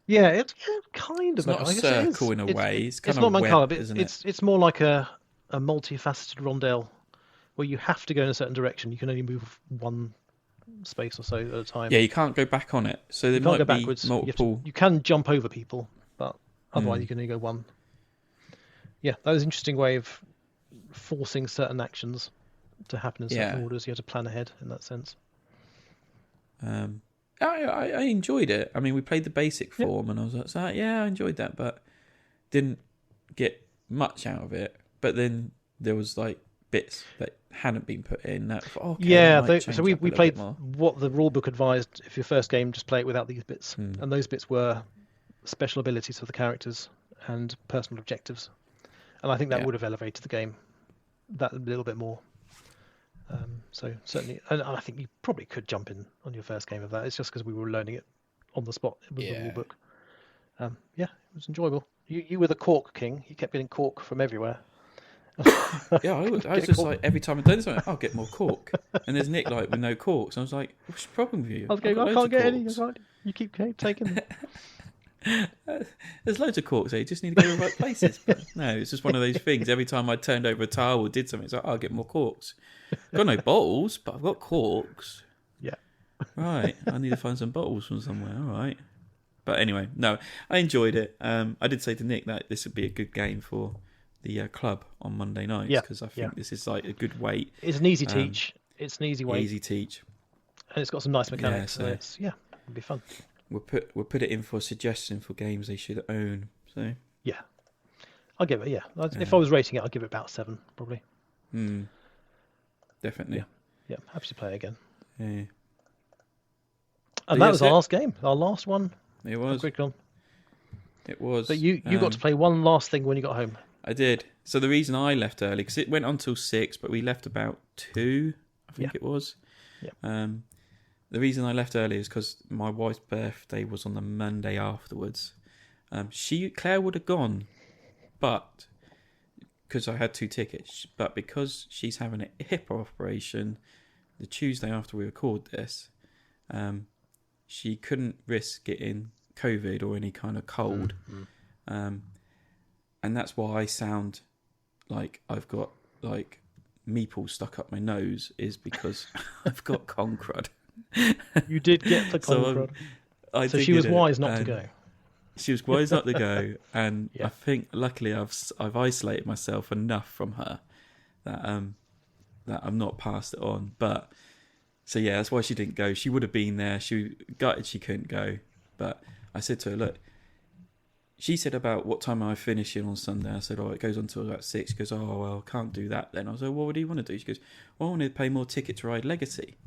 Yeah, it's kind of. It's not a circle in a way. It's kind of not Mancala, but isn't it? It's more like a multifaceted rondel, where you have to go in a certain direction. You can only move one space or so at a time. Yeah, you can't go back on it. So there might be backwards. Multiple. You can jump over people, but otherwise you can only go one. Yeah, that was an interesting way of forcing certain actions to happen in certain orders. You had to plan ahead in that sense. I enjoyed it. I mean, we played the basic form, and I was like, I enjoyed that, but didn't get much out of it. But then there was like bits that hadn't been put in. That so we played what the rulebook advised. If your first game, just play it without these bits, and those bits were special abilities for the characters and personal objectives. And I think that would have elevated the game that a little bit more. So certainly, and I think you probably could jump in on your first game of that. It's just because we were learning it on the spot with the rulebook. Yeah, it was enjoyable. You were the cork king. You kept getting cork from everywhere. Yeah, I was just like, every time I done something, I'll get more cork. And there's Nick like with no corks. And I was like, what's the problem with you? I was going, I can't get any. You keep taking them. There's loads of corks there. You just need to go to the right places. But no, it's just one of those things. Every time I turned over a tile or did something, it's like, I'll get more corks. I've got no bottles, but I've got corks. Yeah. Right. I need to find some bottles from somewhere. All right. But anyway, no, I enjoyed it. I did say to Nick that this would be a good game for the club on Monday nights because I think this is like a good weight. It's an easy teach. It's an easy weight. Easy teach. And it's got some nice mechanics. Yeah, so it'll be fun. We'll put it in for a suggestion for games they should own. So yeah, I'll give it. Yeah, if I was rating it, I'd give it about 7 probably. Definitely. Yeah, happy to play again. Yeah. And that was our last game, our last one. It was. Gridcon. It was. But you got to play one last thing when you got home. I did. So the reason I left early, because it went on till 6, but we left about 2, I think it was. Yeah. The reason I left early is because my wife's birthday was on the Monday afterwards. Claire would have gone, but because I had 2 tickets, but because she's having a hip operation the Tuesday after we record this, she couldn't risk getting COVID or any kind of cold. And that's why I sound like I've got like meeples stuck up my nose, is because I've got concrud. You did get the concrud. So she was wise not to go. She was wise not to go, and I think luckily I've isolated myself enough from her that I've not passed it on. But so yeah, that's why she didn't go. She would have been there. She gutted she couldn't go, but I said to her, look. She said about what time am I finishing on Sunday. I said, it goes on till about 6. She goes, well, I can't do that then. I was like, well, what do you want to do? She goes, well, I want to pay more ticket to ride Legacy.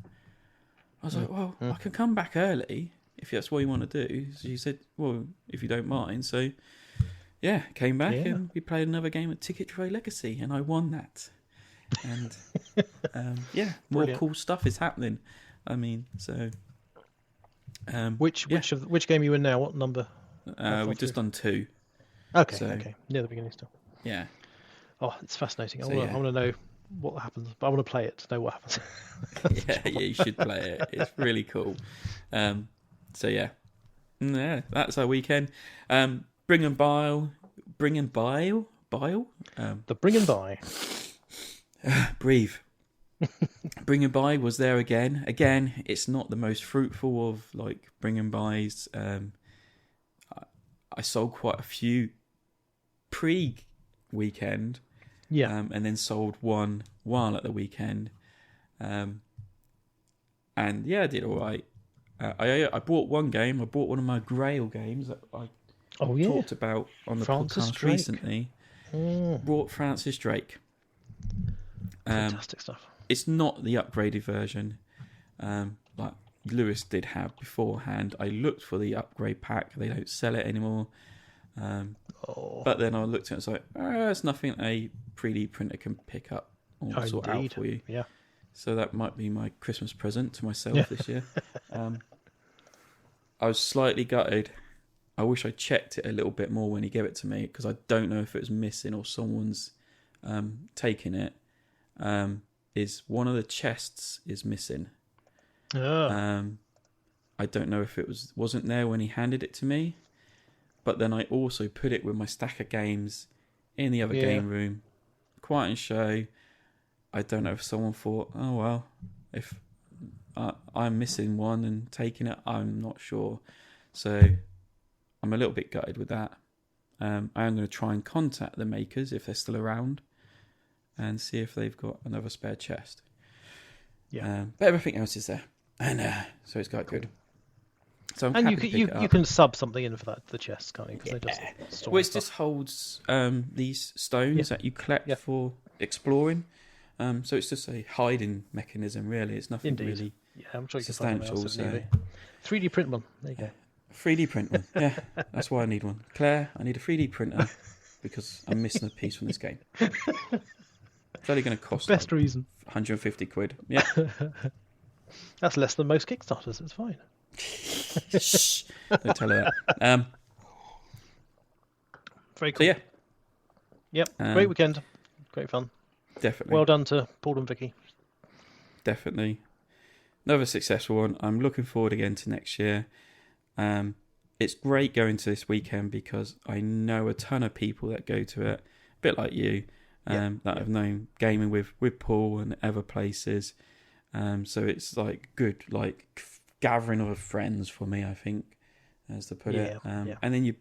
I was like, well, I can come back early if that's what you want to do. So she said, well, if you don't mind. So, yeah, came back and we played another game at Ticket to Ride Legacy, and I won that. And, more cool stuff is happening. I mean, so... Which game are you in now? What number? We've just done 2. Okay. Near the beginning still. Yeah. Oh, it's fascinating. I want to know what happens, but I want to play it to know what happens. yeah, you should play it. It's really cool. So yeah, that's our weekend. Bring and Bile. The Bring and Buy. Breathe. Bring and Buy was there again. Again, it's not the most fruitful of like Bring and Buys. I sold quite a few pre-weekend, and then sold one while at the weekend, and I did all right. I bought one game. I bought one of my Grail games that I talked about on the podcast recently. Bought Francis Drake. Fantastic stuff. It's not the upgraded version, like Lewis did have beforehand. I looked for the upgrade pack. They don't sell it anymore. But then I looked at it and was like, it's nothing a 3D printer can pick up or sort out for you. Yeah. So that might be my Christmas present to myself this year. I was slightly gutted. I wish I checked it a little bit more when he gave it to me, because I don't know if it was missing or someone's taken it. Is one of the chests is missing. I don't know if it wasn't there when he handed it to me, but then I also put it with my stack of games in the other game room, quiet and show. I don't know if someone thought, oh well, if I'm missing one and taking it, I'm not sure. So I'm a little bit gutted with that. I am going to try and contact the makers if they're still around and see if they've got another spare chest. But everything else is there, and so it's quite good. So I'm happy to pick it up. You can sub something in for the chest, can't you? Well, it just holds these stones that you collect for exploring. So it's just a hiding mechanism, really. It's nothing really I'm sure you can substantial. Find them 3D print one. There you go. 3D print one. Yeah, that's why I need one. Claire, I need a 3D printer because I'm missing a piece from this game. It's only going to cost best reason 150 quid. Yeah, that's less than most Kickstarters. It's fine. Shh, don't tell her that. Very cool. So yeah, Yep. Great weekend. Great fun. definitely. Well done to Paul and Vicky. Definitely. Another successful one. I'm looking forward again to next year. It's great going to this weekend because I know a ton of people that go to it, a bit like you, that I've known gaming with Paul and other places. So it's like good, like gathering of friends for me, I think, as to put it. And then you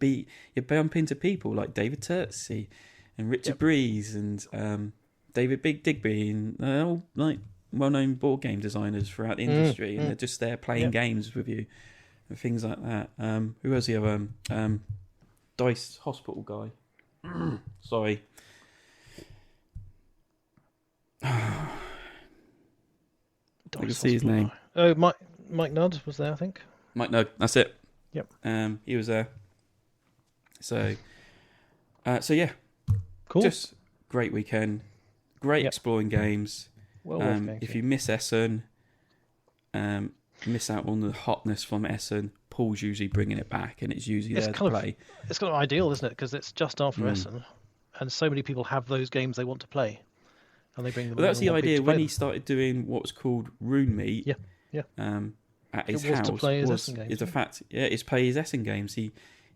bump into people like David Turtsey and Richard Breeze and David Big Digby and all like well-known board game designers throughout the industry, and they're just there playing games with you and things like that. Who was the other Dice Hospital guy? Sorry. I can see his name. Oh, Mike Nudd was there, I think. Mike Nudd, that's it. Yep. He was there. So yeah. Cool. Just great weekend. Great exploring games. Well worth games, if you miss Essen, miss out on the hotness from Essen, Paul's usually bringing it back, and it's usually there to play. It's kind of ideal, isn't it? Because it's just after Essen, and so many people have those games they want to play, and they bring them. Well, that's the idea when he them. started doing what was called Rune Meet. At his house to play his was Essen games, is the fact. Yeah, it's play his Essen games. He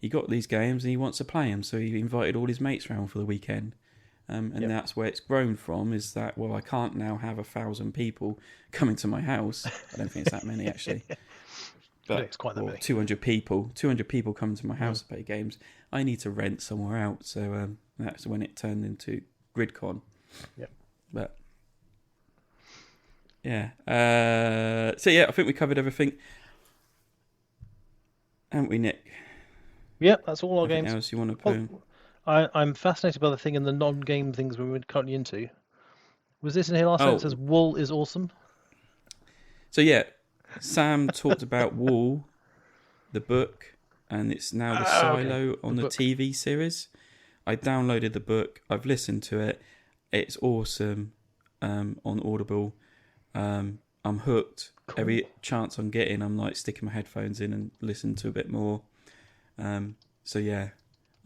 got these games and he wants to play them, so he invited all his mates round for the weekend. That's where it's grown from, is that, well, I can't now have 1,000 people coming to my house. I don't think it's that many, actually. But it's quite that many. 200 people coming to my house to play games. I need to rent somewhere out. So that's when it turned into Gridcon. Yep. But, yeah. I think we covered everything. Haven't we, Nick? Yeah, that's all our games. Anything else you want to put in? I'm fascinated by the thing in the non-game things we're currently into. Was this in here last time? It says wool is awesome. So yeah, Sam talked about Wool, the book, and it's now the silo on the TV series. I downloaded the book. I've listened to it. It's awesome on Audible. I'm hooked. Cool. Every chance I'm getting, I'm like sticking my headphones in and listen to a bit more. So yeah.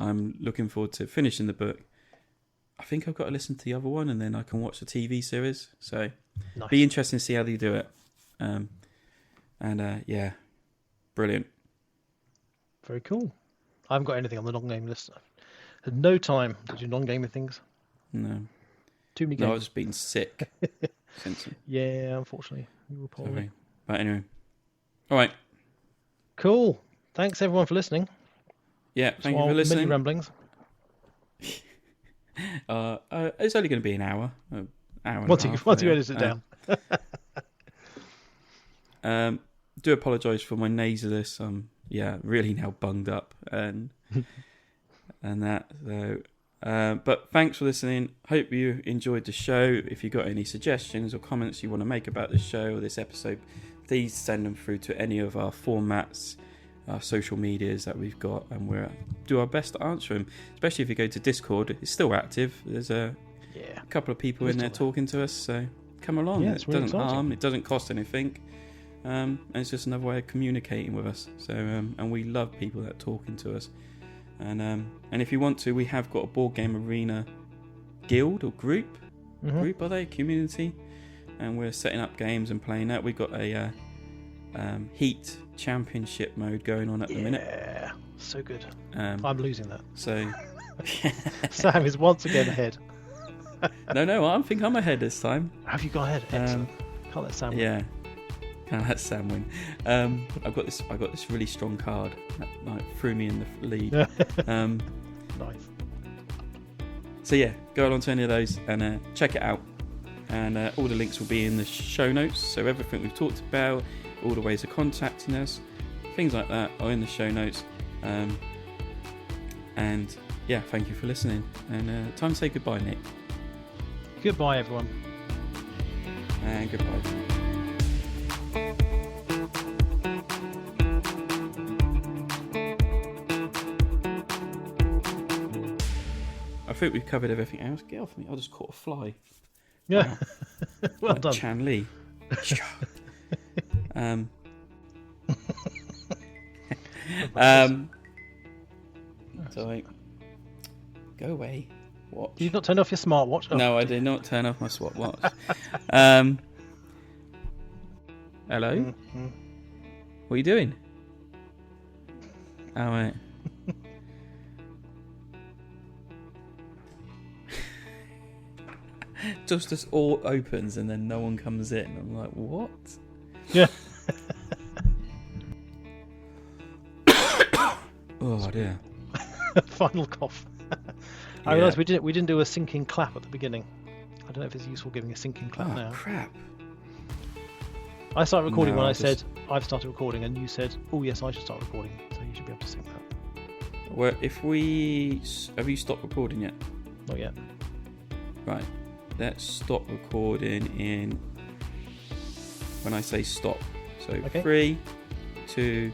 I'm looking forward to finishing the book. I think I've got to listen to the other one and then I can watch the TV series. So be interesting to see how they do it. Yeah, brilliant. Very cool. I haven't got anything on the non-game list. I've had no time to do non-gaming things. No. Too many games. No, I've just been sick since. Yeah, unfortunately. You were poorly. Okay. But anyway. All right. Cool. Thanks everyone for listening. Yeah, thank you for listening. Mini ramblings. It's only going to be an hour. Once you edit it down. Do apologise for my nasaliness. Really now bunged up and that. So, but thanks for listening. Hope you enjoyed the show. If you got any suggestions or comments you want to make about this show or this episode, please send them through to any of our formats. Our social medias that we've got, and we'll do our best to answer them, especially if you go to Discord. It's still active. There's a couple of people in there talking to us, so come along. It doesn't harm, it doesn't cost anything, and it's just another way of communicating with us. So and we love people that are talking to us, and if you want to, we have got a board game arena guild or group are they community, and we're setting up games and playing that. We've got a Heat Championship mode going on at the minute. Yeah, so good. I'm losing that. So Sam is once again ahead. No, I think I'm ahead this time. Have you got ahead? Excellent. Can't let Sam win. Yeah, can't let Sam win. I got this really strong card that threw me in the lead. Nice. So yeah, go along to any of those and check it out. And all the links will be in the show notes. So everything we've talked about, all the ways of contacting us, things like that are in the show notes. And yeah, thank you for listening. And time to say goodbye, Nick. Goodbye, everyone. And goodbye. I think we've covered everything else. Get off me. I just caught a fly. Yeah. Well done. Chan Lee. Go away. Watch. You've not turned off your smartwatch? Oh. No, I did not turn off my smartwatch. Hello? Mm-hmm. What are you doing? Oh, right. Just as all opens and then no one comes in. I'm like, what? Yeah. Oh dear. Final cough. I realised we didn't do a sinking clap at the beginning. I don't know if it's useful giving a sinking clap now. Crap. I started recording No, when I just- said I've started recording, and you said, "Oh yes, I should start recording." So you should be able to sync that. Well, have you stopped recording yet? Not yet. Right. Let's stop recording in when I say stop. So Okay. 3, 2,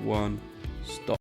1, stop.